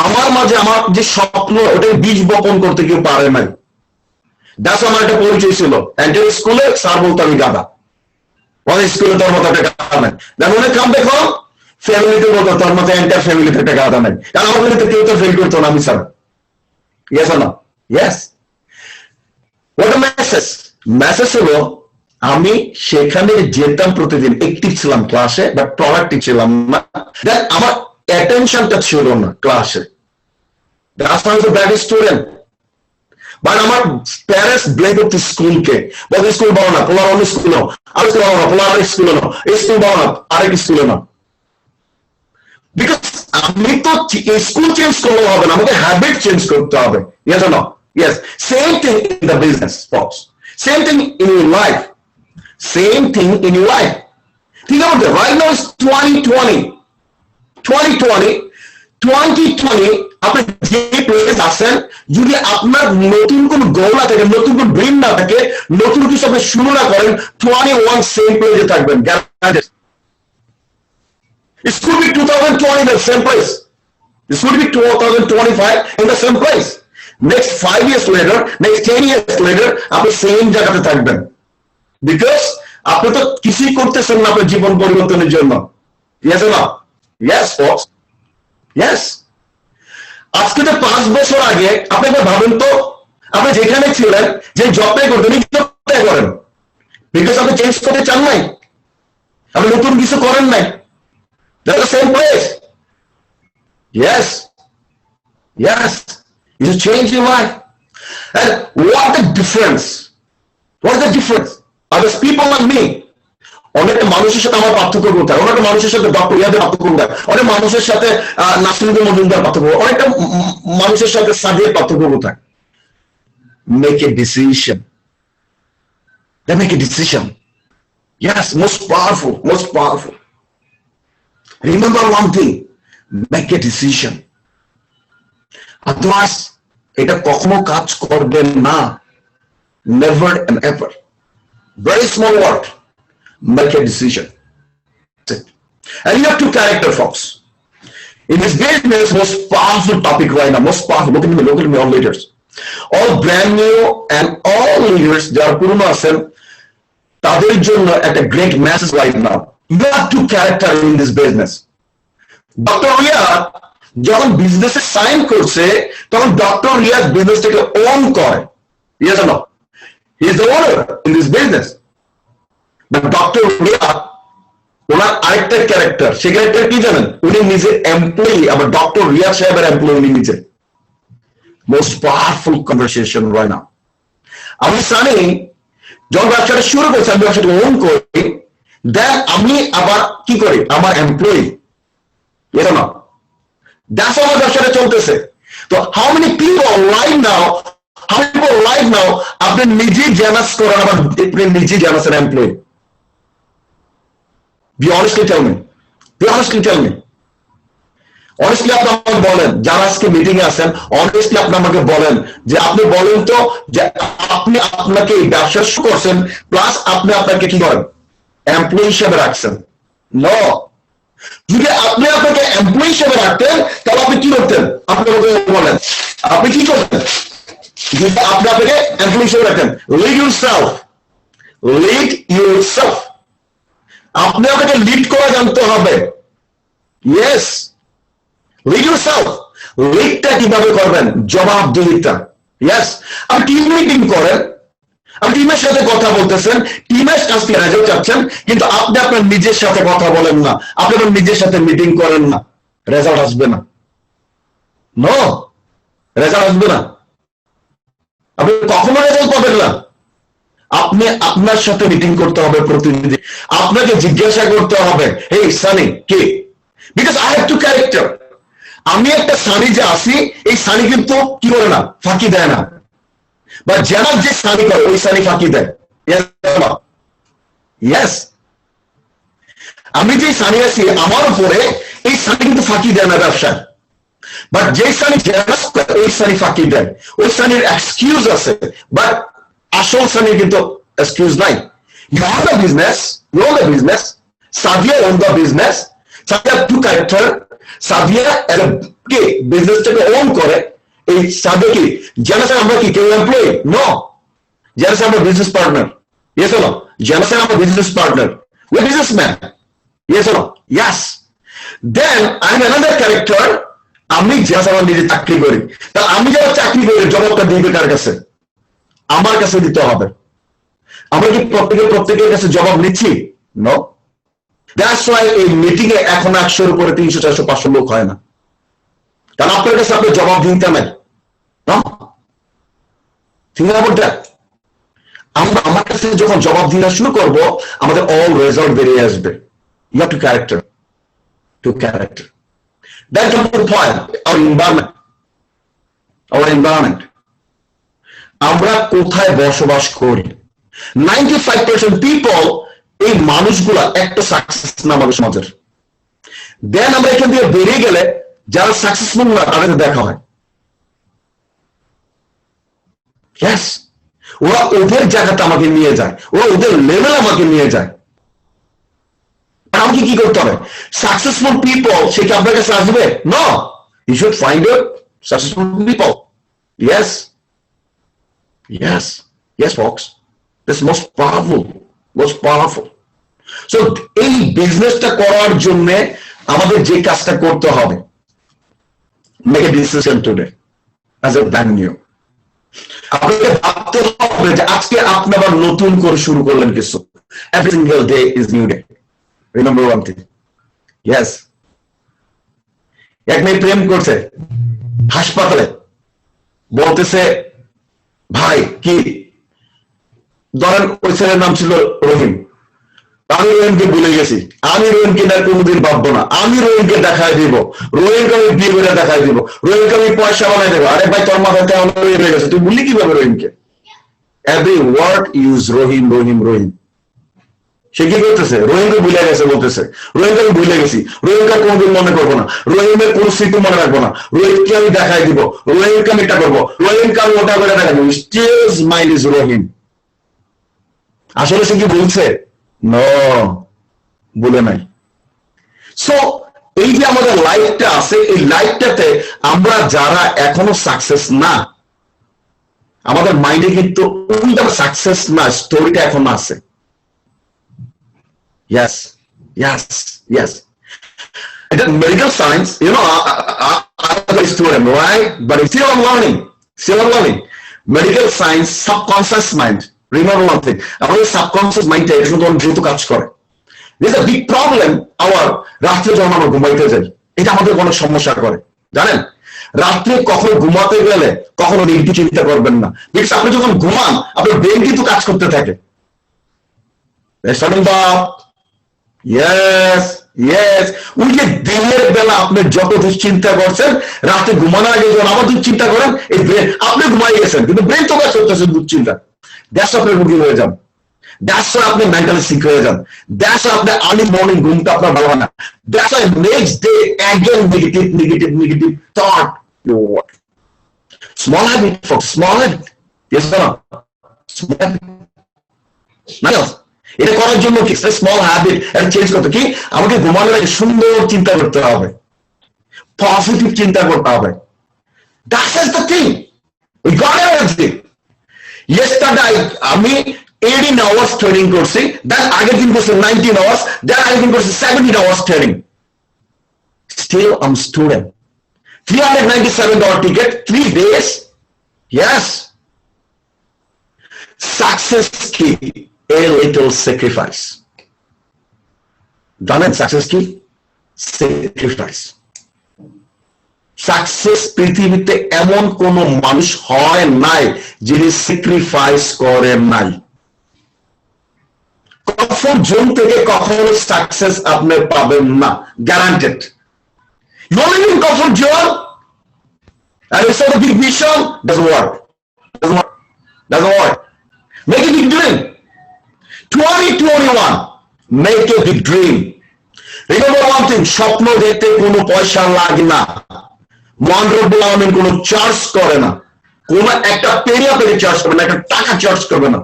আমার মাঝে আমার যে স্বপ্ন ওটাই বীজ বপন করতে কেউ পারে নাই। দ্যাটস আমার একটা পরিচয় ছিল। এন্টার স্কুলে স্যার বলতো আমি গাধা, অনেক স্কুলে তোর মতো একটা গাধা নাই। দেন অনেক কাম দেখো ফ্যামিলিতে বলতো তোর মতো এন্টার ফ্যামিলিতে একটা গাধা নাই, কারণ আমার ফ্যামিলিতে কেউ তো ফেল করতো না, আমি sir. Yes or no? Yes. What message? Message হলো আমি সেখানে যেতাম প্রতিদিন, অ্যাক্টিভ ছিলাম ক্লাসে, বাট প্রোডাক্টিভ ছিলাম না। দেন আমার অ্যাটেনশনটা ছিল না ক্লাসে, that's why I was a bad student. But আমার প্যারেন্টস ব্লেম করতো স্কুলকে, বলতো স্কুল পাবো না, পোলার অন্য স্কুল নাও, আর স্কুল পাবো না, পোলার আরেক স্কুলে নাও, এই স্কুল পাবো না, আরেক স্কুলে নাও। বিকজ আমি তো স্কুল চেঞ্জ করলে হবে না, আমাকে হ্যাবিট চেঞ্জ করতে হবে। Yes or no? Yes. Same thing in the business folks, same thing in your life, same thing in your life. ঠিক আছে, রাইট নাও ইজ 2020 আপনি যে প্লেস আছেন, যদি আপনার নতুন কোন গোল না থাকে, নতুন কোন ড্রিম না থাকে, নতুন কিছু আপনি শুরু না করেন, 21 সেম প্লেসে থাকবেন। It could be 2020 the same place. This could be 2025 in the same place. Next 5 years later, next 10 years later, আপনি সেম জায়গাতে থাকবেন। বিকজ আপনি তো কিছুই করতেছেন না আপনার জীবন পরিবর্তনের জন্য। Yes or no? Yes, folks. Yes. আজকে তো 5 বছর আগে আপনি ভাবেন তো, আপনি যেখানে ছিলেন, যে জবটাই করতেন, এই জবটাই করেন। বিকজ আপনি চেঞ্জ করতে চান নাই, আপনি নতুন কিছু করেন নাই। They're the same place. Yes. Yes. You should change your life. And what the difference? What is the difference? Others people like me. অনেকটা মানুষের সাথে আমার পার্থক্য কোথায়? অনেকটা মানুষের সাথে ডক্টর ইয়াদের পার্থক্য কোথায়? অনেক মানুষের সাথে নাসিরুদ্দিন মজুমদার পার্থক্য, অনেকটা মানুষের সাথে সাদিয়ার পার্থক্য কোথায়? Make a decision. They make a decision. Yes, most powerful, most powerful. Remember one thing, make a decision. Otherwise, এটা কখনো কাজ করবে না। Never and ever. Very small word. Make a decision. That's it. And you have two character, folks. In this business, most powerful topic right now, most powerful, look at me, all leaders. All brand new and all leaders, যারা পুরনো আছেন, তাদের জন্য একটা great message right now. You have two character in this business. Doctor Riya যখন বিজনেসে সাইন করছে তখন ডক্টর রিয়া বিজনেসটাকে ওন করে। Yes or no? He is the owner in this business. But doctor Riya ওনার আরেকটা ক্যারেক্টার, সেই ক্যারেক্টার কি জানেন? উনি নিজে এমপ্লয়ি, আবার ডক্টর রিয়া সাহেবের এমপ্লয়ি উনি নিজে। Most powerful conversation right now. আমি সানি যখন ব্যবসাটা শুরু করছি, আমি ব্যবসাটা ওন করি, দেন আমি আবার কি করি? আমার employee. Yes or no? That's how ব্যবসাটা চলতেছে। তো how many people right now আপনি নিজে জেনাস করেন, আবার আপনি নিজে জেনাসের employee? Be honestly tell me. Honestly আপনি আমাকে বলেন, যারা আজকে মিটিং এ আছেন, honestly আপনি আমাকে বলেন যে আপনি বলেন তো যে আপনি আপনাকে এই ব্যবসা শুরু করছেন, প্লাস আপনি আপনাকে কি করেন? এমপ্লয়ি হিসেবে রাখছেন? নো। যদি আপনি আপনাকে এমপ্লয়ি হিসেবে রাখতেন তাহলে আপনি কি করতেন? আপনি বলেন আপনি কি করতেন? যদি আপনি আপনাকে এমপ্লয়ি হিসেবে রাখতেন, লিড ইউরসেলফ। আপনি আপনাকে লিড করা জানতে হবে। Yes, lead yourself. লিডটা কিভাবে করবেন? জবাবদিহিতা। ইয়েস, আপনি টিম মিটিং করেন, আপনি টিমের সাথে কথা বলতেছেন, টিমের কাছ থেকে রেজাল্ট চাচ্ছেন, কিন্তু আপনি আপনার নিজের সাথে কথা বলেন না, আপনি আপনার নিজের সাথে মিটিং করেন না, রেজাল্ট আসবে না। নো, রেজাল্ট আসবে না, আপনি কখনো রেজাল্ট পাবেন না। আপনি আপনার সাথে মিটিং করতে হবে প্রতিনিধি, আপনাকে জিজ্ঞাসা করতে হবে, এই সানি কে? Because I have two character. আমি একটা সানি যে আছি, এই সানি কিন্তু কি করে না? ফাঁকি দেয় না। বা যারা যে সানি করে ওই সানি ফাঁকি দেয়। ইয়েস, আমি যে সানি আছি আমার উপরে, এই সানি কিন্তু ফাঁকি দেয় না ব্যবসায়। বাট যে সানি ওই সানি ফাঁকি দেয়, ওই সানির এক্সকিউজ আছে, বাট আসল সানি কিন্তু এক্সকিউজ নাই। You have the business, you own the business, Savia own the business, Savia two character, Savia কে বিজনেসটাকে ওন করে, এই সাবে কি জেনাসে আমরা কি কেউ এমপ্লয়ি? নো, জেনাসে আমরা business partner. Yes or no? জেনাসে আমরা business partner, we businessman. Yes or no? Yes. Then I am another character. আমি জেনাসে আমার নিজে চাকরি করি, তা আমি যারা চাকরি করি জবাবটা দিবে কার কাছে? আমার কাছে দিতে হবে। আমরা কি প্রত্যেকের কাছে জবাব নিচ্ছি? নো। দ্যাটস ওয়াই এই মিটিং এ এখন 100-র উপরে 300, 400, 500 লোক হয় না, কারণ আপনার কাছে আপনি জবাব দিতে নাই। আমরা আমার কাছে যখন জবাব দেওয়া শুরু করব, আমাদের অল রেজাল্ট বেরিয়ে আসবে। You have two character. Then come to the point, our environment. আমরা কোথায় বসবাস করি? 95% people, এই মানুষগুলা একটা সাকসেস না আমাদের সমাজের। দেন আমরা এখান থেকে বেরিয়ে গেলে যারা সাকসেসফুল না তাদের দেখা হয়। Yes, ওরা ওদের জায়গাটা আমাকে নিয়ে যায়, ওরা ওদের লেভেল আমাকে নিয়ে যায়। আমাকে কি করতে হবে? সাকসেসফুল পিপল সে কি আপনার কাছে আসবে? No, you should find out successful people. Yes, folks, this is most powerful. So এই বিজনেসটা করার জন্য আমাদের যে কাজটা করতে হবে, make a decision today as a brand new. আপনাকে ভাবতে হবে যে আজকে আপনি আবার নতুন করে শুরু করলেন কিছু। Every single day is new day. Remember one thing. Yes. এক মেয়ে প্রেম করছে হাসপাতালে, বলতেছে ভাই কি, ধরেন ওই ছেলের নাম ছিল রহিম, আমি রহিমকে ভুলে গেছি, আমি রহিমকে না কোনোদিন ভাববো না, আমি রহিমকে দেখাই দিব, রহিমকে আমি বিয়ে করে দেখাই দিব, রহিমকে আমি পয়সা বানাই দেবো। আরে ভাই তোর মাথায় কেমন হয়ে গেছে, তুই বললি কিভাবে রহিমকে? এভরি ওয়ার্ড ইউজ রহিম। সে কি করতেছে? রোহিঙ্গা ভুলে গেছে বলতেছে, রোহিঙ্গা আমি ভুলে গেছি, রোহিঙ্গা কোনোদিন মনে করবো না, রোহিঙ্গার কোন স্মৃতি মনে রাখবো না, রোহিঙ্গা আমি দেখাই দিব, রোহিঙ্গা আমি এটা করবো, রোহিঙ্গা আমি ওটা করে দেখাবো। স্টিল মাইন্ড ইজ রোহিং। আসলে সে কি বলছে? নো, বলে নাই। সো এই যে আমাদের লাইফটা আছে, এই লাইফটাতে আমরা যারা এখনো সাকসেস না, আমাদের মাইন্ডে কিন্তু সাকসেস না স্টোরিটা এখন আছে। Yes, yes, yes. And then medical science, you know, I'm a student, right? But still I'm learning, Medical science, subconscious mind. Remember one thing, our subconscious mind is not যেহেতু কাজ করে। There's a big problem, our রাত্রে যখন আমরা ঘুমাইতে যাই, এটা আমাদের অনেক সমস্যা করে, জানেন? রাত্রে কখনো ঘুমাতে গেলে কখনো নেগেটিভ চিন্তা করবেন না, বিকজ আপনি যখন ঘুমান আপনার ব্রেন কিন্তু কাজ করতে থাকে। Yes, yes. ওই যে দিনের বেলা আপনি যত দুশ্চিন্তা করছেন, রাতে ঘুমানোর আগে যখন আবার দুশ্চিন্তা করেন, এই ব্রেন, আপনি ঘুমাই গেছেন কিন্তু ব্রেন তো কাজ করতেছে দুশ্চিন্তা। দ্যাটস আপনি রোগী হয়ে যান, দ্যাটস আপনি মেন্টালি সিক হয়ে যান, দ্যাটস আপনি আর্লি মর্নিং ঘুমটা আপনার ভালো হয় না, দ্যাটস নেক্সট ডে একজন negative thought. Small habit, small habit, yes না স্মল হ্যাবিট না, এটা করার জন্য কি স্মল হ্যাবিট এটা চেঞ্জ করতে কি আমাকে ঘুমানোর আগে সুন্দর চিন্তা করতে হবে, পজিটিভ চিন্তা করতে হবে। That is the thing, we got everything. Yesterday আমি 18 আওয়ার্স ট্রেনিং করছি, দেন আগের দিন করছি 19 আওয়ার্স, দেন আগের দিন করছি 17 hours training. Still I am student. $397 ticket, 3 days. Yes. Success key, a little sacrifice. জানেন সাকসেস কি? স্যাক্রিফাইস। সাকসেস পৃথিবীতে এমন কোন মানুষ হয় নাই যিনি স্যাক্রিফাইস করেন নাই। কমফোর্ট জোন থেকে কখনো সাকসেস আপনি পাবেন না, guaranteed. You live in comfort zone and you saw the big vision, doesn't work. Make a big dream. 2021, make a big dream. Remember one thing, স্বপ্ন দেখতে কোনো পয়সা লাগে না। মহান রব্বুল আলামিন কোনো চার্জ করে না, কোন একটা পেরিয়া চার্জ করবে না, একটা টাকা চার্জ করবে না,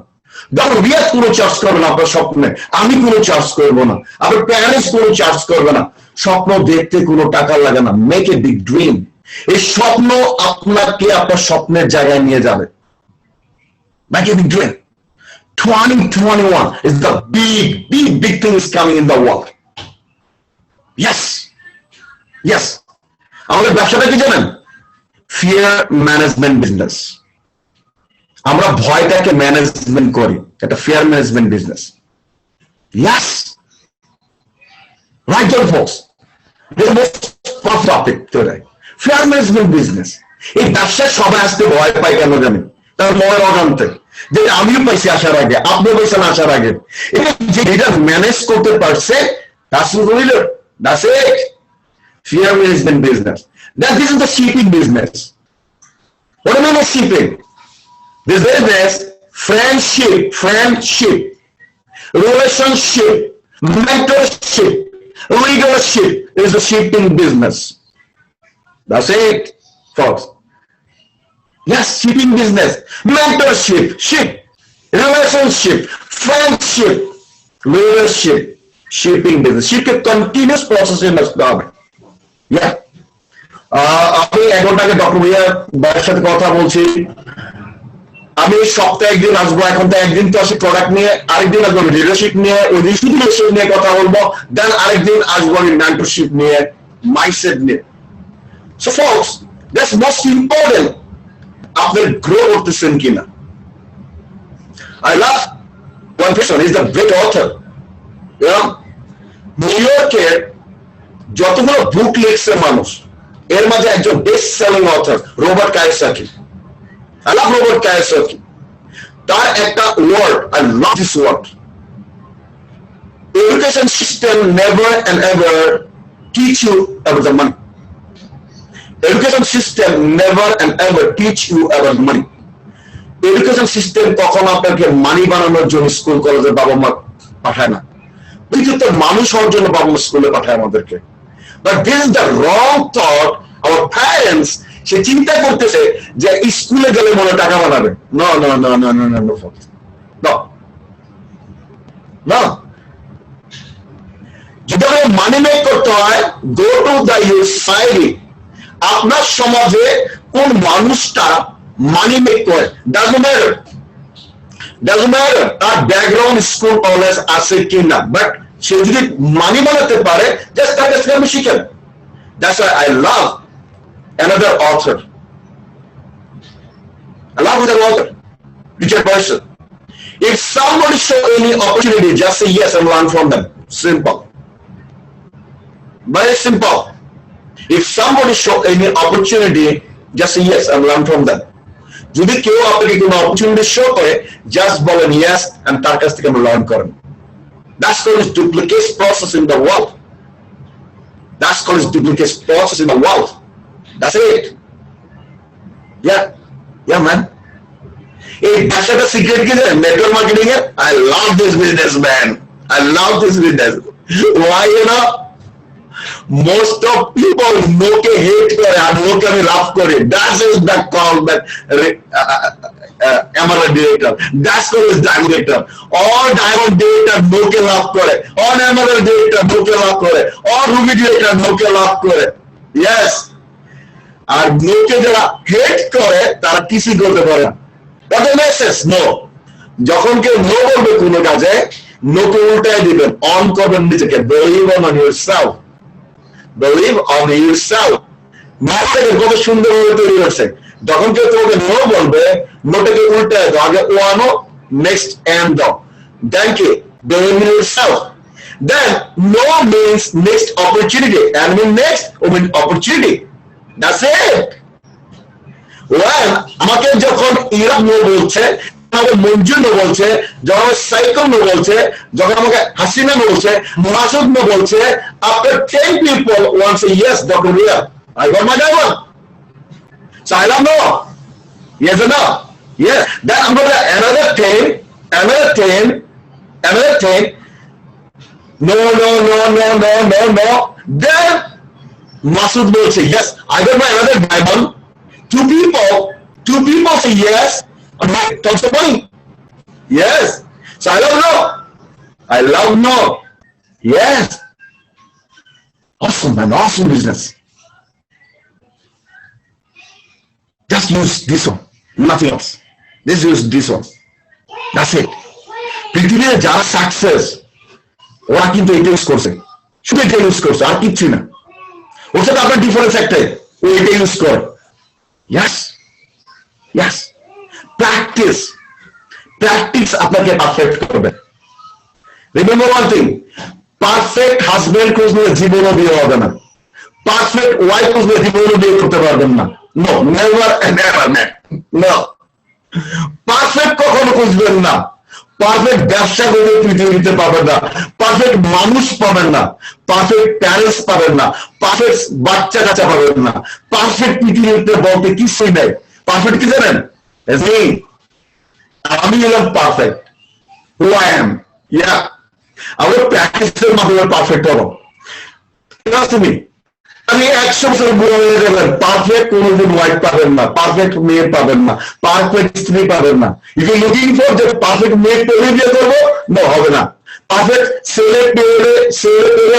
ডক্টর রিয়াজ কোনো চার্জ করবে না আপনার স্বপ্নে, আমি কোনো চার্জ করবো না, আপনার প্যারেন্টস কোনো চার্জ করবে না। স্বপ্ন দেখতে কোনো টাকা লাগে না। Make a big dream. এই স্বপ্ন আপনাকে আপনার স্বপ্নের জায়গায় নিয়ে যাবে। Make a big dream. 2021 is the big thing is coming in the world. Yes. আমাদের ব্যবসাটা কি জানেন? Fear management business. আমরা ভয়টাকে ম্যানেজমেন্ট করি, এটা fear management business. Yes. Right on, folks. This is the most tough topic today. Fear management business. এই ব্যবসায় সবাই আসতে ভয় পায় কেন জানি? তার মনের অজান্তে, যে আমিও পাইছি আসার আগে, আপনিও পাইছেন আসার আগে। যেটা ম্যানেজ করতে পারছে, that's the leader. That's it. Fear management business. This is the shipping business. What do you mean by shipping? This business, friendship, relationship, mentorship, leadership is the shipping business. That's it, folks. Yes, shipping business, mentorship, relationship, friendship, leadership, shipping business. Ship a continuous process in the job. Yeah. আমি এখন আগে ডক্টর ভাইয়া ভাইয়ের সাথে কথা বলছি। আমি সপ্তাহে একদিন আসবো, এখন তো একদিন তো আসি প্রোডাক্ট নিয়ে, আরেকদিন আসবো লিডারশিপ নিয়ে, ওই লিডারশিপ নিয়ে কথা বলবো, দেন আরেকদিন আসবো আমি মেন্টরশিপ নিয়ে, মাইন্ডসেট নিয়ে। So folks, that's most important. আপনি গ্রো করতেছেন কিনা। I love one person, he's a great author. You know, New ইয়র্কের যতগুলো বুক লিখছে মানুষ, এর মাঝে একজন best selling author Robert Kiyosaki. I love Robert Kiyosaki. তার একটা word, I love this word. Education system never and ever teach you about the money. Education system never and ever teach you about money. Education system কখনো আপনাকে মানি বানানোর জন্য স্কুল কলেজের বাবা মা পাঠায় না। পৃথিবীতে মানুষ হওয়ার জন্য বাবা স্কুলে পাঠায় আমাদেরকে। But this is the wrong thought our parents. সে চিন্তা করতেছে যে স্কুলে গেলে মনে টাকা বানাবে। No no no no no no no no. যদি মানি মেক করতে হয়, গো টু দ্য সোসাইটি। আপনার সমাজে কোন মানুষটা মানি মেক করে, ডাজন্ট ম্যাটার তার ব্যাকগ্রাউন্ড স্কুল কলেজ আছে কিনা, বাট সে যদি মানি বানাতে পারে, জাস্ট তার কাছ থেকে আমি শিখেন। That's why I love another author. I love another author, Richard Branson. If somebody show any opportunity, just say yes and learn from them. Simple. Very simple. If somebody show any opportunity, just say yes and learn from them. যদি কেউ আপনাকে কোনো অপরচুনিটি শো করে, জাস্ট বলেন ইয়েস এন্ড তার কাছ থেকে লার্ন করেন। That's called duplicate process in the world. That's called duplicate process in the world. That's it. Yeah man. এই ব্যবসাটা সিক্রেট কি জানেন? নেটওয়ার্ক মার্কেটিং এর। I love this business, man. I love this business. Why, you know? Most of people নোকে হেট করে আর নোকে আমি লাভ করি। That is the call that emerald director. That's called diamond director. All diamond director নোকে লাভ করে, all emerald director নোকে লাভ করে, all ruby director নোকে লাভ করে। Yes. আর নোকে যারা হেট করে তারা কিছুই করতে পারে না। What a message? No. যখন কেউ নো বলবে কোনো কাজে, নোকে উল্টায় দিবেন, অন করবেন নিজেকে। Believe on yourself. Believe on yourself. মাথাকে কত সুন্দর ভাবে তৈরি করছে। যখন কেউ তোমাকে নো বলবে, নোটাকে উল্টায় দাও, আগে ওয়ানো, নেক্সট এন্ড দাও। Thank you. Believe in yourself. Then no means next opportunity, and mean next mean opportunity. That's it. When আমাকে যখন ইরাক নো বলছে, আমাকে মঞ্জু নো বলছে, যখন সাইকেল নো বলছে, যখন আমাকে হাসিনা নো বলছে, মাসুদ নো বলছে, after 10 people want say yes, Dr. Ria, I got my diamond. So I don't know. Yes or no? Yes. Then I'm going to another 10. No. Then Masood will say yes, I got my another diamond. Two people say yes, and that's the money. Yes. So I love no. Yes. Awesome, man. Awesome business. Just use this one, nothing else. Just use this one. That's it. পৃথিবীতে যারা সাকসেস, ওরা কিন্তু এটা ইউজ করছে, শুধু এটা ইউজ করছে, আর কিচ্ছু না। ওর সাথে আপনার ডিফারেন্স একটাই, ও এটা ইউজ করে। Yes. Practice আপনাকে পারফেক্ট করবে। Remember one thing, perfect husband খুঁজলে জীবনও বিয়ে হবে না, পারফেক্ট ওয়াইফ খুঁজলে জীবনও বিয়ে করতে পারবেন না। No, never and ever, man. No. Perfect কখনো খুঁজবেন না। পারফেক্ট ব্যবসা করে পৃথিবীতে পাবেন না, পারফেক্ট মানুষ পাবেন না, পারফেক্ট প্যারেন্টস পাবেন না, পারফেক্ট বাচ্চা কাচ্চা পাবেন না। পারফেক্ট পৃথিবীতে বলতে কিছুই নাই। পারফেক্ট কি জানেন? আমি হলাম perfect, who I am. Yeah. আমরা প্র্যাকটিসের মাধ্যমে পারফেক্ট হবো। তুমি আমি 100 বছর বুড়ো হয়ে যাবেন, পারফেক্ট কোনোদিন ওয়াইফ পাবেন না, পারফেক্ট মেয়ে পাবেন না, পারফেক্ট স্ত্রী পাবেন না। ইফ ইউ লুকিং ফর যে পারফেক্ট মেয়ে পেলে বিয়ে করবো, না, হবে না। পারফেক্ট ছেলে পেলে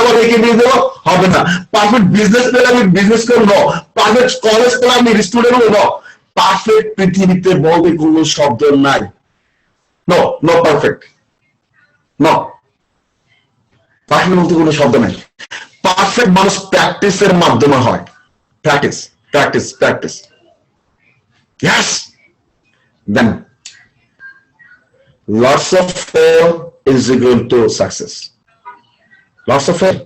আবার একে বিয়ে দেবো, হবে না। পারফেক্ট বিজনেস পেলে আমি বিজনেস করবো, পারফেক্ট কলেজ পেলে আমি স্টুডেন্ট হবো। পারফেক্ট পৃথিবীতে বলতে কোনো শব্দ নাই। নো পারফেক্ট, নো পারফেক্ট বলতে কোনো শব্দ নাই। পারফেক্ট মানুষ প্র্যাকটিসের মাধ্যমে হয়। Practice. Yes. Then lots of fail is equal to success. Lots of fail.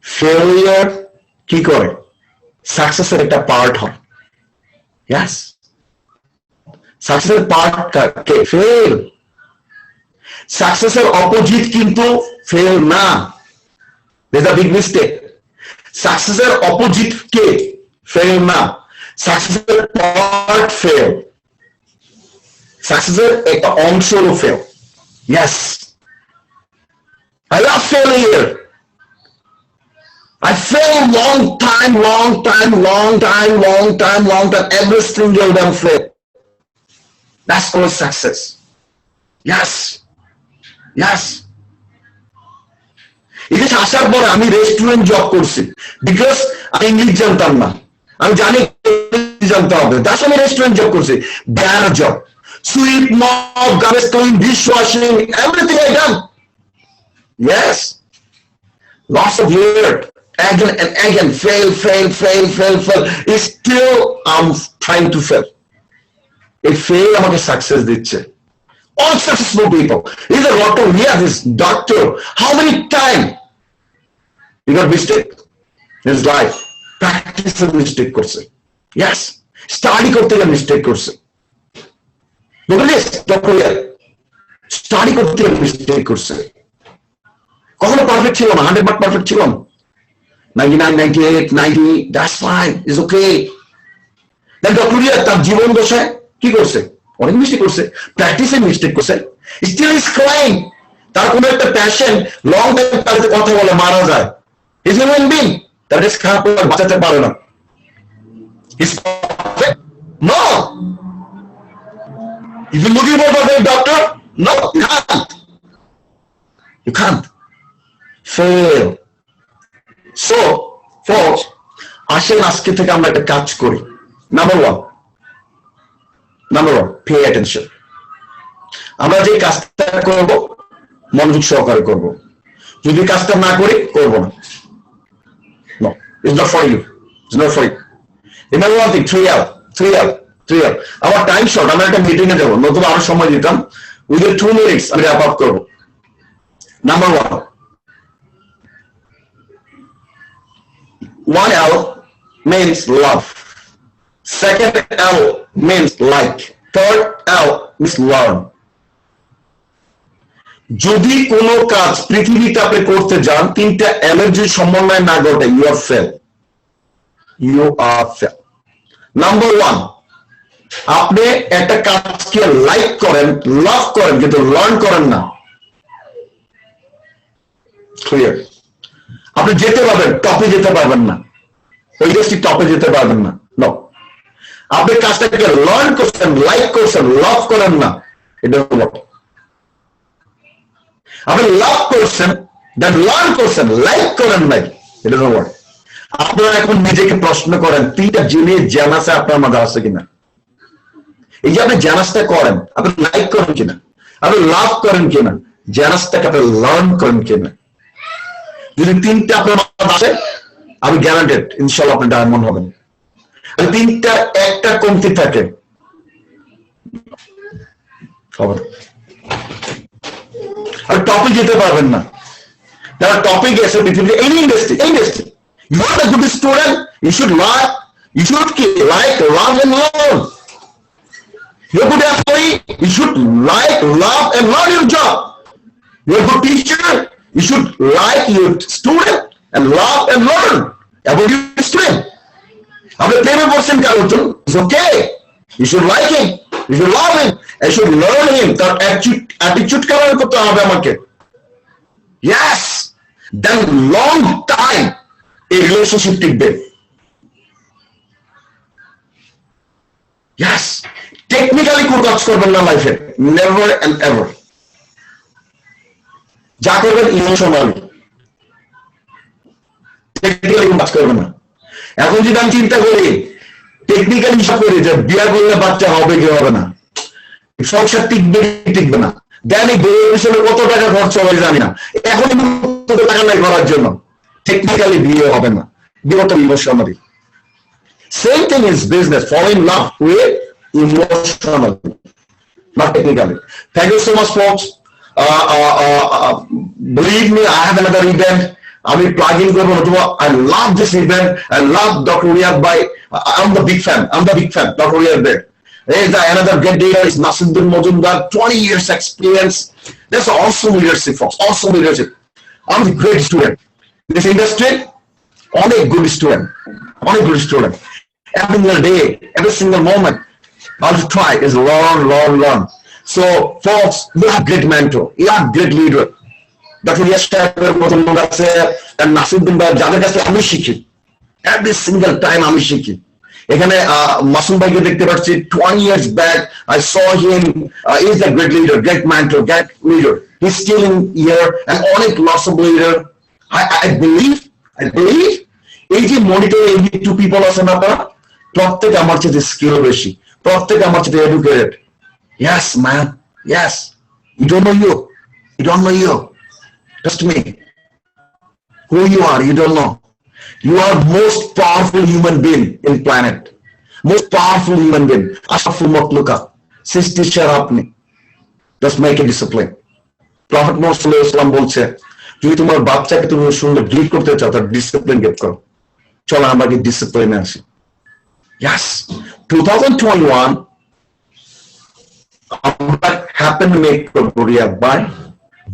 Failure কি করে? সাকসেসের একটা পার্ট হয়। Yes. সাকসেসের পার্ট কে? ফেল। সাকসেসের অপোজিট কিন্তু ফেল না। There's a big mistake. সাকসেসের অপোজিট কে? ফেল না। সাকসেসের পার্ট ফেল। সাকসেসের একটা অংশ হলো fail. Yes, I love failure. I fail long time, every single damn fail. That's called success. Yes. এই যে আসার পর আমি রেস্টুরেন্ট জব করছি, বিকজ আমি ইংলিশ জানতাম না, আমি জানি জানতে হবে, তার সঙ্গে রেস্টুরেন্ট জব করছি, bar job, sweep, mop, garbage clean, dish washing, everything I done. Yes, lots of years, again and again, fail. Still I'm trying to fail. A fail আমাকে সাকসেস দিচ্ছে। All successful people, he's a doctor, yeah, this doctor, how many times he got mistake in his life? Practice a mistake করছে। Yes, study করতে গিয়ে মিস্টেক করছে। স্টাডি করতে গিয়ে মিস্টেক করছে। কখনো পারফেক্ট ছিল না, 100% পারফেক্ট ছিল না, 99, 98, 90, that's fine, it's okay. Then doctor Riya তার জীবন দশায় কি করছে? অনেক মিস্টেক করছে, প্র্যাকটিসে মিস্টেক করছে, স্টিল ইজ ক্রাইং। তার কোনো একটা প্যাশন, লং টাইম তার সাথে কথা বলে মারা যায়, ইজ হিউম্যান বিং, তার কাছে খারাপ বাঁচাতে পারে না। Is perfect? No. If you looking for perfect doctor, no, you can't fail. So folks, আসেন আজকে থেকে আমরা একটা কাজ করি। Number one, pay attention. আমরা যে কাজটা করব মনোযোগ সহকারে করব, যদি কাজটা না করি করব না। No, it's not for you, it's not for you. Remember one thing, 3 hours. আমার টাইম শর্ট, আমরা একটা মিটিং এ যাবো, নতুবা আরো সময় দিতাম, উইদিন 2 minutes আমি র্যাপ আপ করবো। Number one L means love, second L means like, third L means learn. যদি কোনো কাজ পৃথিবীতে আপনি করতে যান, 3টা L এর যদি সমন্বয় না ঘটে, you are fail. নাম্বার 1, আপনি একটা কাজকে লাইক করেন, লাভ করেন, কিন্তু লার্ন করেন না। ক্লিয়ার? আপনি যেতে পারবেন, টপে যেতে পারবেন না, ওই দেশটি টপে যেতে পারবেন না। নো, আপনি কাজটাকে লার্ন করছেন, লাইক করছেন, লাভ করেন না, এটা হলো। আপনি লাভ করছেন, দেন লার্ন করছেন, লাইক করেন নাই, এটা হলো। আপনারা এখন নিজেকে প্রশ্ন করেন, 3টা জিনিস জানাসে আপনার মাঝে আছে কিনা। এই যে আপনি জানাসটা করেন, আপনি লাইক করেন কিনা, আপনি লাভ করেন কিনা, জানাসটাকে আপনি লার্ন করেন কিনা। যদি 3টা আপনার মাঝে আসে, আমি গ্যারান্টেড ইনশাআল্লাহ আপনি ডায়মন্ড হবেন। আর 3টা একটা কমতি থাকে, আর টপে যেতে পারবেন না। যারা টপে গেছে পৃথিবীতে, any industry, you are a good student, you should like, love and learn. You're a good employee, you should like, love and learn your job. You're a good teacher, you should like your student and love and learn about your student. আপনি প্রেমে পড়ছেন কারোর জন্য, it's okay, you should like him, you should love him, and you should learn him. তার attitude কেমন করতে হবে আমাকে। Yes, then long time এই রিলেশনশিপ টিকবে। Yes, টেকনিক্যালি কোন কাজ করবেন না লাইফে, নেভার এন্ড এভার। যা করবেন ইমোশনালি, টেকনিক্যালি কোন কাজ করবেন না। এখন যদি আমি চিন্তা করি, টেকনিক্যালি হিসাব করি যে বিয়ে করলে বাচ্চা হবে কি হবে না, সংসার টিকবে না, জ্ঞানী বইয়ের পিছনে কত টাকা খরচ হবে জানি না, এখন টাকা নাই করার জন্য, টেকনিক্যালি বিয়ে হবে না, বিয়েটা emotionally. Same thing is business, fall in love with emotionally, not technically. Thank you so much folks. Believe me, I have another event. আমি প্লাগ ইন করবো, I love this event, I love Dr. Riyad Bhai. I'm the big fan, Dr. Riyad Bhai. There's another great leader is Nasiruddin Majumdar, 20 years experience. That's awesome leadership folks, awesome leadership. I'm a great student. This industry, only good student. Every single day, every single moment. How to try is learn. So, folks, you are great mentor. You are great leader. Dr. Yash Thakur মতন লোক আছে, নাসিরুদ্দিন ভাই, যাদের কাছে আমি শিখি, every single time আমি শিখি। এখানে মাসুম ভাইকে দেখতে পাচ্ছি 20 years back I saw him, he is a great leader, great mentor, great leader. He's still in here and অনেক lots of leader. I believe এই যে মনিটরে এই two people আছেন আপনারা, প্রত্যেক আমার চেয়ে স্কিল বেশি, প্রত্যেক আমার চেয়ে educated. Yes man, yes. You don't know you. Trust me. Who you are, you don't know. You are most powerful human being in planet. Most powerful human being. Ashraful Makhluka. Sisti Sharapni. Just make a discipline. Prophet Muhammad sallallahu alaihi wasallam বলছে, যদি তোমার বাচ্চাকে তুমি সুন্দর গ্রিড করতে চাও, তার ডিসিপ্লিন গেট করো। চলো আমরা কি ডিসিপ্লিনে আসি। Yes, 2021 আমরা happen to make Riyadh by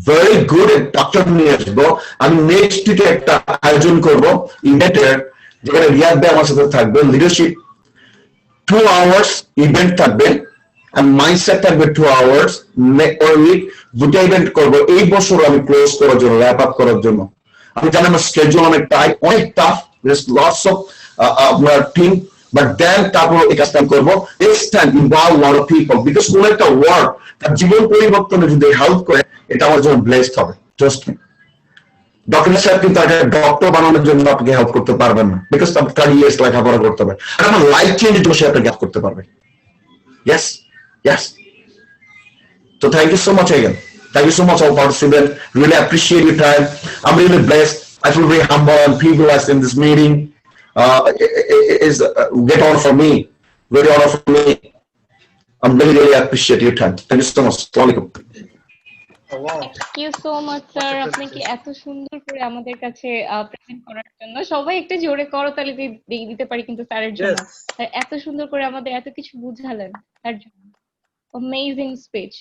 very good at Dr. নিয়ে আসবো। আমি নেক্সট উইকে একটা আয়োজন করবো ইভেন্টের, যেখানে রিয়াদ ভাই আমার সাথে থাকবে, লিডারশিপ 2 hours ইভেন্ট থাকবে, আর মাইন্ডসেট থাকবে 2 hours per week। দুটা ইভেন্ট করবো এই বছর আমি ক্লোজ করার জন্য, র্যাপ আপ করার জন্য। আমি জানি আমার স্কেডিউল অনেক টাইট, অনেক টাফ, লটস অফ আপনার টিম, বাট দেন তারপর এই কাজটা করবো। This time involve a lot of people, because কোন একটা ওয়ার্ক তার জীবন পরিবর্তনে যদি হেল্প করে, এটা আমার জন্য ব্লেসড হবে। Trust me. ডক্টর সাহেব কিন্তু একটা ডক্টর বানানোর জন্য আপনাকে হেল্প করতে পারবেন না, বিকজ তার 30 years লেখাপড়া করতে হবে। আর আমার লাইফ চেঞ্জের জন্য সে আপনাকে হেল্প করতে পারবে। Yes. So thank you so much again. Thank you so much all participants. Really appreciate your time. I'm really blessed. I feel very humble and privileged in this meeting. It is great honor for me. Very honor for me. I'm really appreciate your time. Thank you so much. Assalamualaikum.
Thank you so much sir, আপনাকে এত সুন্দর করে আমাদের কাছে প্রেজেন্ট করার জন্য। সবাই একটা জোরে করতালি দিতে পারি কিন্তু স্যারের জন্য। এত সুন্দর করে আমাদের এত কিছু বুঝালেন, তার জন্য অ্যামেজিং স্পিচ।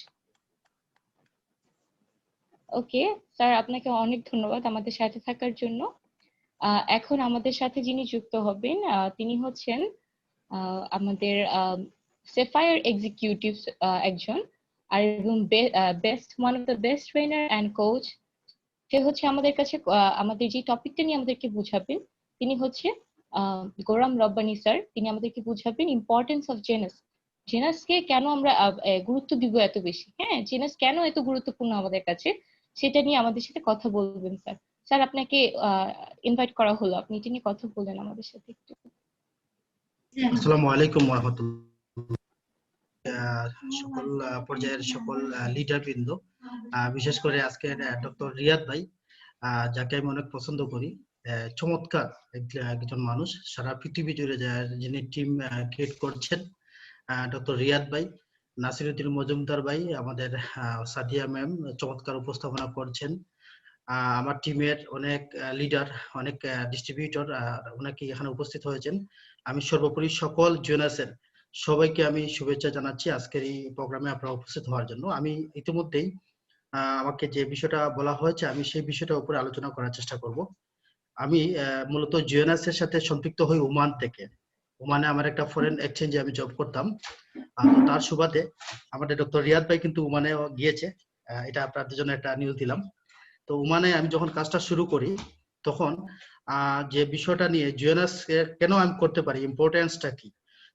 ওকে স্যার, আপনাকে অনেক ধন্যবাদ আমাদের সাথে থাকার জন্য। এখন আমাদের সাথে যিনি যুক্ত হবেন, তিনি হচ্ছেন আমাদের সেফায়ার এক্সিকিউটিভ একজন, আর এবং one of the best trainer and coach. সে হচ্ছে আমাদের কাছে আমাদের যে টপিকটা নিয়ে আমাদেরকে বুঝাবেন, তিনি হচ্ছে গোরাম রব্বানী স্যার। তিনি আমাদেরকে বুঝাবেন ইম্পর্টেন্স অফ জেনাস। জেনাসকে কেন আমরা গুরুত্ব দিব এত বেশি, হ্যাঁ, জেনাস কেন এত গুরুত্বপূর্ণ আমাদের কাছে, সেটা নিয়ে আমাদের সাথে কথা বলবেন স্যার। স্যার, আপনাকে ইনভাইট করা হলো, আপনি এটা নিয়ে কথা বলেন আমাদের সাথে একটু।
আসসালামু আলাইকুম ওয়া রাহমাতুল্লাহ। সকল পর্যায়ের সকল লিডারবৃন্দ, বিশেষ করে আজকে ডক্টর রিয়াদ ভাই, যাকে আমি অনেক পছন্দ করি, চমৎকার একজন মানুষ, সারা পৃথিবী জুড়ে যিনি টিম ক্রিয়েট করছেন, ডক্টর রিয়াদ ভাই, নাসিরুদ্দিন মজুমদার ভাই, আমাদের সাদিয়া ম্যাম চমৎকার উপস্থাপনা করছেন। আমার টিমের অনেক লিডার, অনেক ডিস্ট্রিবিউটর অনেকে এখানে উপস্থিত হয়েছেন। আমি সর্বোপরি সকল জোনাসের সবাইকে আমি শুভেচ্ছা জানাচ্ছি আজকের এই প্রোগ্রামে আপনারা উপস্থিত হওয়ার জন্য। আমি ইতিমধ্যেই আমাকে যে বিষয়টা বলা হয়েছে, আমি সেই বিষয়টার উপরে আলোচনা করার চেষ্টা করব। আমি মূলত জোনাসের সাথে সম্পৃক্ত হই ওমান থেকে। ওমানে আমার একটা ফরেন এক্সচেঞ্জে আমি জব করতাম। তার সুবাদে আমাদের ডক্টর রিয়াদ ভাই কিন্তু ওমানে গিয়েছে, এটা আপনাদের জন্য একটা নিউজ দিলাম। তো ওমানে আমি যখন কাজটা শুরু করি, তখন যে বিষয়টা নিয়ে জোনাস কেন আমি করতে পারি, ইম্পর্টেন্সটা কি,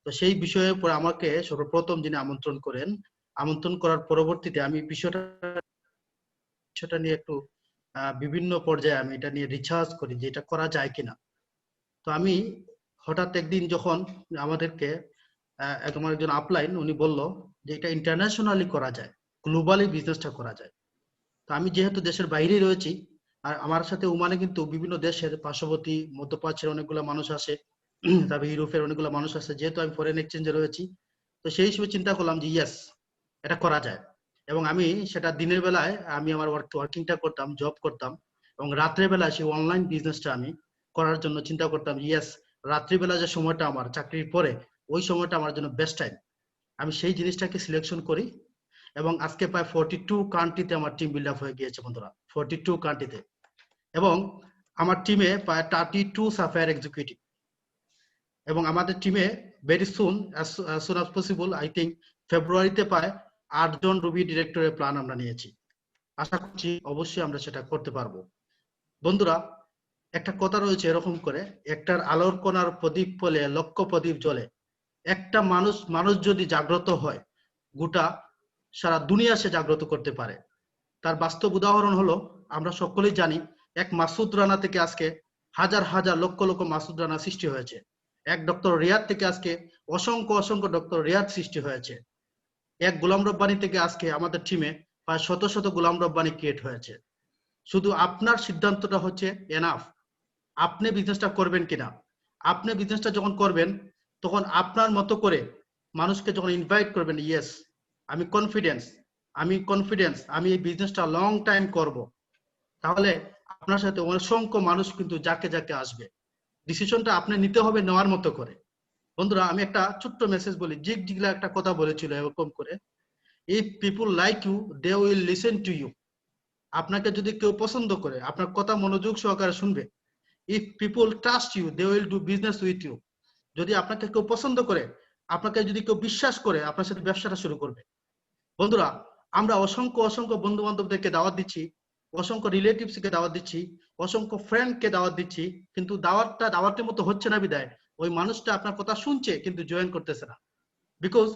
তো সেই বিষয়ের উপর আমাকে সর্বপ্রথম যিনি আমন্ত্রণ করেন, আমন্ত্রণ করার পরবর্তীতে আমি বিষয়টা নিয়ে একটু বিভিন্ন পর্যায়ে আমি এটা নিয়ে রিসার্চ করি যে এটা করা যায় কিনা। তো আমি হঠাৎ একদিন যখন আমাদেরকে আমার একজন আপলাইন, উনি বলল যে এটা ইন্টারন্যাশনালি করা যায়, গ্লোবালি বিজনেসটা করা যায়। তো আমি যেহেতু দেশের বাইরে রয়েছি, আর আমার সাথে ওমানে কিন্তু বিভিন্ন দেশের পার্শ্ববর্তী মধ্যপ্রাচ্যের অনেকগুলো মানুষ আসে, তারপরে ইউরোপের অনেকগুলো মানুষ আছে, যেহেতু আমি ফরেন এক্সচেঞ্জে রয়েছি, তো সেই হিসেবে চিন্তা করলাম যে ইয়েস, এটা করা যায়। এবং আমি সেটা দিনের বেলায় আমি আমার ওয়ার্কিংটা করতাম, জব করতাম, এবং রাত্রের বেলায় সেই অনলাইন বিজনেসটা আমি করার জন্য চিন্তা করতাম। ইয়েস, রাত্রিবেলা যে সময়টা আমার চাকরির পরে, ওই সময়টা আমার জন্য বেস্ট টাইম। আমি সেই জিনিসটাকে সিলেকশন করি, এবং আজকে প্রায় 42 কান্ট্রিতে আমার টিম বিল্ড আপ হয়ে গিয়েছে বন্ধুরা, 42 কান্ট্রিতে। এবং আমার টিমে প্রায় 32 সাফায়ার এক্সিকিউটিভ, এবং আমাদের টিমে very soon, as soon as possible, I think ফেব্রুয়ারিতে প্রায় 8 জন রুবি ডিরেক্টরের প্ল্যান আমরা নিয়েছি। আশা করছি অবশ্যই আমরা সেটা করতে পারবো। বন্ধুরা, একটা কথা রয়েছে এরকম করে, একটার আলোর কোণার প্রদীপ বলে লক্ষ প্রদীপ জ্বলে। একটা মানুষ যদি জাগ্রত হয়, গোটা সারা দুনিয়া সে জাগ্রত করতে পারে। তার বাস্তব উদাহরণ হলো, আমরা সকলেই জানি, এক মাসুদ রানা থেকে আজকে হাজার হাজার লক্ষ লক্ষ মাসুদ রানা সৃষ্টি হয়েছে। এক ডক্টর রিয়াদ থেকে আজকে অসংখ্য অসংখ্য ডক্টর রিয়াদ সৃষ্টি হয়েছে। এক গোলাম রব্বানি থেকে আজকে আমাদের টিমে প্রায় শত শত গোলাম রব্বানি ক্রিয়েট হয়েছে। শুধু আপনার সিদ্ধান্তটা হচ্ছে এনাফ, আপনি বিজনেসটা করবেন কিনা। আপনি বিজনেসটা যখন করবেন, তখন আপনার মতো করে মানুষকে যখন ইনভাইট করবেন, ইয়েস আমি কনফিডেন্স আমি এই বিজনেসটা লং টাইম করব, তাহলে আপনার সাথে অসংখ্য মানুষ কিন্তু যাকে যাকে আসবে। ডিসিশনটা আপনি নিতে হবে নেওয়ার মতো করে। বন্ধুরা, আমি একটা ছোট্ট মেসেজ বলি। জিগ জিগলা একটা কথা বলেছিল এরকম করে, if people like you they will listen to you. আপনাকে যদি কেউ পছন্দ করে, আপনার কথা মনোযোগ সহকারে শুনবে। If people trust you they will do business with you. যদি আপনাকে কেউ পছন্দ করে, আপনাকে যদি কেউ বিশ্বাস করে, আপনার সাথে ব্যবসাটা শুরু করবে। বন্ধুরা, আমরা অসংখ্য অসংখ্য বন্ধু বান্ধবদেরকে দাওয়াত দিচ্ছি, অসংখ্য রিলেটিভসকে দাওয়াত দিচ্ছি, অসংখ্য ফ্রেন্ডকে দাওয়াত দিচ্ছি, কিন্তু দাওয়াতের মতো হচ্ছে না বিদায় ওই মানুষটা আপনার কথা শুনছে কিন্তু জয়েন করতেছে না। বিকজ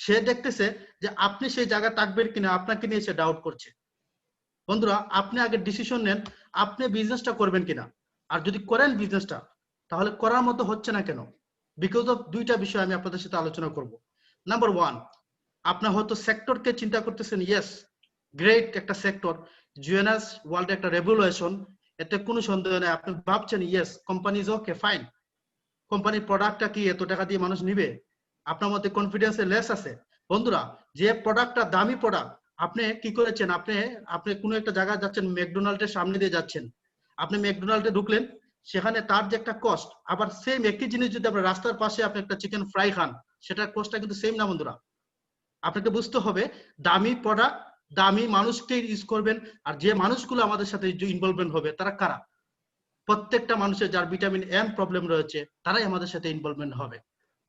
সে দেখতেছে যে আপনি সেই জায়গায় থাকবেন কিনা, আপনাকে নিয়ে সে ডাউট করছে। বন্ধুরা, আপনি আগে ডিসিশন নেন আপনি বিজনেসটা করবেন কিনা। আর যদি করেন বিজনেসটা, তাহলে করার মতো হচ্ছে না কেন? বিকজ অফ দুইটা বিষয় আমি আপনাদের সাথে আলোচনা করব। নাম্বার 1, আপনার হয়তো সেক্টরকে চিন্তা করতেছেন, ইয়েস গ্রেট একটা সেক্টর, জিএনএস ওয়ার্ল্ড একটা রেভলিউশন, এতে কোনো সন্দেহ নেই। আপনি ভাবছেন yes company is okay fine, কোম্পানির প্রোডাক্টটা কি এত টাকা দিয়ে মানুষ নিবে, আপনার মধ্যে কনফিডেন্সের লেস আছে। বন্ধুরা, যে প্রোডাক্টটা দামি প্রোডাক্ট, আপনি কি করেছেন, আপনি কোনো একটা জায়গায় যাচ্ছেন, ম্যাকডোনাল্ডের সামনে দিয়ে যাচ্ছেন, আপনি ম্যাকডোনাল্ডে ঢুকলেন, সেখানে তার যে একটা কস্ট, আবার সেম একই জিনিস যদি আপনার রাস্তার পাশে আপনি একটা চিকেন ফ্রাই খান, সেটার কস্টটা কিন্তু সেম না। বন্ধুরা, আপনাকে বুঝতে হবে দামি প্রোডাক্ট দামি মানুষকে ইউজ করবেন। আর যে মানুষগুলো আমাদের সাথে ইনভলভমেন্ট হবে তারা কারা? প্রত্যেকটা মানুষের যার ভিটামিন এম প্রবলেম রয়েছে তারাই আমাদের সাথে ইনভলভমেন্ট হবে।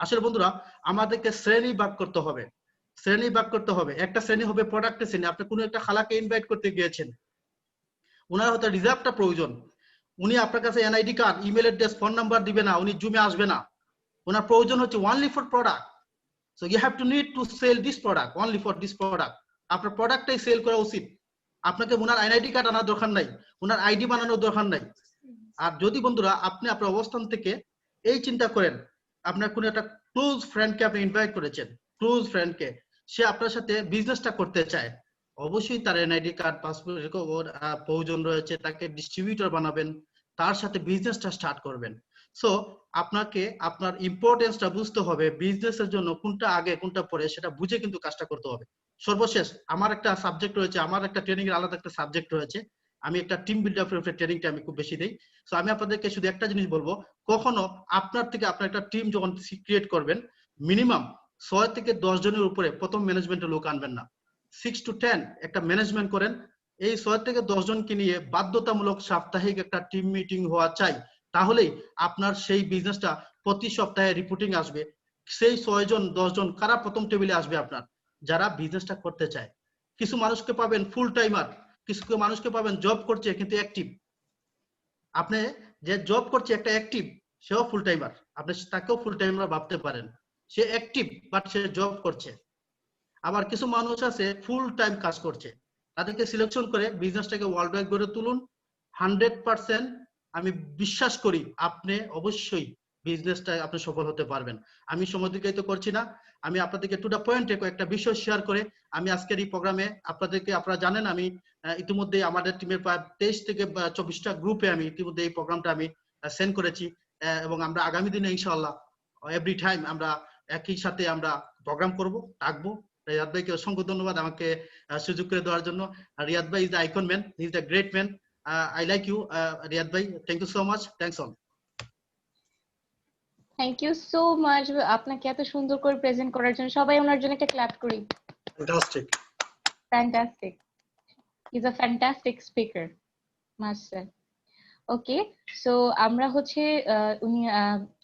আসলে বন্ধুরা, আমাদেরকে শ্রেণী ভাগ করতে হবে। একটা শ্রেণী হবে প্রোডাক্টের শ্রেণী। আপনি কোনো একটা খালাকে ইনভাইট করতে গিয়েছেন, ওনার হয়তো রিজার্ভটা প্রয়োজন, উনি আপনার কাছে NID card, email address, phone number দিবে না, উনি জুমে আসবে না, ওনার প্রয়োজন হচ্ছে only for product. So you have to need to sell this product only for this product. আপনার প্রোডাক্টটাই সেল করা উচিত। আপনাকে ওনার এনআইডি কার্ড আনার দরকার নাই, ওনার আইডি বানানোর দরকার নাই। আর যদি বন্ধুরা আপনি আপনার অবস্থান থেকে এই চিন্তা করেন, আপনার কোনো একটা ক্লোজ ফ্রেন্ডকে আপনি ইনভাইট করেছেন, ক্লোজ ফ্রেন্ডকে, সে আপনার সাথে বিজনেসটা করতে চায়, অবশ্যই তার এনআইডি কার্ড, পাসপোর্ট প্রয়োজন রয়েছে, তাকে ডিস্ট্রিবিউটর বানাবেন, তার সাথে বিজনেসটা স্টার্ট করবেন। সো আপনাকে আপনার ইম্পর্টেন্সটা বুঝতে হবে, বিজনেসের জন্য কোনটা আগে কোনটা পরে সেটা বুঝে কিন্তু কাজটা করতে হবে। সর্বশেষ আমার একটা সাবজেক্ট রয়েছে, আমার একটা ট্রেনিং এর আলাদা একটা সাবজেক্ট রয়েছে, আমি একটা টিম বিল্ডার ট্রেনিংটা আমি খুব বেশি দেই। সো আমি আপনাদেরকে শুধু একটা জিনিস বলবো, কখনো আপনার থেকে আপনার একটা টিম যখন ক্রিয়েট করবেন, মিনিমাম 6 থেকে 10 জনের উপরে প্রথম ম্যানেজমেন্টের লোক আনবেন না। 6 to 10 একটা ম্যানেজমেন্ট করেন। এই 6 থেকে 10 জনকে নিয়ে বাধ্যতামূলক সাপ্তাহিক একটা টিম মিটিং হওয়া চাই, তাহলেই আপনার সেই বিজনেসটা প্রতি সপ্তাহে রিপোর্টিং আসবে। সেই 6 জন 10 জন কারা প্রথম টেবিলে আসবে? আপনার যারা বিজনেসটা করতে চায়। কিছু মানুষকে পাবেন ফুল টাইমার, কিছু মানুষকে পাবেন জব করছে কিন্তু অ্যাক্টিভ। আপনি যে জব করছে একটা অ্যাক্টিভ, সেও ফুল টাইমার, আপনি তাকেও ফুল টাইমার ভাবতে পারেন, সে অ্যাক্টিভ বাট সে জব করছে। আবার কিছু মানুষ আছে ফুল টাইম কাজ করছে, তাদেরকে সিলেকশন করে বিজনেসটাকে ওয়ার্ল্ড ওয়াইড গড়ে তুলুন। 100% আমি বিশ্বাস করি আপনি অবশ্যই বিজনেসটা আপনি সফল হতে পারবেন। আমি সময় অতিবাহিত করছি না, আমি আপনাদেরকে টু দা পয়েন্টে একটা বিষয় শেয়ার করে আমি আজকের এই প্রোগ্রামে আপনারা জানেন, আমি ইতিমধ্যে আমাদের টিমের প্রায় 23 থেকে 24টা গ্রুপে আমি ইতিমধ্যে এই প্রোগ্রামটা আমি সেন্ড করেছি, এবং আমরা আগামী দিনে ইনশাআল্লাহ এভরি টাইম আমরা একই সাথে আমরা প্রোগ্রাম করব, থাকবো। রিয়াদ ভাইকে অসংখ্য ধন্যবাদ আমাকে সুযোগ করে দেওয়ার জন্য। রিয়াদ ভাই is the icon man, he is the great man. I like you, Riyad bhai. Thank you so much. Thanks all.
Thank you so much আপনাকে এত সুন্দর করে প্রেজেন্ট করার জন্য। সবাই ওনার জন্য একটা ক্ল্যাপ করি। Fantastic, he is a fantastic speaker, master. Okay, so আমরা হচ্ছে উনি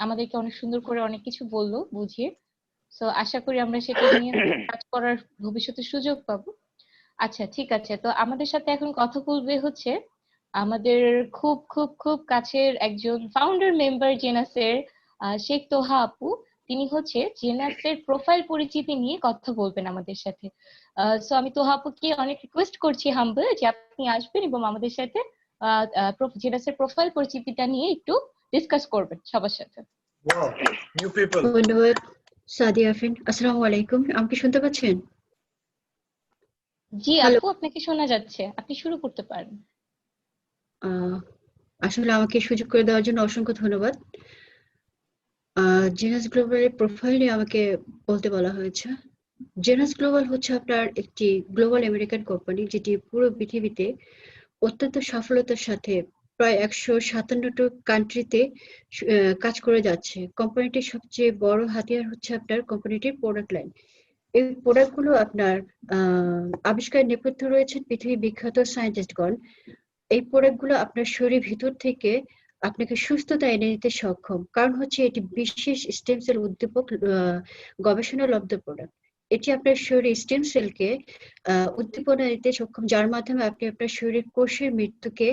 আমাদেরকে অনেক সুন্দর করে অনেক কিছু বললো বুঝিয়ে। সো আশা করি আমরা সেটা নিয়ে কাজ করার ভবিষ্যতে সুযোগ পাবো। আচ্ছা ঠিক আছে, তো আমাদের সাথে এখন কথা বলবে হচ্ছে আমাদের খুব খুব খুব কাছের একজন ফাউন্ডার মেম্বার জেনাসের শেখ তোহা আপু। তিনি হচ্ছে জেনাসের প্রোফাইল পরিচিতি নিয়ে কথা বলবেন আমাদের সাথে। সো আমি তোহা আপুকে অনেক রিকোয়েস্ট করছি হাম্বল যে আপনি আসবেন এবং আমাদের সাথে জেনাসের প্রোফাইল পরিচিতিটা নিয়ে একটু ডিসকাস করবেন সবার সাথে।
Wow, new people.
ধন্যবাদ সাদিয়া আফরিন। আসসালামু আলাইকুম, আমাকে শুনতে পাচ্ছেন?
জি
হ্যালো।
আপু, আপনাকে শোনা যাচ্ছে, আপনি শুরু করতে পারেন।
আসলে আমাকে সুযোগ করে দেওয়ার জন্য অসংখ্য ধন্যবাদ। জেনাস গ্লোবালের প্রোফাইল নিয়ে আমাকে বলতে বলা হয়েছে। জেনাস গ্লোবাল হচ্ছে আপনার একটি গ্লোবাল আমেরিকান কোম্পানি, যেটি পুরো পৃথিবীতে অত্যন্ত সফলতার সাথে প্রায় 157টা কান্ট্রিতে কাজ করে যাচ্ছে। কোম্পানিটির সবচেয়ে বড় হাতিয়ার হচ্ছে আপনার কোম্পানিটির প্রোডাক্ট লাইন। এই প্রোডাক্টগুলো আপনার আবিষ্কারের নেপথ্যে রয়েছেন পৃথিবী বিখ্যাত সায়েন্টিস্টগণ। এই প্রোডাক্টগুলো আপনার শরীরের ভিতর থেকে আপনাকে সুস্থতা এনে দিতে সক্ষম, কারণ হচ্ছে এটি বিশেষ স্টেম সেল উদ্দীপক গবেষণা লব্ধ প্রোডাক্ট। এটি আপনার শরীরের স্টেম সেলকে উদ্দীপনা দিতে সক্ষম, যার মাধ্যমে আপনি আপনার শরীরের কোষের মৃত্যুকে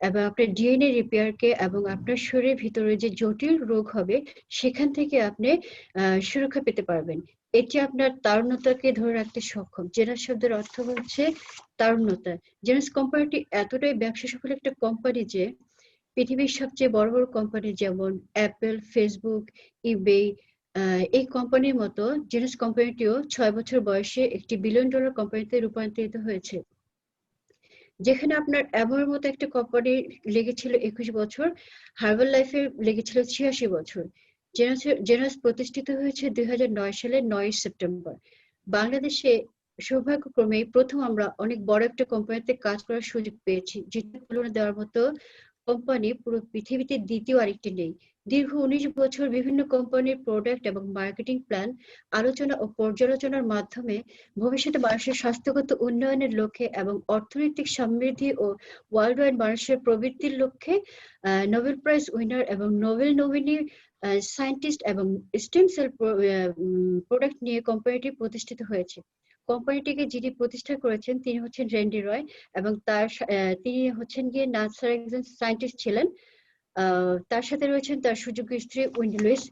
এবং আপনার ডিএনএ রিপেয়ারকে এবং আপনার শরীরের ভিতরে যে জটিল রোগ হবে সেখান থেকে আপনি সুরক্ষা পেতে পারবেন। এটি আপনার তারুণ্যতাকে ধরে রাখতে সক্ষম। জেনাস শব্দের অর্থ হচ্ছে তারুণ্যতা। জেনাস কোম্পানিটি এতটাই ব্যবসা সফল একটা কোম্পানি যে পৃথিবীর সবচেয়ে বড় বড় কোম্পানি যেমন অ্যাপল, ফেসবুক, ইবে, এই কোম্পানির মতো জেনাস কোম্পানিটিও 6 বছর বয়সে একটি $1 বিলিয়ন কোম্পানিতে রূপান্তরিত হয়েছে। যেখানে আপনার অ্যাভোর মতো একটা কোম্পানি লেগেছিল 21 বছর, হার্বাল লাইফের লেগেছিল 86 বছর। জেনাস প্রতিষ্ঠিত হয়েছে 2009 সালের 9 সেপ্টেম্বর। বাংলাদেশে সৌভাগ্যক্রমে প্রথম আমরা অনেক বড় একটা কোম্পানিতে কাজ করার সুযোগ পেয়েছি, যেটা তুলনা দেওয়ার মতো কোম্পানি পুরো পৃথিবীতে দ্বিতীয় আরেকটি নেই। দীর্ঘ 19 বছর বিভিন্ন কোম্পানির প্রোডাক্ট এবং মার্কেটিং প্ল্যান আলোচনা ও পর্যালোচনার মাধ্যমে ভবিষ্যতে মানুষের স্বাস্থ্যগত উন্নয়নের লক্ষ্যে এবং অর্থনৈতিক সমৃদ্ধি ও ওয়ার্ল্ড ওয়াইড মানুষের প্রবৃত্তির লক্ষ্যে নোবেল প্রাইজ উইনার এবং নোবেল নমিনি সায়েন্টিস্ট এবং স্টেম সেল প্রোডাক্ট নিয়ে কোম্পানিটি প্রতিষ্ঠিত হয়েছে। কোম্পানিটিকে যিনি প্রতিষ্ঠা করেছেন তিনি হচ্ছেন রেন্ডি রয় এবং তিনি হচ্ছেন গিয়ে নাসার একজন সায়েন্টিস্ট ছিলেন। তার সাথে রয়েছেন তার সুযোগ্য স্ত্রী উইন্ডি লুইস,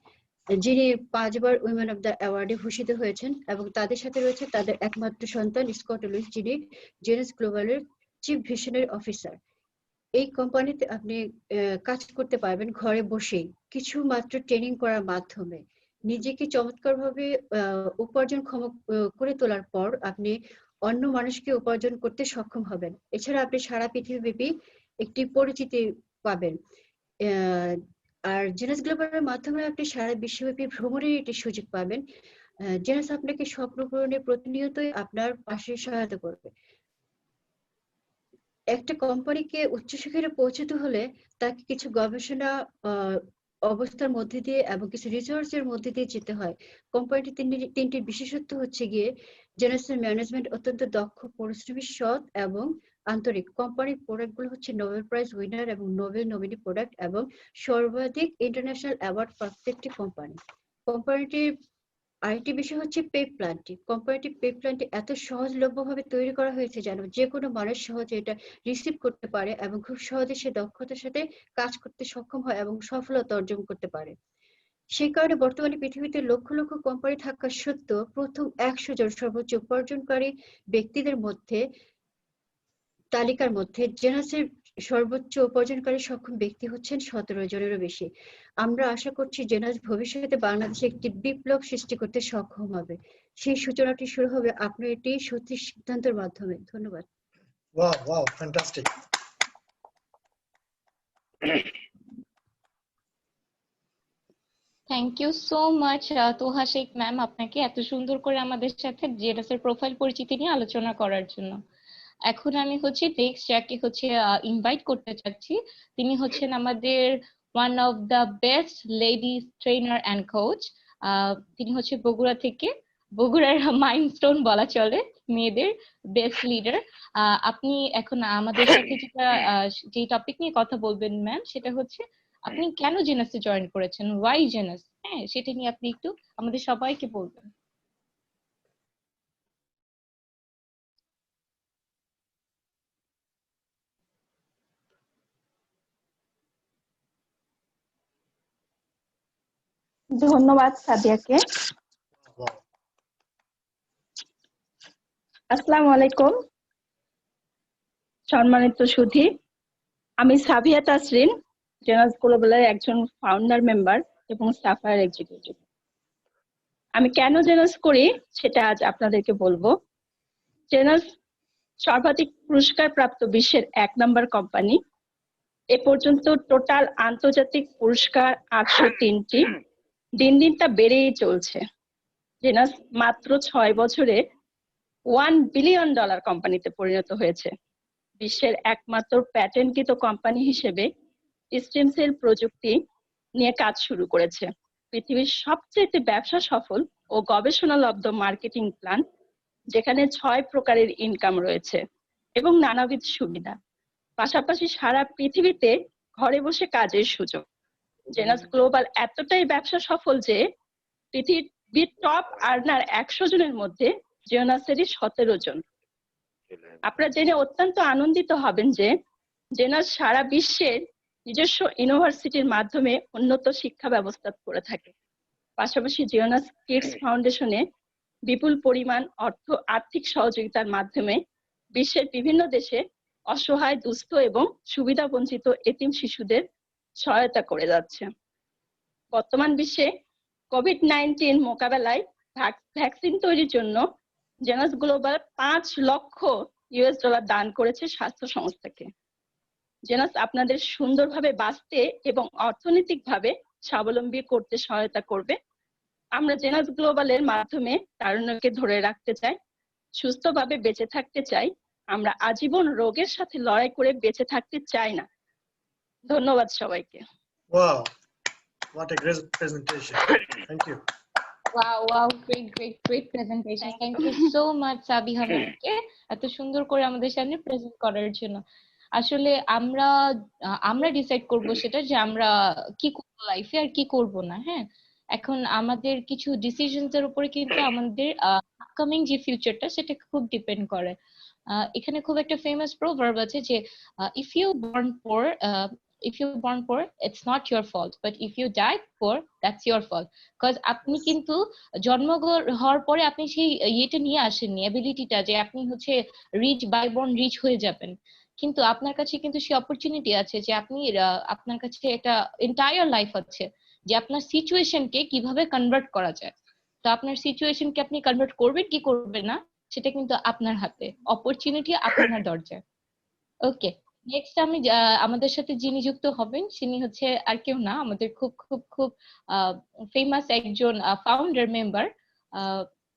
যিনি 5 বার উইমেন অফ দ্য অ্যাওয়ার্ডে ভূষিত হয়েছেন, এবং তাদের সাথে রয়েছে তাদের একমাত্র সন্তান স্কট লুইস, যিনি জেনাস গ্লোবালের চিফ ভিশনারি অফিসার। এই কোম্পানিতে আপনি কাজ করতে পারবেন ঘরে বসেই, কিছু মাত্র ট্রেনিং করার মাধ্যমে। নিজেকে চমৎকারভাবে উপার্জনক্ষম করে তোলার পর আপনি অন্য মানুষকে উপার্জন করতে সক্ষম হবেন। এছাড়া আপনি সারা পৃথিবীব্যাপী একটি পরিচিতি পাবেন। আর জেনাস গ্লোবালের মাধ্যমে আপনি সারা বিশ্বব্যাপী ভ্রমণের একটি সুযোগ পাবেন। জেনাস আপনাকে স্বপ্ন পূরণে প্রতিনিয়তই আপনার পাশে সহায়তা করবে। একটা কোম্পানিকে উচ্চ শিখরে পৌঁছতে হলে তাকে কিছু গবেষণা অবস্থার মধ্যে দিয়ে এবং কিছু রিসার্চের মধ্যে দিয়ে যেতে হয়। কোম্পানিটি তিনটি বিশেষত্ব হচ্ছে গিয়ে জেনাসের ম্যানেজমেন্ট অত্যন্ত দক্ষ, পরিশ্রমী, সৎ এবং আন্তরিক। কোম্পানির প্রোডাক্টগুলো হচ্ছে নোবেল প্রাইজ উইনার এবং নোবেল নমিনি প্রোডাক্ট এবং সর্বাধিক ইন্টারন্যাশনাল অ্যাওয়ার্ড প্রাপ্ত একটি কোম্পানি। কোম্পানিটির আরেকটি বিষয় হচ্ছে পে প্ল্যানটি। কোম্পানিটির পে প্ল্যানটি এত সহজলভ্যভাবে তৈরি করা হয়েছে যেন যে কোনো মানুষ সহজে এটা রিসিভ করতে পারে এবং খুব সহজে সে দক্ষতার সাথে কাজ করতে সক্ষম হয় এবং সফলতা অর্জন করতে পারে। সেই কারণে বর্তমানে পৃথিবীতে লক্ষ লক্ষ কোম্পানি থাকা সত্ত্বেও প্রথম 100 জন সর্বোচ্চ উপার্জনকারী ব্যক্তিদের মধ্যে তালিকার মধ্যে জেনাসের সর্বোচ্চ উপার্জনকারী সক্ষম ব্যক্তি হচ্ছেন 17 জনেরও বেশি। আমরা আশা করছি জেনাস ভবিষ্যতে বাংলাদেশে একটি বিপ্লব সৃষ্টি করতে সক্ষম হবে। সেই সূচনাটি শুরু হবে আপনার এটি সঠিক সিদ্ধান্তের মাধ্যমে। ধন্যবাদ।
Wow wow, fantastic.
Thank you so much Toha Sheikh ma'am, আপনাকে এত সুন্দর করে আমাদের সাথে জেনাসের প্রোফাইল পরিচিতি নিয়ে আলোচনা করার জন্য। এখন আমি হচ্ছে নেক্সট যাকে হচ্ছে ইনভাইট করতে চাচ্ছি, তিনি হচ্ছেন আমাদের one of the best ladies trainer and coach. তিনি হচ্ছে বগুড়া থেকে বগুড়ার মাইলস্টোন বলা চলে, মেয়েদের বেস্ট লিডার। আপনি এখন আমাদের সাথে যেটা যে টপিক নিয়ে কথা বলবেন ম্যাম, সেটা হচ্ছে আপনি কেন জেনাসে জয়েন করেছেন, ওয়াই জেনাস, হ্যাঁ সেটা নিয়ে আপনি একটু আমাদের সবাইকে বলবেন।
ধন্যবাদ সাদিয়াকে। আসসালামু আলাইকুম সম্মানিত সুধী, আমি সাবিয়া তাসরিন, জেনাস গ্লোবালের একজন ফাউন্ডার মেম্বার এবং সাফায়ার এক্সিকিউটিভ। আমি কেন জেনাস করি সেটা আজ আপনাদেরকে বলবো। জেনাস সর্বাধিক পুরস্কার প্রাপ্ত বিশ্বের 1 নম্বর কোম্পানি। এ পর্যন্ত টোটাল আন্তর্জাতিক পুরস্কার 803টি, দিন দিন তা বেড়েই চলছে। জেনাস মাত্র 6 বছরে $1 বিলিয়ন কোম্পানিতে পরিণত হয়েছে। বিশ্বের একমাত্র প্যাটেন্টকৃত কোম্পানি হিসেবে স্টেম সেল প্রযুক্তি নিয়ে কাজ শুরু করেছে। পৃথিবীর সবচেয়ে ব্যবসা সফল ও গবেষণালব্ধ মার্কেটিং প্ল্যান, যেখানে 6 প্রকারের ইনকাম রয়েছে এবং নানাবিধ সুবিধা, পাশাপাশি সারা পৃথিবীতে ঘরে বসে কাজের সুযোগ। জেনাস গ্লোবাল এতটাই ব্যবসা সফল যে পৃথিবীর টপ আর্নার 100 জনের মধ্যে জেনাসেরই 17 জন। আপনারা জেনে অত্যন্ত আনন্দিত হবেন যে জেনাস সারা বিশ্বের নিজস্ব ইউনিভার্সিটির মাধ্যমে উন্নত শিক্ষা ব্যবস্থা করে থাকে। পাশাপাশি জেনাস কিডস ফাউন্ডেশনে বিপুল পরিমাণ আর্থিক সহযোগিতার মাধ্যমে বিশ্বের বিভিন্ন দেশে অসহায়, দুস্থ এবং সুবিধা বঞ্চিত এতিম শিশুদের সহায়তা করে যাচ্ছে। বর্তমান বিশ্বে কোভিড-19 মোকাবেলায় ভ্যাকসিন তৈরির জন্য জেনাস গ্লোবাল $5 লক্ষ দান করেছে স্বাস্থ্য সংস্থাকে। জেনাস আপনাদের সুন্দরভাবে বাঁচতে এবং অর্থনৈতিকভাবে স্বাবলম্বী করতে সহায়তা করবে। আমরা জেনাস গ্লোবালের মাধ্যমে তারুণ্যকে ধরে রাখতে চাই, সুস্থভাবে বেঁচে থাকতে চাই। আমরা আজীবন রোগের সাথে লড়াই করে বেঁচে থাকতে চাই না। ধন্যবাদ সবাইকে।
Wow, what a great presentation. Thank you.
Wow, great presentation. Thank you so much Sabiha ম্যামকে এত সুন্দর করে আমাদের সামনে প্রেজেন্ট করার জন্য। আসলে আমরা ডিসাইড করব সেটা যে আমরা কি করব লাইফে আর কি করব না। হ্যাঁ, এখন আমাদের কিছু ডিসিশনস এর উপরে কিন্তু আমাদের আপকামিং যে ফিউচারটা সেটা খুব ডিপেন্ড করে। এখানে খুব একটা ফেমাস প্রোভার্ব আছে যে if you born poor it's not your fault, but if you die poor that's your fault. Because আপনি কিন্তু জন্ম হওয়ার পরে আপনি সেই ইয়েটা নিয়ে আসেননি, এবিলিটিটা যে আপনি হচ্ছে রিচ বাই বর্ন রিচ হয়ে যাবেন, কিন্তু আপনার কাছে কিন্তু সেই অপরচুনিটি আছে যে আপনি আপনার কাছে একটা এন্টায়ার লাইফ আছে যে আপনার সিচুয়েশনকে কিভাবে কনভার্ট করা যায়। তো আপনার সিচুয়েশনকে আপনি কনভার্ট করবেন কি করবেন না সেটা কিন্তু আপনার হাতে, অপরচুনিটি আপনার দরজায়। ওকে, নেক্সট আমি আমাদের সাথে যিনি যুক্ত হবেন তিনি হচ্ছে আর কেউ না, আমাদের খুব খুব খুব ফেমাস একজন ফাউন্ডার মেম্বার।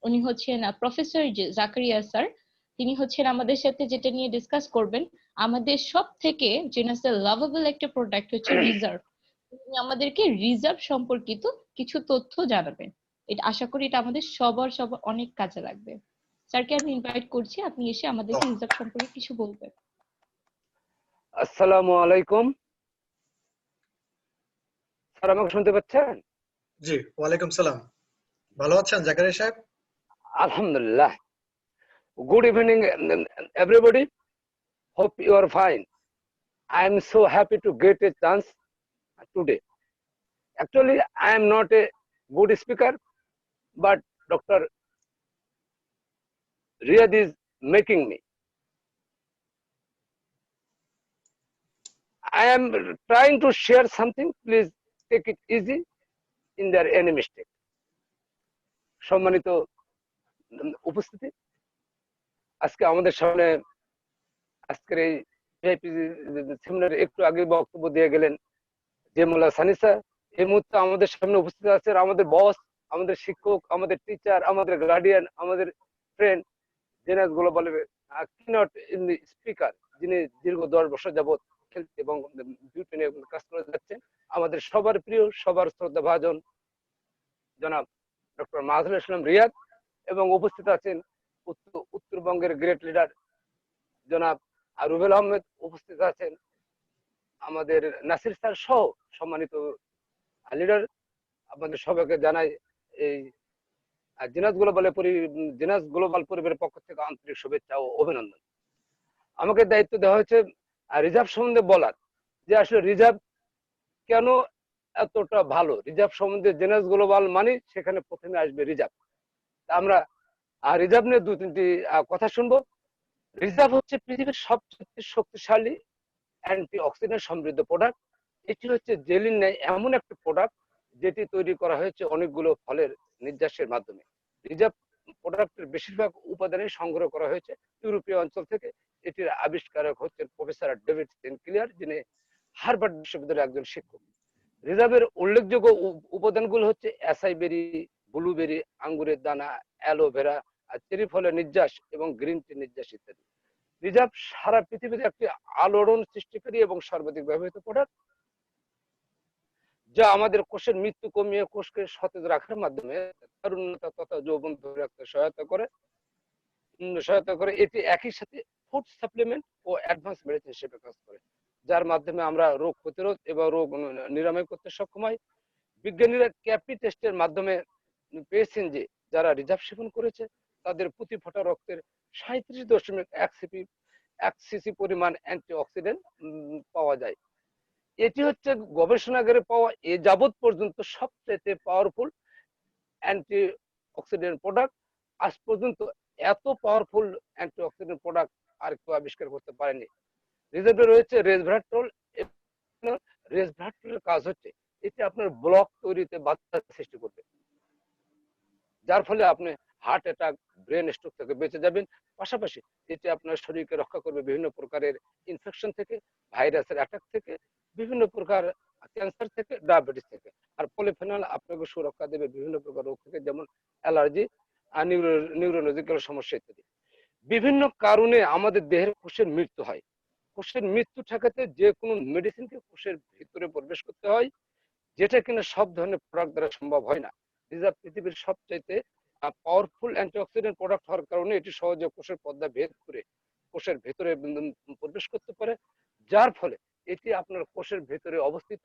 উনি হচ্ছেন প্রফেসর জাকারিয়া স্যার। তিনি হচ্ছেন আমাদের সাথে যেটা নিয়ে ডিসকাস করবেন, আমাদের সব থেকে জেনাসের লাভেবল একটা প্রোডাক্ট হচ্ছে রিজার্ভ। তিনি আমাদেরকে রিজার্ভ সম্পর্কিত কিছু তথ্য জানাবেন। এটা আশা করি এটা আমাদের সবার অনেক কাজে লাগবে। স্যারকে আমি ইনভাইট করছি, আপনি এসে আমাদেরকে রিজার্ভ সম্পর্কে কিছু বলবেন।
আসসালামু আলাইকুম স্যার, আমাকে শুনতে পাচ্ছেন?
জি, ওয়ালাইকুম সালাম। ভালো আছেন জাকারিয়া সাহেব?
আলহামদুলিল্লাহ। Good evening everybody, hope you are fine. I am so happy to get a chance today. Actually I am not a good speaker, but Dr. Riyad is making me. I am trying to share something, please take it easy in there any mistake. সম্মানিত উপস্থিতি, আজকে আমাদের সামনে আজকের এই সেমিনারে একটু আগে বক্তব্য দিয়ে গেলেন যে মোল্লা সানিসা, এই মুহূর্তে আমাদের সামনে উপস্থিত আছে আমাদের বস, আমাদের শিক্ষক, আমাদের টিচার, আমাদের গার্ডিয়ান, আমাদের ফ্রেন্ড, জেনাস গ্লোবালের কিনট স্পিকার, যিনি দীর্ঘ 10 বছর যাবত খেলতে এবং বিউটি নিয়ে কাজ করে যাচ্ছেন, আমাদের সবার প্রিয়, সবার শ্রদ্ধা ভাজন জনাব ডক্টর মাহাদুল ইসলাম রিয়াদ। এবং উপস্থিত আছেন উত্তরবঙ্গের গ্রেট লিডার জনাব রুবেল আহমেদ, উপস্থিত আছেন আমাদের নাসির স্যার সহ সম্মানিত লিডার। আপনাদের সবাইকে জানাই এই জিনাস গ্লোবাল পরিবারের পক্ষ থেকে আন্তরিক শুভেচ্ছা ও অভিনন্দন। আমাকে দায়িত্ব দেওয়া হয়েছে রিজার্ভ সম্বন্ধে বলার, যে আসলে রিজার্ভ কেন এতটা ভালো। রিজার্ভ সম্বন্ধে জিনাস গ্লোবাল মানে সেখানে প্রথমে আসবে রিজার্ভ। আমরা রিজার্ভ নিয়ে দু তিনটি কথা শুনবো। রিজার্ভ হচ্ছে পৃথিবীর সবচেয়ে শক্তিশালী অ্যান্টি অক্সিডেন্ট সমৃদ্ধ প্রোডাক্ট। এটি হচ্ছে জেলির ন্যায় এমন একটা প্রোডাক্ট যেটি তৈরি করা হয়েছে অনেকগুলো ফলের নির্যাসের মাধ্যমে। রিজার্ভ প্রোডাক্টের বেশিরভাগ উপাদানই সংগ্রহ করা হয়েছে ইউরোপীয় অঞ্চল থেকে। এটির আবিষ্কারক হচ্ছেন প্রফেসর ডেভিড সেনক্লিয়ার, যিনি হার্ভার্ড বিশ্ববিদ্যালয়ের একজন শিক্ষক। রিজার্ভের উল্লেখযোগ্য উপাদানগুলো হচ্ছে অ্যাসাই বেরি, ব্লুবেরি, আঙ্গুরের দানা, অ্যালোভেরা, চেরি ফলের নির্যাস এবং গ্রিন টি নির্যাস ইত্যাদি। রিজার্ভ সারা পৃথিবীতে একটি আলোড়ন সৃষ্টিকারী এবং সর্বাধিক ব্যবহৃত প্রোডাক্ট, যা আমাদের কোষের মৃত্যু কমিয়ে কোষকে সতেজ রাখার মাধ্যমে তারুণ্যতা তথা যৌবন ধরে রাখতে সহায়তা করে। এটি একই সাথে ফুড সাপ্লিমেন্ট ও অ্যাডভান্স মেডিসিন হিসেবে কাজ করে, যার মাধ্যমে আমরা রোগ প্রতিরোধ এবং রোগ নিরাময় করতে সক্ষম হই। বিজ্ঞানীরা ক্যাপি টেস্টের মাধ্যমে পেয়েছেন যে যারা রিজার্ভ সেবন করেছে তাদের প্রতি ফোঁটা রক্তের 37.1 সিসি পরিমাণ অ্যান্টি অক্সিডেন্ট পাওয়া যায়। এটি হচ্ছে গবেষণাগারে পাওয়া এ যাবৎ পর্যন্ত সবচেয়ে পাওয়ারফুল অ্যান্টি অক্সিডেন্ট প্রোডাক্ট। আজ পর্যন্ত এত পাওয়ারফুল অ্যান্টি অক্সিডেন্ট প্রোডাক্ট আর কেউ আবিষ্কার করতে পারেনি। রিজার্ভে রয়েছে রেসভেরাট্রল। রেসভেরাট্রলের কাজ হচ্ছে এটি আপনার ব্লক তৈরিতে বাধা সৃষ্টি করবে, যার ফলে আপনি হার্ট অ্যাটাক, ব্রেন স্ট্রোক থেকে বেঁচে যাবেন। পাশাপাশি এটি আপনার শরীরকে রক্ষা করবে বিভিন্ন প্রকারের ইনফেকশন থেকে, ভাইরাসের অ্যাটাক থেকে, বিভিন্ন প্রকার ক্যান্সার থেকে, ডায়াবেটিস থেকে। আর পলিফেনল আপনাকে সুরক্ষা দেবে বিভিন্ন প্রকার রোগ থেকে, যেমন অ্যালার্জি, নিউরোলজিক্যাল সমস্যা ইত্যাদি। বিভিন্ন কারণে আমাদের দেহের কোষের মৃত্যু হয়। কোষের মৃত্যু ঠেকাতে যে কোনো মেডিসিনকে কোষের ভিতরে প্রবেশ করতে হয়, যেটা কিনা সব ধরনের প্রোডাক্ট দ্বারা সম্ভব হয় না। রিজার্ভ পৃথিবীর সবচাইতে পাওয়ারফুল অ্যান্টিঅক্সিডেন্ট প্রোডাক্ট হওয়ার কারণে এটি সহজে কোষের পর্দা ভেদ করে কোষের ভেতরে প্রবেশ করতে পারে, যার ফলে এটি আপনার কোষের ভেতরে অবস্থিত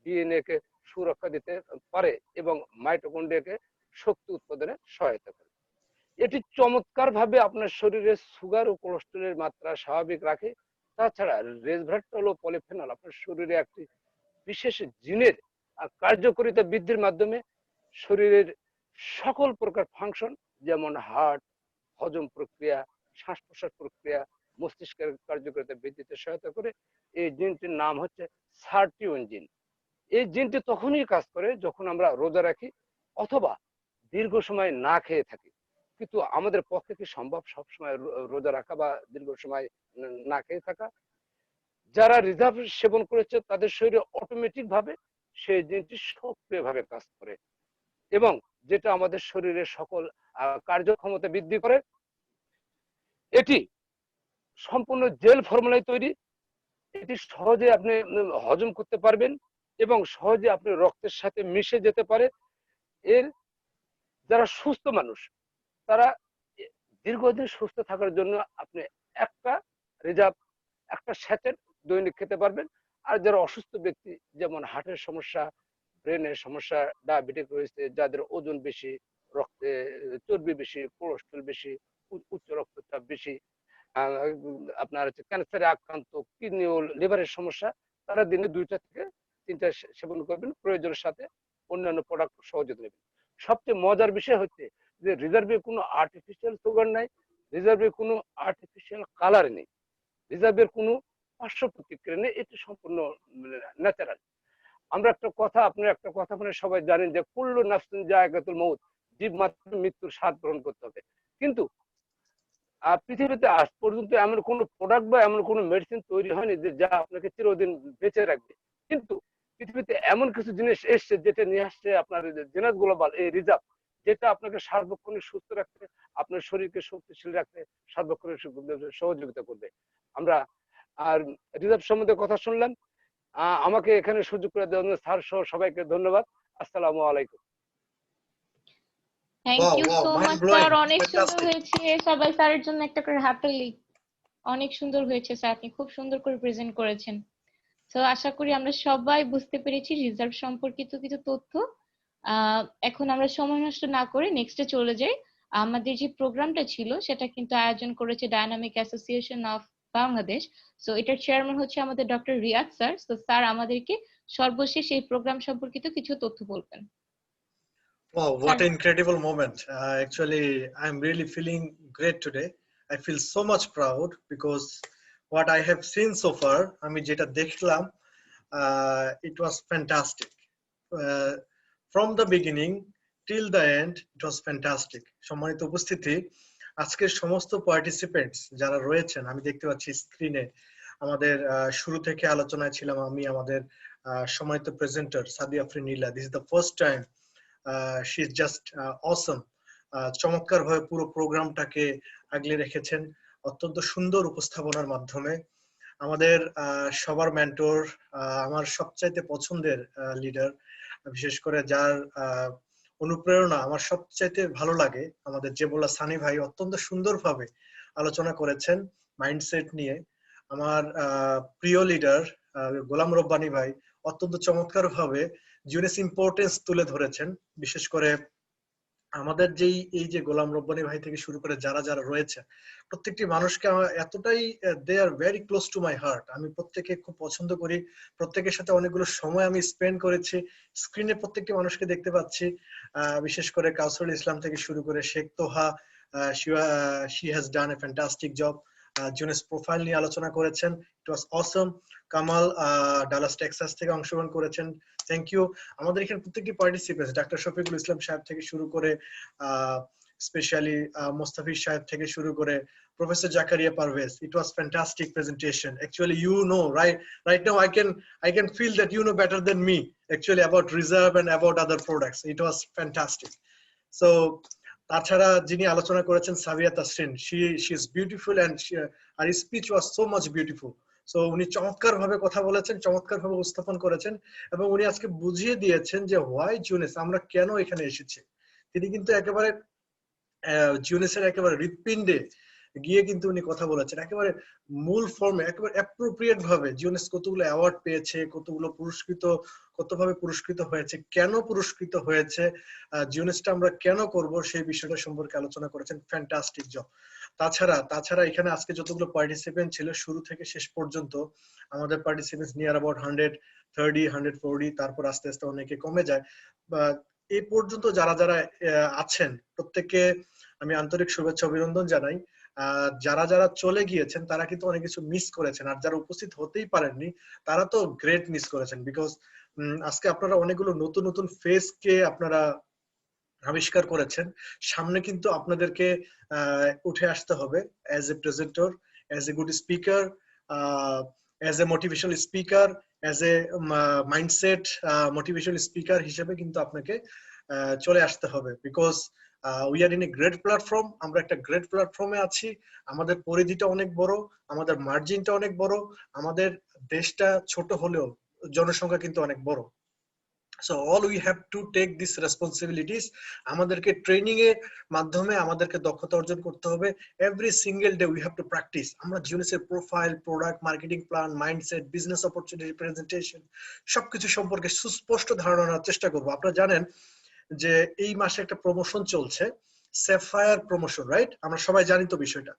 ডিএনএ কে সুরক্ষা দিতে পারে এবং মাইটোকন্ড্রিয়াকে শক্তি উৎপাদনে সহায়তা করে। এটি চমৎকার ভাবে আপনার শরীরে সুগার ও কোলেস্টেরলের মাত্রা স্বাভাবিক রাখে। তাছাড়া রেসভেরাট্রল ও পলিফেনল আপনার শরীরে একটি বিশেষ জিনের কার্যকারিতা বৃদ্ধির মাধ্যমে শরীরের সকল প্রকার ফাংশন, যেমন হার্ট, হজম প্রক্রিয়া, শ্বাস প্রশ্বাস প্রক্রিয়া, মস্তিষ্কের কার্যকারিতা বৃদ্ধিতে সহায়তা করে। এই জিনটির নাম হচ্ছে সার্টিউন জিন। এই জিনটি তখনই কাজ করে যখন আমরা রোজা রাখি অথবা দীর্ঘ সময় না খেয়ে থাকি। কিন্তু আমাদের পক্ষে কি সম্ভব সবসময় রোজা রাখা বা দীর্ঘ সময় না খেয়ে থাকা? যারা রিজার্ভ সেবন করেছে তাদের শরীরে অটোমেটিক ভাবে সেই জিনটি সক্রিয় ভাবে কাজ করে এবং যেটা আমাদের শরীরের সকল কার্যক্ষমতা বৃদ্ধি করে। এটি সম্পূর্ণ জেল ফর্মুলায় তৈরি। এটি সহজে আপনি হজম করতে পারবেন এবং সহজে আপনি রক্তের সাথে মিশে যেতে পারে। এর যারা সুস্থ মানুষ তারা দীর্ঘদিন সুস্থ থাকার জন্য আপনি একটা রিজার্ভ, একটা স্যাচেট দৈনিক খেতে পারবেন। আর যারা অসুস্থ ব্যক্তি, যেমন হার্টের সমস্যা, ব্রেনের সমস্যা, ডায়াবেটিক রয়েছে, যাদের ওজন বেশি, রক্তে চর্বি বেশি, কোলেস্ট্রল বেশি, উচ্চ রক্তচাপ বেশি, আপনার হচ্ছে ক্যান্সারে আক্রান্ত, কিডনি ও লিভারের সমস্যা, তারা দিনে 2টা থেকে 3টা সেবন করবেন। প্রয়োজনের সাথে অন্যান্য প্রোডাক্ট সহযোগিতা নেবেন। সবচেয়ে মজার বিষয় হচ্ছে যে রিজার্ভে কোনো আর্টিফিশিয়াল সুগার নাই, রিজার্ভে কোনো আর্টিফিশিয়াল কালার নেই, রিজার্ভের কোনো পার্শ্ব প্রতিক্রিয়া নেই। এটি সম্পূর্ণ ন্যাচারাল। আপনারা একটা কথা মানে সবাই জানেন যে কুল্লু নাফসিন যায়কাতুল মউত, জীব মাত্র মৃত্যুর স্বাদ গ্রহণ করতে হবে। কিন্তু পৃথিবীতে আজ পর্যন্ত এমন কোনো প্রোডাক্ট বা এমন কোনো মেডিসিন তৈরি হয়নি যে যা আপনাকে চিরদিন বেঁচে রাখবে। কিন্তু পৃথিবীতে এমন কিছু জিনিস এসছে যেটা নিয়ে আসছে আপনার জিনাস গ্লোবাল, এই রিজার্ভ, যেটা আপনাকে সার্বক্ষণিক সুস্থ রাখতে, আপনার শরীরকে শক্তিশালী রাখতে সার্বক্ষণিক সহযোগিতা করবে। আমরা আর রিজার্ভ সম্বন্ধে কথা শুনলাম। আমাকে এখানে সুযোগ করে দেওয়ার জন্য স্যার সহ সবাইকে ধন্যবাদ। আসসালামু আলাইকুম।
Thank
Wow,
you
wow,
so
mind
much
blowing.
Sir, অনেক সুন্দর
Fantastic.
হয়েছে। সবাই স্যারের জন্য একটা করে হ্যাপিলি। অনেক সুন্দর হয়েছে স্যার, আপনি খুব সুন্দর করে প্রেজেন্ট করেছেন। তো আশা করি আমরা সবাই বুঝতে পেরেছি রিজার্ভ সম্পর্কিত কিছু তথ্য। এখন আমরা সময় নষ্ট না করে নেক্সটে চলে যাই। আমাদের যে প্রোগ্রামটা ছিল সেটা কিন্তু আয়োজন করেছে dynamic association of Bangladesh. So এটার চেয়ারম্যান হচ্ছে আমাদের ডক্টর রিয়াদ স্যার। তো স্যার আমাদেরকে সর্বশেষ এই প্রোগ্রাম সম্পর্কিত কিছু তথ্য বলবেন।
Wow, what an incredible moment. Actually, I'm really feeling great today. I feel so much proud because what I have seen so far, আমি যেটা দেখলাম, it was fantastic. From the beginning till the end, it was fantastic. সম্মানিত উপস্থিতি, আজকের সমস্ত পার্টিসিপেন্টস যারা রয়েছেন, আমি দেখতে পাচ্ছি স্ক্রিনে আমাদের শুরু থেকে আলোচনায় ছিলাম আমি, আমাদের সম্মানিত presenter Sadia Afrin Nila. This is the first time. She is just অসম। চমৎকার ভাবে পুরো প্রোগ্রামটাকে আগলে রেখেছেন অত্যন্ত সুন্দর উপস্থাপনার মাধ্যমে। আমাদের সবার মেন্টর, আমার সবচাইতে পছন্দের লিডার, বিশেষ করে যার অনুপ্রেরণা আমার সবচাইতে ভালো লাগে, আমাদের জেবুল্লাহ সানি ভাই অত্যন্ত সুন্দরভাবে আলোচনা করেছেন মাইন্ডসেট নিয়ে। আমার প্রিয় লিডার গোলাম রব্বানী ভাই অত্যন্ত চমৎকার ভাবে জিউনেস ইম্পর্টেন্স তুলে ধরেছেন। বিশেষ করে আমাদের যেই এই যে গোলাম রব্বানী ভাই থেকে শুরু করে যারা যারা রয়েছে প্রত্যেকটি মানুষকে এতটাই they are very close to my heart. আমি প্রত্যেকে খুব পছন্দ করি, প্রত্যেকের সাথে অনেকগুলো সময় আমি স্পেন্ড করেছি। স্ক্রিনে প্রত্যেকটি মানুষকে দেখতে পাচ্ছি, বিশেষ করে কাউসারুল ইসলাম থেকে শুরু করে Sheikh Toha, she has done a fantastic job. Jeunesse profile নিয়ে আলোচনা করেছেন, it was awesome. Kamal Dallas Texas থেকে অংশগ্রহণ করেছেন, থ্যাংক ইউ। আমাদের এখানে প্রত্যেকটি পার্টিসিপেন্টস, ডাক্তার শফিকুল ইসলাম সাহেব থেকে শুরু করে স্পেশালি মোস্তাফিজ সাহেব থেকে শুরু করে professor Zakaria Parvez, it was fantastic presentation. Actually, you know, right now I can feel that you know better than me actually about reserve and about other products. It was fantastic. So তাছাড়া যিনি আলোচনা করেছেন Sabia Tasrin, she is beautiful and her speech was so much beautiful. So উনি চমৎকার ভাবে কথা বলেছেন, চমৎকার ভাবে উপস্থাপন করেছেন এবং উনি আজকে বুঝিয়ে দিয়েছেন যে হোয়াই জিউনেস, আমরা কেন এখানে এসেছি। তিনি কিন্তু একেবারে জিউনেসের একেবারে হৃৎপিণ্ডে গিয়ে কিন্তু উনি কথা বলেছেন, একেবারে মূল ফর্মে, একেবারে অ্যাপ্রোপ্রিয়েট ভাবে জিউনেস কতগুলো অ্যাওয়ার্ড পেয়েছে, কতগুলো পুরস্কৃত, কতভাবে পুরস্কৃত হয়েছে, কেন পুরস্কৃত হয়েছে, জিউনেসটা আমরা কেন করব সেই বিষয়টা সম্পর্কে আলোচনা করেছেন। Fantastic job. তাছাড়া এখানে আজকে যতগুলো পার্টিসিপেন্ট ছিল শুরু থেকে শেষ পর্যন্ত, আমাদের পার্টিসিপেন্টস নিয়ার অ্যাবাউট 130, 140, তারপর আস্তে আস্তে অনেকে কমে যায়। এই পর্যন্ত যারা যারা আছেন প্রত্যেককে আমি আন্তরিক শুভেচ্ছা অভিনন্দন জানাই। যারা যারা চলে গিয়েছেন তারা কিন্তু অনেক কিছু মিস করেছেন, আর যারা উপস্থিত হতেই পারেননি তারা তো গ্রেট মিস করেছেন। বিকজ আজকে আপনারা অনেকগুলো নতুন নতুন ফেসকে আপনারা আবিষ্কার করেছেন। সামনে কিন্তু আপনাদেরকে উঠে আসতে হবে as a presenter, as a good speaker, as a motivational speaker, as a mindset motivational speaker হিসেবে কিন্তু আপনাকে চলে আসতে হবে। Because we are in a great platform, আমরা একটা গ্রেট প্ল্যাটফর্মে আছি। আমাদের পরিধিটা অনেক বড়, আমাদের মার্জিনটা অনেক বড়, আমাদের দেশটা ছোট হলেও জনসংখ্যা কিন্তু অনেক বড়। So all we have to take these responsibilities. আমাদেরকে ট্রেনিং এর মাধ্যমে আমাদেরকে দক্ষতা অর্জন করতে হবে। Every single day we have to practice. আমরা জিউনেসের profile, product, marketing plan, mindset, business opportunity, presentation সবকিছু সম্পর্কে সুস্পষ্ট ধারণা নেওয়ার চেষ্টা করব। আপনারা জানেন যে এই মাসে একটা প্রমোশন চলছে, স্যাফায়ার প্রমোশন, রাইট? আমরা সবাই জানি তো বিষয়টা।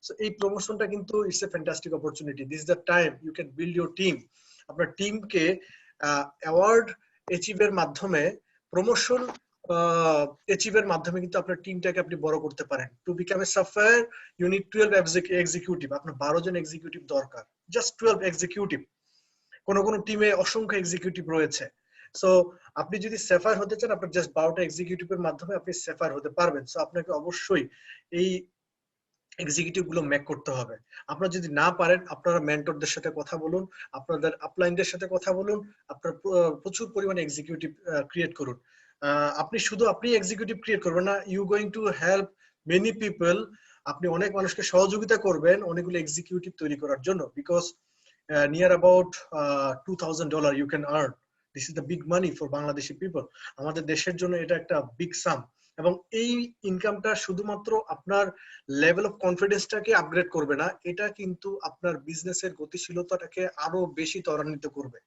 সো এই প্রমোশনটা কিন্তু it's a fantastic opportunity. This is the time you can build your team. আপনার টিমকে অ্যাওয়ার্ড অ্যাচিভের মাধ্যমে, প্রমোশন অ্যাচিভের মাধ্যমে কিন্তু আপনার টিমটাকে আপনি বড় করতে পারেন। To become a sapphire you need 12 executive. আপনার 12 জন এক্সিকিউটিভ দরকার, জাস্ট 12 এক্সিকিউটিভ। কোন কোন টিমে অসংখ্য এক্সিকিউটিভ রয়েছে। সো আপনি যদি সাফায়ার হতে চান, আপনার জাস্ট 12টা এক্সিকিউটিভের মাধ্যমে আপনি সাফায়ার হতে পারবেন। সো আপনাকে অবশ্যই এই এক্সিকিউটিভ গুলো মেক করতে হবে। আপনারা যদি না পারেন, আপনারা মেন্টরদের সাথে কথা বলুন, আপনাদের আপলাইনদের সাথে কথা বলুন, আপনারা প্রচুর পরিমাণে এক্সিকিউটিভ ক্রিয়েট করুন। আপনি এক্সিকিউটিভ ক্রিয়েট করবেন না, you going to help many people. আপনি অনেক মানুষকে সহযোগিতা করবেন অনেকগুলো এক্সিকিউটিভ তৈরি করার জন্য। Because near about $2,000 you can earn this is the big money for Bangladeshi people. আমাদের দেশের জন্য এটা একটা বিগ সাম, এবং এই ইনকামটা শুধুমাত্র আপনার লেভেল অফ কনফিডেন্সটাকে আপগ্রেড করবে না, এটা কিন্তু আপনার বিজনেসের গতিশীলতাটাকে আরো বেশি ত্বরান্বিত করবে।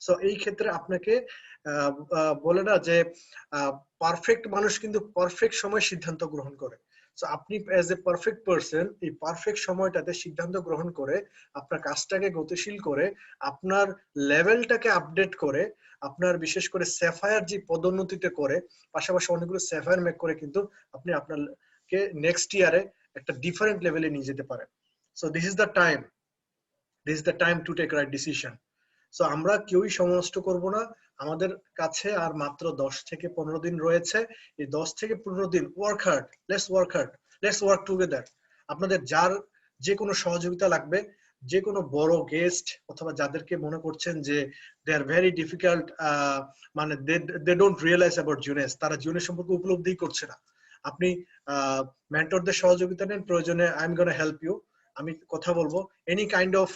সো এই ক্ষেত্রে আপনাকে বলে না যে পারফেক্ট মানুষ কিন্তু পারফেক্ট সময় সিদ্ধান্ত গ্রহণ করে। সো আপনি অ্যাজ এ পারফেক্ট পারসন এই পারফেক্ট সময়টাতে সিদ্ধান্ত গ্রহণ করে আপনার কাজটাকে গতিশীল করে আপনার লেভেলটাকে আপডেট করে আপনার বিশেষ করে স্যাফায়ার যে পদোন্নতিতে করে পাশাপাশি অনেকগুলো স্যাফায়ার মেক করে কিন্তু আপনি আপনাকে নেক্সট ইয়ারে একটা ডিফারেন্ট লেভেলে নিয়ে যেতে পারেন। So this is the time to take right decision. So আমরা কেউই সময় নষ্ট করব না। আমাদের কাছে আর মাত্র 10 থেকে 15 দিন রয়েছে। এই 10 থেকে 15 দিন work hard, let's work together. আপনাদের যার যে কোনো সহযোগিতা লাগবে, যে কোনো বড় গেস্ট অথবা যাদেরকে মনে করছেন যে দে আর ভেরি ডিফিকাল্ট, মানে দে ডোন্ট রিয়েলাইজ অ্যাবাউট জিউনেস, তারা জিউনেস সম্পর্কে উপলব্ধি করছে না, আপনি মেন্টরদের সহযোগিতা নেন, প্রয়োজনে I am gonna help you, আমি কথা বলবো, any kind of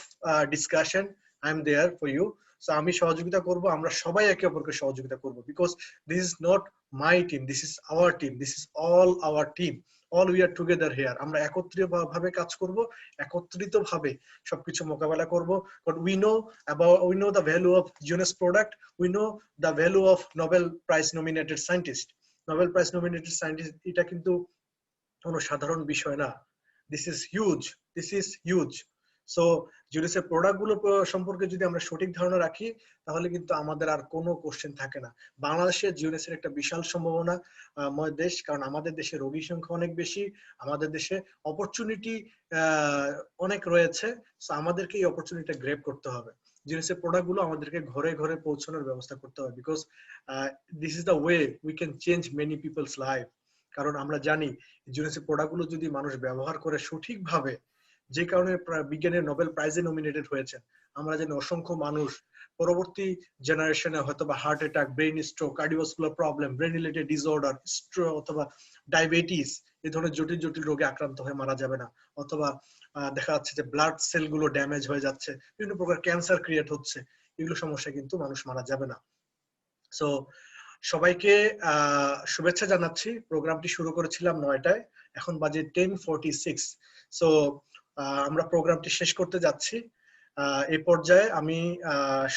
discussion I am there for you. So আমি সহযোগিতা করব, আমরা সবাই একে অপরকে সহযোগিতা করব, because this is not my team, this is our team, this is all our team, all we are together here. আমরা একত্রিত ভাবে কাজ করব, একত্রিত ভাবে সবকিছু মোকাবেলা করব। But we know the value of Jeunesse product, we know the value of Nobel prize nominated scientist. Nobel prize nominated scientist এটা কিন্তু কোনো সাধারণ বিষয় না। This is huge. সো জিউনেসের প্রোডাক্ট গুলো সম্পর্কে যদি আমরা সঠিক ধারণা রাখি তাহলে কিন্তু আমাদের আর কোনো কোশ্চেন থাকে না। বাংলাদেশে জিউনেসের একটা বিশাল সম্ভাবনা দেশ, কারণ আমাদের দেশে রোগীর সংখ্যা অনেক বেশি, আমাদের দেশে অপরচুনিটি অনেক রয়েছে। সো আমাদেরকে এই অপরচুনিটি গ্র্যাব করতে হবে। জিউনেসের প্রোডাক্ট গুলো আমাদেরকে ঘরে ঘরে পৌঁছানোর ব্যবস্থা করতে হবে, because this is the way we can change many peoples life. কারণ আমরা জানি জিউনেসের প্রোডাক্ট গুলো যদি মানুষ ব্যবহার করে সঠিকভাবে, যে কারণে বিজ্ঞানের নোবেল প্রাইজে নমিনেটেড হয়েছে, আমরা জানি অসংখ্য মানুষ পরবর্তী জেনারেশনে হয়তো বা heart attack, brain stroke, cardiovascular problem, brain related disorder, stroke অথবা ডায়াবেটিস এই ধরনের জটিল জটিল রোগে আক্রান্ত হয়ে মারা যাবে না, অথবা দেখা যাচ্ছে যে ব্লাড সেল গুলো ড্যামেজ হয়ে যাচ্ছে, বিভিন্ন প্রকার ক্যান্সার ক্রিয়েট হচ্ছে, এগুলো সমস্যা কিন্তু মানুষ মারা যাবে না। সো সবাইকে শুভেচ্ছা জানাচ্ছি। প্রোগ্রামটি শুরু করেছিলাম 9টায়, এখন বাজে 10:46। সো আমরা প্রোগ্রামটি শেষ করতে যাচ্ছি। এই পর্যায়ে আমি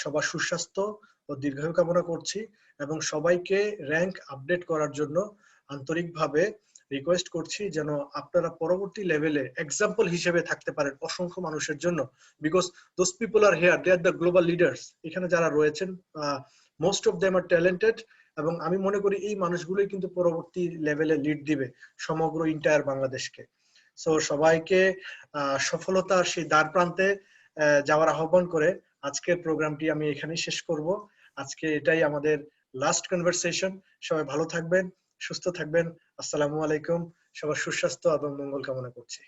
সবার সুস্বাস্থ্য ও দীর্ঘায়ু কামনা করছি এবং সবাইকে র্যাঙ্ক আপডেট করার জন্য আন্তরিকভাবে রিকোয়েস্ট করছি যেন আপনারা পরবর্তী লেভেলে এক্সাম্পল হিসেবে থাকতে পারেন অসংখ্য মানুষের জন্য, because those people are here, they are the global leaders. এখানে যারা রয়েছেন most of them are talented, এবং আমি মনে করি এই মানুষগুলোই কিন্তু পরবর্তী লেভেলে লিড দিবে সমগ্র ইন্টায়ার বাংলাদেশকে। সো সবাইকে সফলতার সেই দ্বার প্রান্তে যাওয়ার আহ্বান করে আজকের প্রোগ্রামটি আমি এখানেই শেষ করব। আজকে এটাই আমাদের লাস্ট কনভারসেশন। সবাই ভালো থাকবেন, সুস্থ থাকবেন। আসসালামু আলাইকুম। সবার সুস্বাস্থ্য এবং মঙ্গল কামনা করছি।